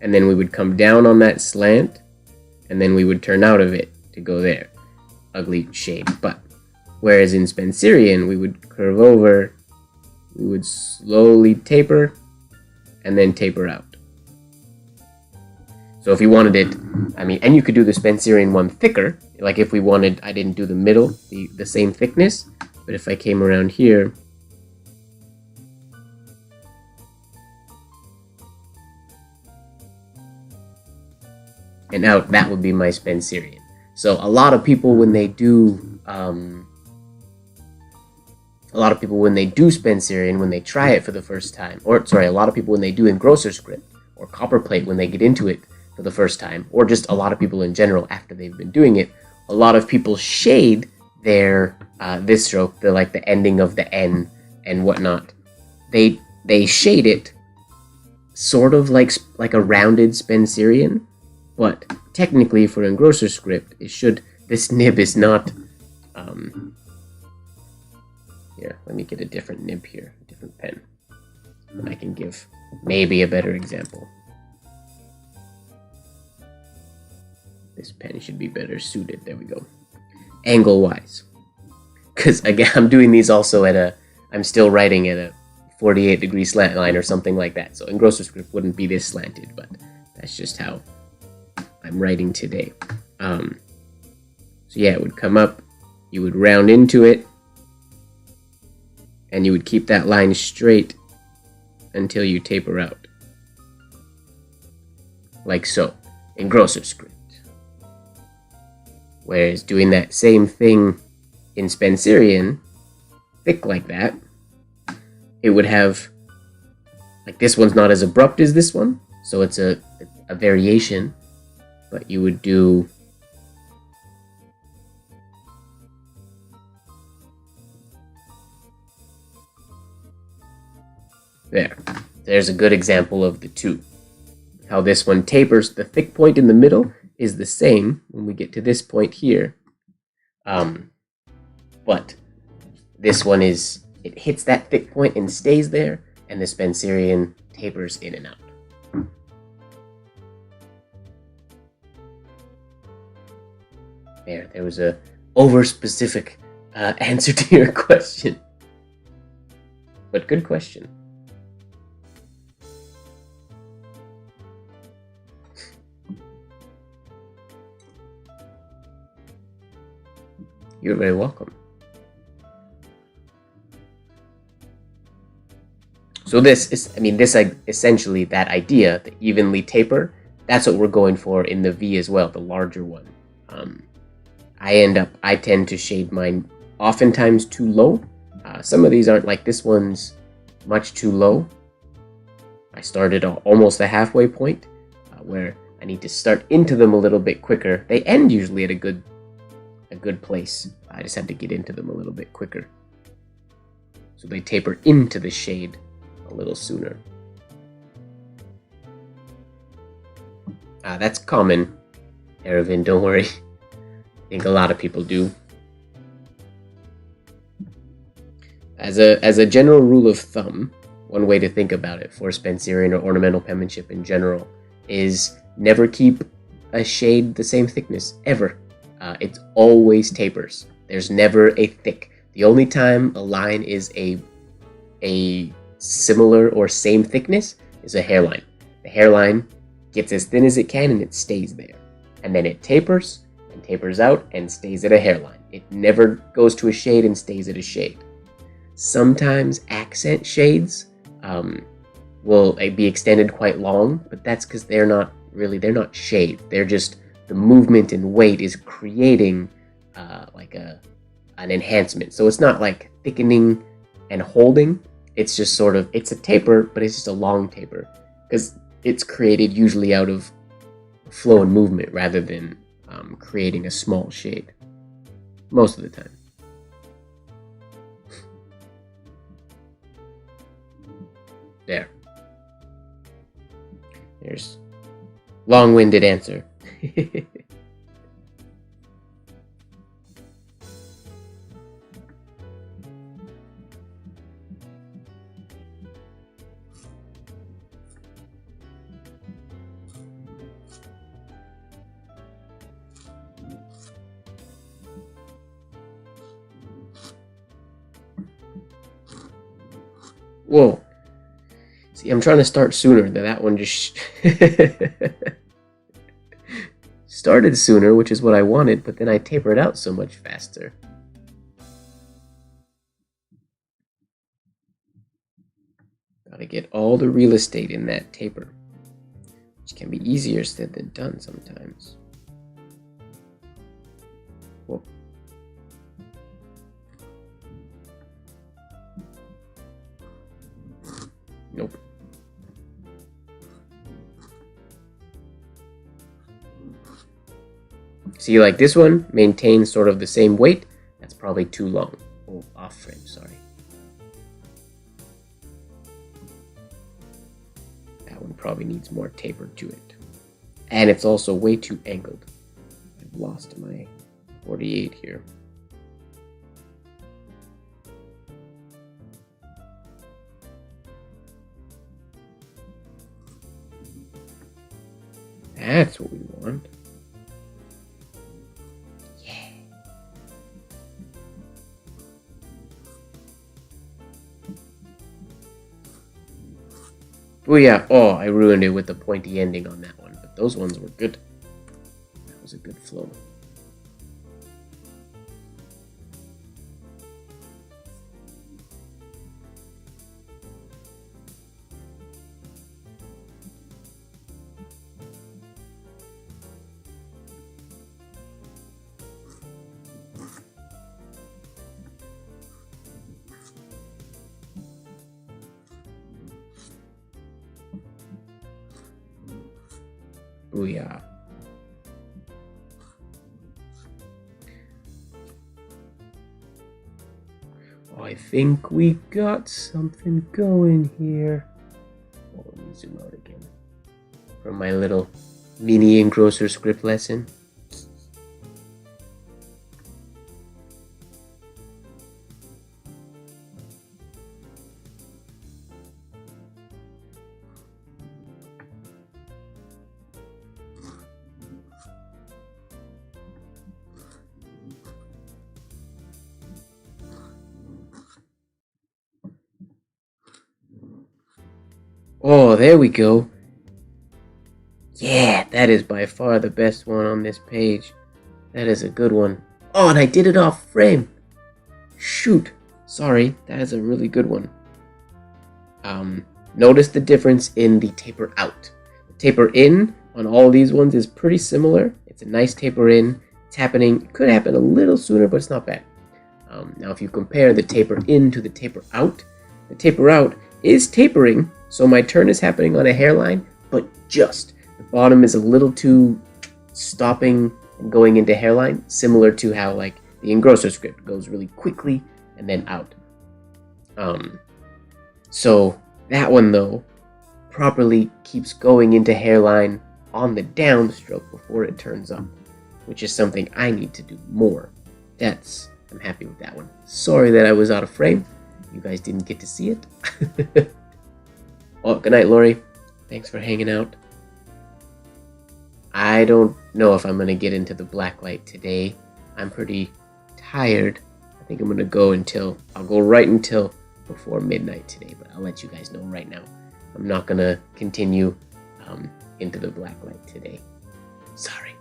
and then we would come down on that slant, and then we would turn out of it to go there. Ugly shade. But whereas in Spencerian, we would curve over, we would slowly taper, and then taper out. So if you wanted it, I mean, and you could do the Spencerian one thicker, like if we wanted, I didn't do the middle, the same thickness, but if I came around here, and out, that would be my Spencerian. So a lot of people when they do Spencerian, when they try it for the first time, or sorry, a lot of people when they do in grosser script or copperplate when they get into it for the first time, or just a lot of people in general after they've been doing it, a lot of people shade their this stroke, the ending of the N and whatnot. They shade it sort of like a rounded Spencerian, but technically for in grosser script, it should, this nib is not, here, let me get a different nib here, a different pen, and I can give maybe a better example. This pen should be better suited, there we go. Angle-wise. Because, again, I'm doing these also I'm still writing at a 48-degree slant line or something like that, so in grosser script wouldn't be this slanted, but that's just how I'm writing today. So yeah, it would come up, you would round into it, and you would keep that line straight until you taper out. Like so, in grosser script. Whereas doing that same thing in Spencerian, thick like that, it would have, like this one's not as abrupt as this one, so it's a variation, but you would do there. There's a good example of the two. How this one tapers, the thick point in the middle is the same when we get to this point here. But this one is, it hits that thick point and stays there, and the Spencerian tapers in and out. There was a over-specific answer to your question. But good question. You're very welcome. So this is, essentially that idea, the evenly taper, that's what we're going for in the V as well, the larger one. I tend to shade mine oftentimes too low. Some of these aren't, like this one's much too low. I started almost the halfway point, where I need to start into them a little bit quicker. They end usually at a good place. I just have to get into them a little bit quicker. So they taper into the shade a little sooner. That's common, Erevan, don't worry. I think a lot of people do. As a general rule of thumb, one way to think about it for Spencerian or ornamental penmanship in general is never keep a shade the same thickness, ever. It always tapers. There's never a thick. The only time a line is a similar or same thickness is a hairline. The hairline gets as thin as it can and it stays there. And then it tapers and tapers out and stays at a hairline. It never goes to a shade and stays at a shade. Sometimes accent shades will be extended quite long, but that's because they're not shaved. They're just, the movement and weight is creating like an enhancement. So it's not like thickening and holding. It's just sort of, it's a taper, but it's just a long taper because it's created usually out of flow and movement rather than creating a small shade most of the time. There's long-winded answer. Whoa. See, I'm trying to start sooner than that one just started sooner, which is what I wanted, but then I tapered out so much faster. Gotta get all the real estate in that taper, which can be easier said than done sometimes. Whoa. Nope. See, like this one maintains sort of the same weight. That's probably too long. Oh, off frame, sorry. That one probably needs more taper to it. And it's also way too angled. I've lost my 48 here. That's what we want. Yeah. Booyah! Oh, I ruined it with the pointy ending on that one, but those ones were good. That was a good flow. Booyah. Oh, I think we got something going here. Oh, let me zoom out again. From my little mini engrosser script lesson. Oh, there we go. Yeah, that is by far the best one on this page. That is a good one. Oh, and I did it off frame. Shoot. Sorry, that is a really good one. Notice the difference in the taper out. The taper in on all these ones is pretty similar. It's a nice taper in. It's happening, it could happen a little sooner, but it's not bad. Now, if you compare the taper in to the taper out is tapering, so my turn is happening on a hairline, but just. The bottom is a little too stopping and going into hairline, similar to how like the engrosser script goes really quickly and then out. So that one though properly keeps going into hairline on the downstroke before it turns up, which is something I need to do more. I'm happy with that one. Sorry that I was out of frame. You guys didn't get to see it. Well, good night, Lori. Thanks for hanging out. I don't know if I'm going to get into the blacklight today. I'm pretty tired. I think I'm going to go I'll go right until before midnight today, but I'll let you guys know right now. I'm not going to continue into the blacklight today. Sorry.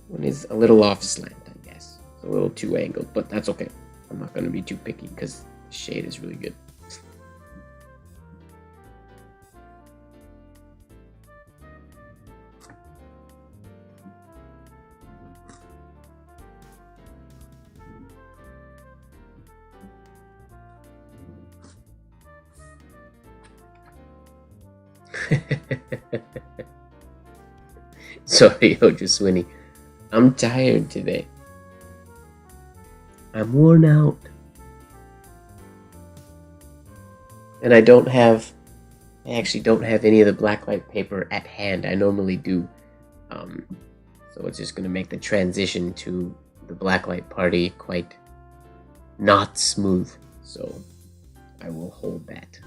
One is a little off slant, I guess. It's a little too angled, but that's okay. I'm not going to be too picky because the shade is really good. Sorry, Ojo Swinny. I'm tired today. I'm worn out. And I actually don't have any of the blacklight paper at hand. I normally do. So it's just going to make the transition to the blacklight party quite not smooth. So I will hold that.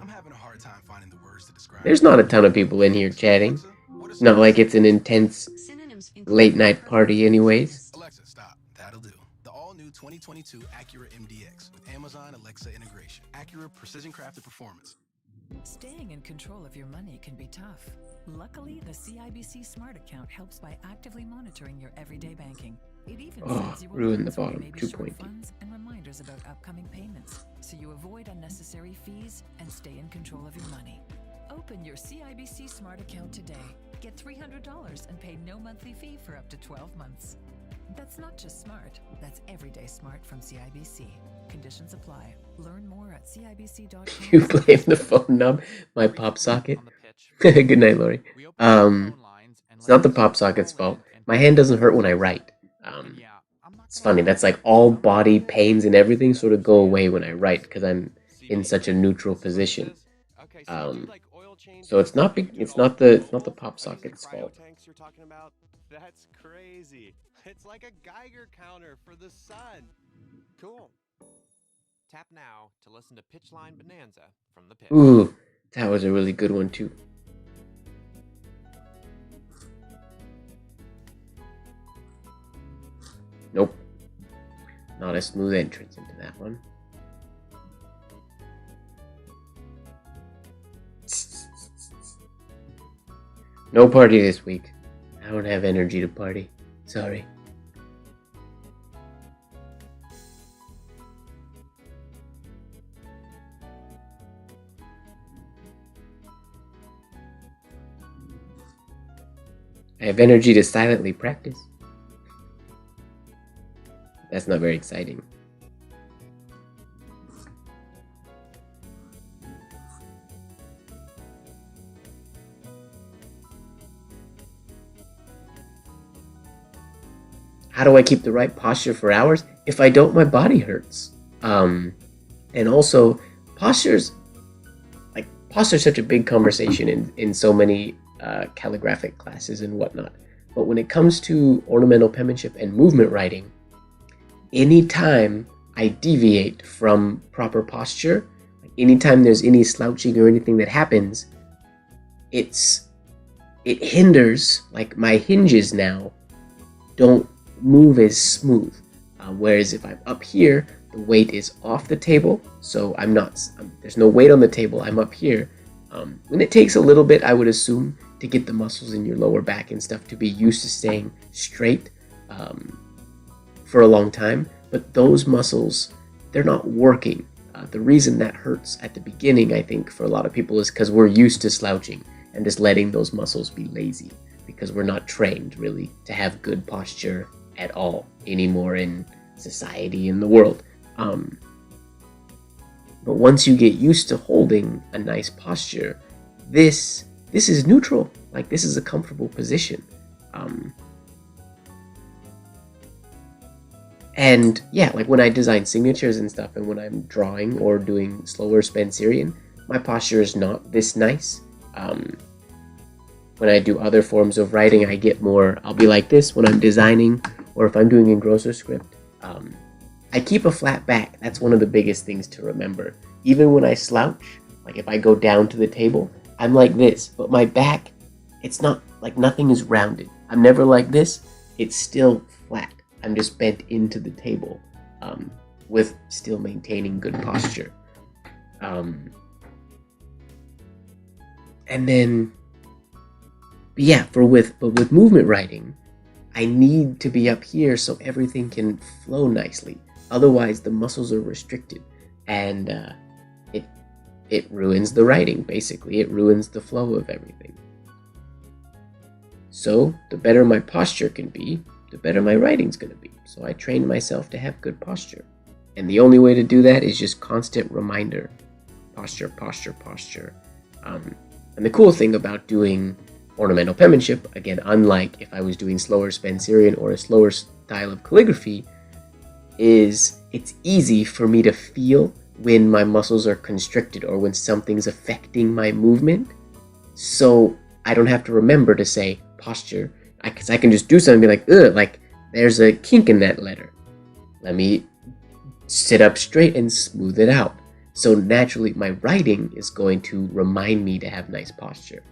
I'm having a hard time finding the words to describe. There's not a ton of people in here chatting. Not like it's an intense late night party anyways. Alexa, stop. That'll do. The all-new 2022 Acura MDX with Amazon Alexa integration. Acura precision crafted performance. Staying in control of your money can be tough. Luckily, the CIBC Smart Account helps by actively monitoring your everyday banking. It even sends you ruined the alerts when you bottom. may be 2 short point. funds and reminders about upcoming payments, so you avoid unnecessary fees and stay in control of your money. Open your CIBC Smart Account today. Get $300 and pay no monthly fee for up to 12 months. That's not just smart, that's everyday smart from CIBC. Conditions apply. Learn more at cibc.com. You blame the phone knob, my pop socket. Good night, Lori. It's not the pop socket's fault. My hand doesn't hurt when I write. It's funny, that's like all body pains and everything sort of go away when I write because I'm in such a neutral position. So it's not the pop socket's fault. You're talking about? That's crazy. It's like a Geiger counter for the sun. Cool. Tap now to listen to Pitchline Bonanza from the pit. Ooh, that was a really good one too. Nope. Not a smooth entrance into that one. No party this week. I don't have energy to party. Sorry. I have energy to silently practice. That's not very exciting. How do I keep the right posture for hours? If I don't, my body hurts. And also, posture's such a big conversation in so many calligraphic classes and whatnot. But when it comes to ornamental penmanship and movement writing, anytime I deviate from proper posture, anytime there's any slouching or anything that happens, it hinders, like my hinges now don't move as smooth. Whereas if I'm up here, the weight is off the table, so there's no weight on the table, I'm up here. And it takes a little bit, I would assume, to get the muscles in your lower back and stuff to be used to staying straight for a long time. But those muscles, they're not working. The reason that hurts at the beginning, I think, for a lot of people is because we're used to slouching and just letting those muscles be lazy because we're not trained, really, to have good posture at all anymore in society, in the world. But once you get used to holding a nice posture, this is neutral. Like, this is a comfortable position. And yeah, like when I design signatures and stuff, and when I'm drawing or doing slower Spencerian, my posture is not this nice. When I do other forms of writing, I get more, I'll be like this when I'm designing, or if I'm doing engrosser script. I keep a flat back. That's one of the biggest things to remember. Even when I slouch, like if I go down to the table, I'm like this, but my back, it's not, like nothing is rounded. I'm never like this, it's still flat. I'm just bent into the table with still maintaining good posture. And then, but yeah, with movement writing, I need to be up here so everything can flow nicely. Otherwise, the muscles are restricted, and it ruins the writing, basically. It ruins the flow of everything. So, the better my posture can be, the better my writing's going to be. So I train myself to have good posture. And the only way to do that is just constant reminder. Posture, posture, posture. And the cool thing about doing ornamental penmanship, again, unlike if I was doing slower Spencerian or a slower style of calligraphy, is it's easy for me to feel when my muscles are constricted or when something's affecting my movement. So I don't have to remember to say posture, because I can just do something and be like, ugh, like there's a kink in that letter. Let me sit up straight and smooth it out. So naturally, my writing is going to remind me to have nice posture.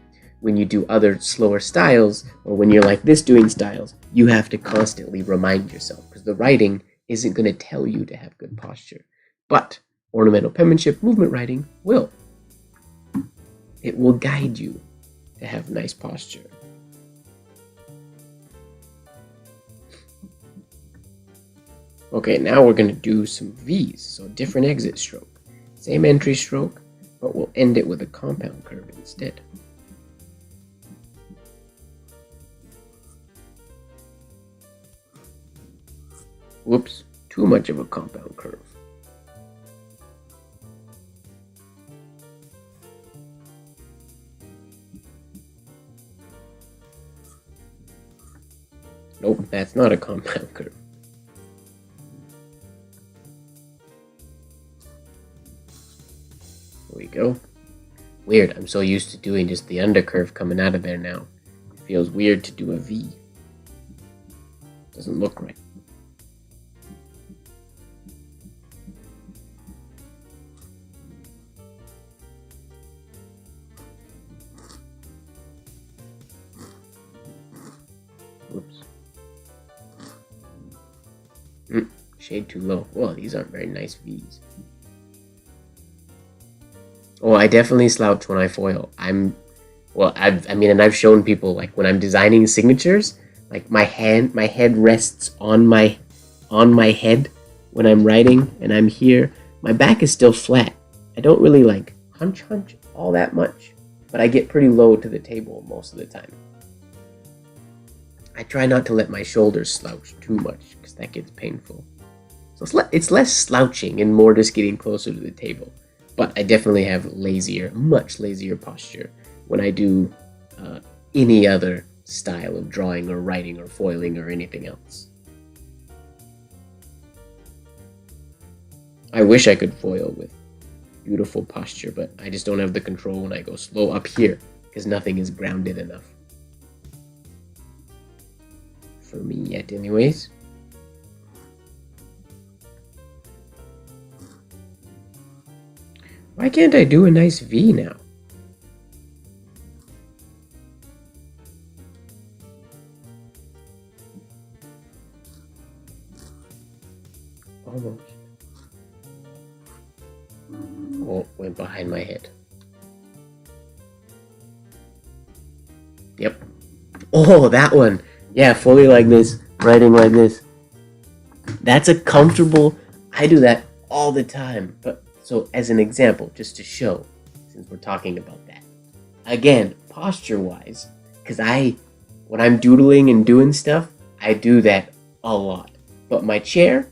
When you do other slower styles, or when you're like this doing styles, you have to constantly remind yourself, because the writing isn't going to tell you to have good posture. But ornamental penmanship movement writing will. It will guide you to have nice posture. Okay, now we're going to do some V's, so different exit stroke. Same entry stroke, but we'll end it with a compound curve instead. Whoops, too much of a compound curve. Nope, that's not a compound curve. There we go. Weird, I'm so used to doing just the undercurve coming out of there now. It feels weird to do a V. Doesn't look right. Whoops. Shade too low. Well, these aren't very nice V's. Oh, I definitely slouch when I foil. And I've shown people, like, when I'm designing signatures, like my head rests on my head when I'm writing, and I'm here. My back is still flat. I don't really like hunch all that much, but I get pretty low to the table most of the time. I try not to let my shoulders slouch too much, because that gets painful. So it's less slouching and more just getting closer to the table. But I definitely have much lazier posture when I do any other style of drawing or writing or foiling or anything else. I wish I could foil with beautiful posture, but I just don't have the control when I go slow up here, because nothing is grounded enough. For me yet, anyways. Why can't I do a nice V now? Almost. Oh, went behind my head. Yep. Oh, that one. Yeah, fully like this, writing like this. That's a comfortable... I do that all the time, but... So, as an example, just to show, since we're talking about that. Again, posture-wise, because when I'm doodling and doing stuff, I do that a lot. But my chair,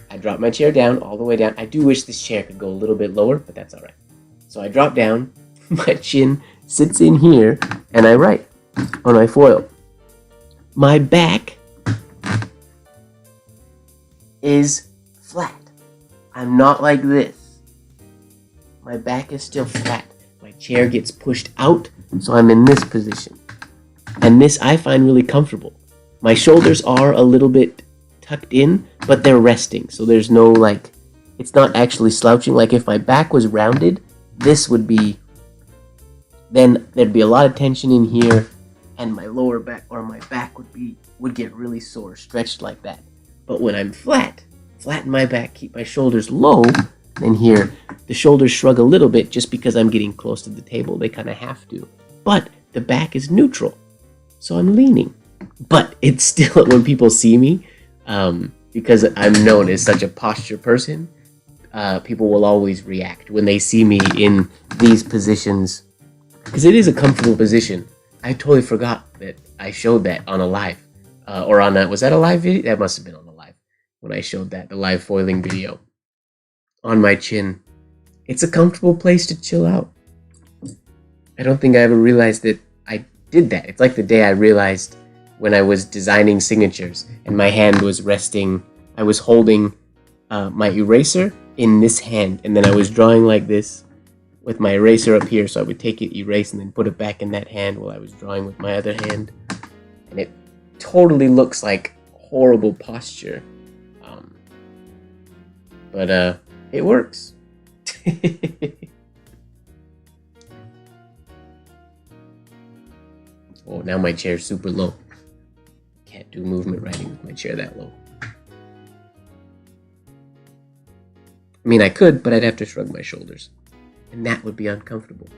I drop my chair down, all the way down. I do wish this chair could go a little bit lower, but that's alright. So I drop down, my chin sits in here, and I write on my foil. My back is flat. I'm not like this. My back is still flat. My chair gets pushed out, so I'm in this position. And this I find really comfortable. My shoulders are a little bit tucked in, but they're resting. So there's no, like, it's not actually slouching. Like if my back was rounded, this would be, then there'd be a lot of tension in here, and my lower back or my back would get really sore, stretched like that. But when I'm flatten my back, keep my shoulders low, and here, the shoulders shrug a little bit just because I'm getting close to the table. They kind of have to. But the back is neutral, so I'm leaning. But it's still, when people see me, because I'm known as such a posture person, people will always react when they see me in these positions, because it is a comfortable position. I totally forgot that I showed that on a live, or on a, was that a live video? That must have been on the live, when I showed that, the live foiling video, on my chin. It's a comfortable place to chill out. I don't think I ever realized that I did that. It's like the day I realized when I was designing signatures and my hand was resting, I was holding my eraser in this hand, and then I was drawing like this with my eraser up here, so I would take it, erase, and then put it back in that hand while I was drawing with my other hand. And it totally looks like horrible posture. But it works. Oh, now my chair's super low. Can't do movement writing with my chair that low. I mean, I could, but I'd have to shrug my shoulders. And that would be uncomfortable.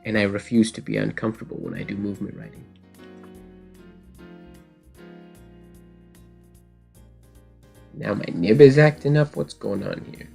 And I refuse to be uncomfortable when I do movement writing. Now my nib is acting up. What's going on here?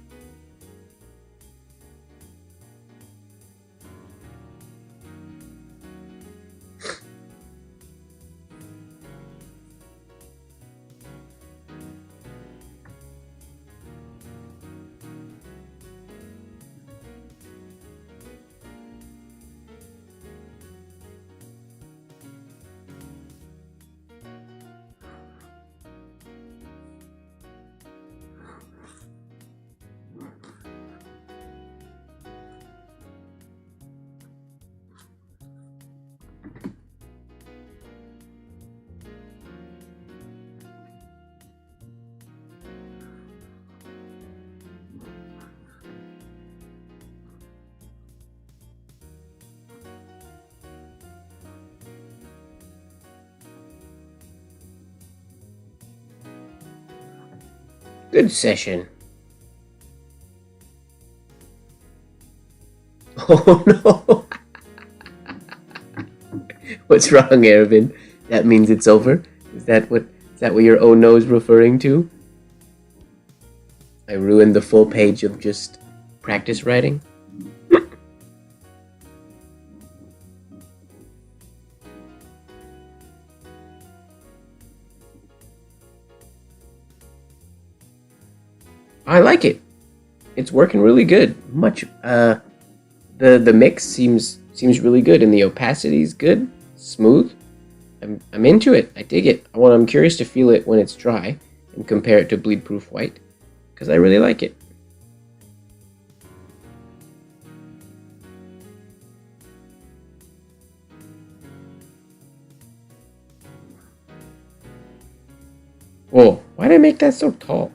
Good session. Oh no! What's wrong, Arvin? That means it's over? Is that what your oh no is referring to? I ruined the full page of just practice writing? I like it. It's working really good. Much the mix seems really good, and the opacity is good, smooth. I'm into it. I dig it. I'm curious to feel it when it's dry and compare it to bleed proof white, because I really like it. Whoa, why did I make that so tall?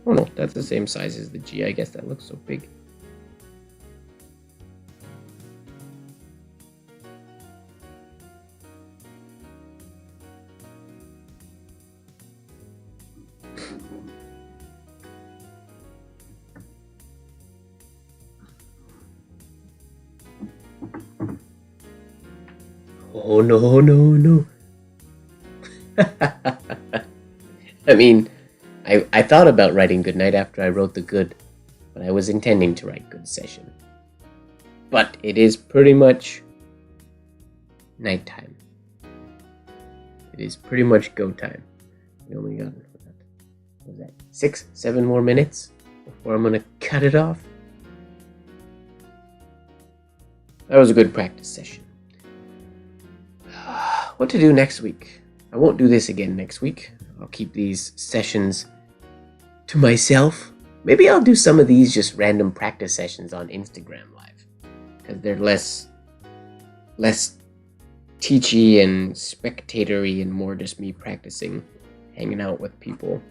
Oh no, that's the same size as the G. I guess that looks so big. Oh no, no, no. I mean, I thought about writing Goodnight after I wrote the good, but I was intending to write Good Session. But it is pretty much nighttime. It is pretty much go time. We only got, what was that, 6, 7 more minutes before I'm gonna cut it off. That was a good practice session. What to do next week? I won't do this again next week. I'll keep these sessions to myself. Maybe I'll do some of these just random practice sessions on Instagram Live, because they're less teachy and spectatory and more just me practicing, hanging out with people.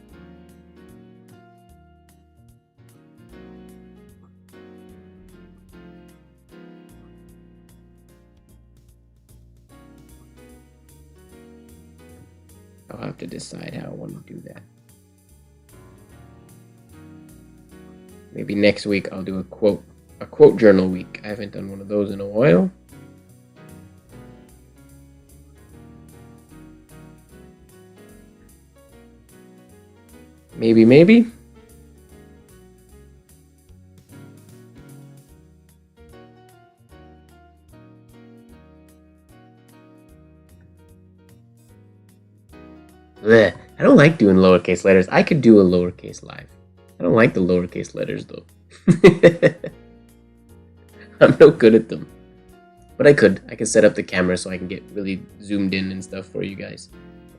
I'll have to decide how I want to do that. Maybe next week I'll do a quote journal week. I haven't done one of those in a while. Maybe, maybe? Blech. I don't like doing lowercase letters. I could do a lowercase live. I don't like the lowercase letters, though. I'm no good at them. But I could. I could set up the camera so I can get really zoomed in and stuff for you guys.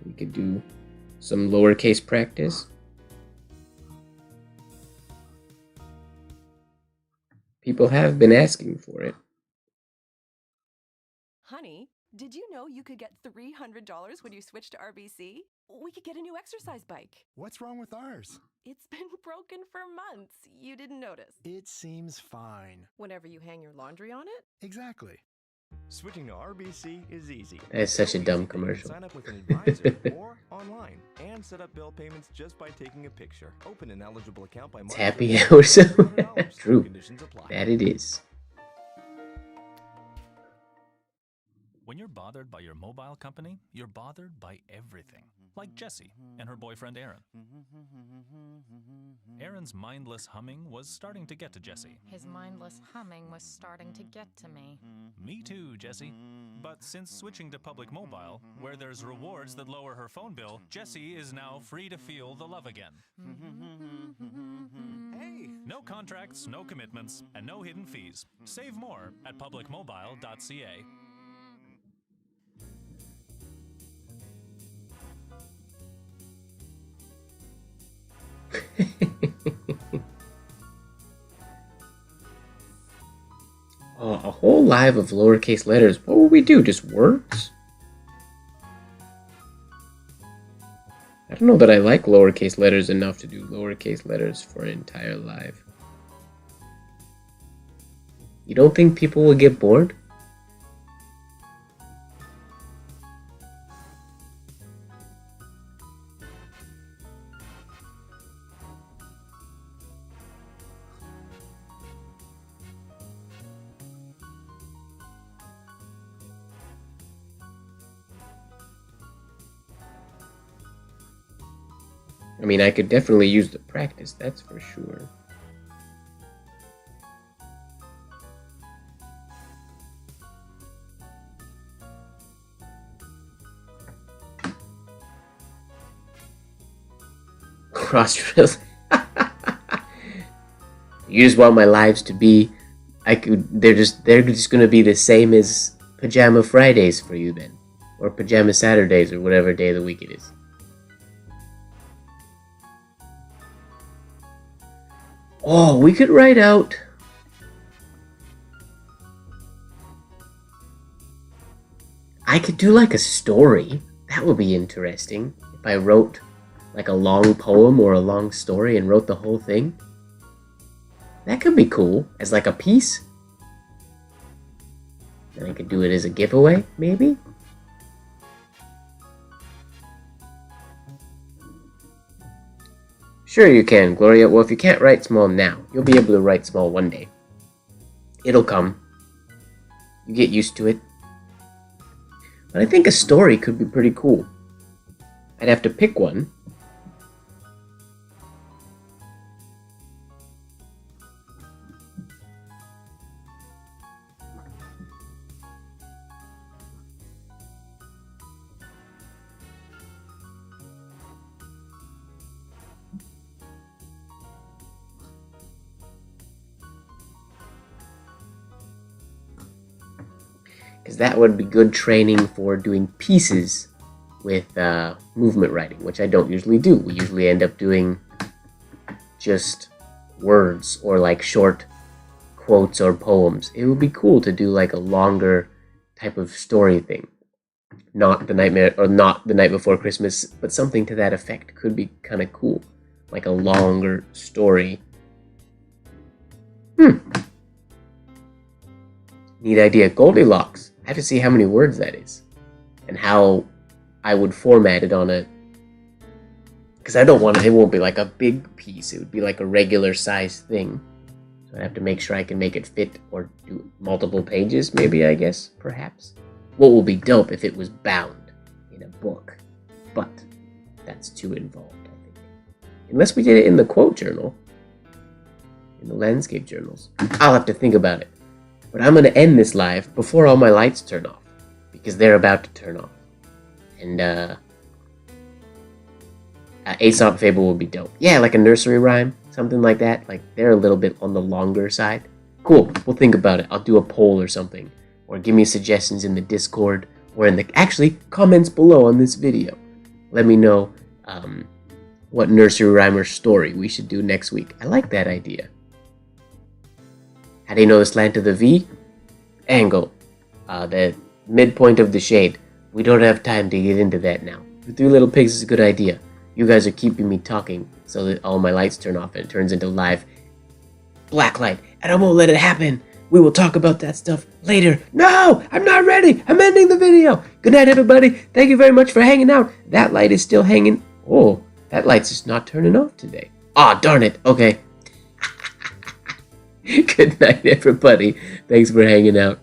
We could do some lowercase practice. People have been asking for it. Honey, did you know you could get $300 when you switch to RBC? We could get a new exercise bike. What's wrong with ours? It's been broken for months. You didn't notice. It seems fine. Whenever you hang your laundry on it? Exactly. Switching to RBC is easy. That's such a dumb commercial. Sign up with an advisor or online and set up bill payments just by taking a picture. Open an eligible account by It's happy hour, so true. Conditions apply. That it is. When you're bothered by your mobile company, you're bothered by everything. Like Jessie and her boyfriend Aaron. Aaron's mindless humming was starting to get to Jessie. His mindless humming was starting to get to me. Me too, Jessie. But since switching to public mobile, where there's rewards that lower her phone bill, Jessie is now free to feel the love again. Hey! No contracts, no commitments, and no hidden fees. Save more at publicmobile.ca. Oh, a whole live of lowercase letters. What would we do? Just words? I don't know that I like lowercase letters enough to do lowercase letters for an entire live. You don't think people will get bored? I mean, I could definitely use the practice, that's for sure. Cross-dress. You just want my lives to be... They're just gonna be the same as Pajama Fridays for you then. Or Pajama Saturdays, or whatever day of the week it is. Oh, we could write out... I could do like a story. That would be interesting. If I wrote like a long poem or a long story and wrote the whole thing. That could be cool. As like a piece. And I could do it as a giveaway, maybe? Sure you can, Gloria. Well, if you can't write small now, you'll be able to write small one day. It'll come. You get used to it. But I think a story could be pretty cool. I'd have to pick one. Because that would be good training for doing pieces with movement writing, which I don't usually do. We usually end up doing just words or like short quotes or poems. It would be cool to do like a longer type of story thing. Not the Nightmare or not The Night Before Christmas, but something to that effect could be kind of cool. Like a longer story. Neat idea. Goldilocks. I have to see how many words that is. And how I would format it on a... Because I don't want it... It won't be like a big piece. It would be like a regular size thing. So I have to make sure I can make it fit or do multiple pages, maybe, I guess, perhaps. What will be dope if it was bound in a book. But that's too involved, I think. Unless we did it in the quote journal. In the landscape journals. I'll have to think about it. But I'm going to end this live before all my lights turn off. Because they're about to turn off. And, Aesop Fable would be dope. Yeah, like a nursery rhyme. Something like that. Like, they're a little bit on the longer side. Cool. We'll think about it. I'll do a poll or something. Or give me suggestions in the Discord. Or in the... Actually, comments below on this video. Let me know, what nursery rhyme or story we should do next week. I like that idea. How do you know the slant of the V? Angle. The midpoint of the shade. We don't have time to get into that now. The Three Little Pigs is a good idea. You guys are keeping me talking so that all my lights turn off and it turns into live black light. And I won't let it happen. We will talk about that stuff later. No! I'm not ready! I'm ending the video! Good night, everybody. Thank you very much for hanging out. That light is still hanging. Oh, that light's just not turning off today. Aw, darn it. Okay. Good night, everybody. Thanks for hanging out.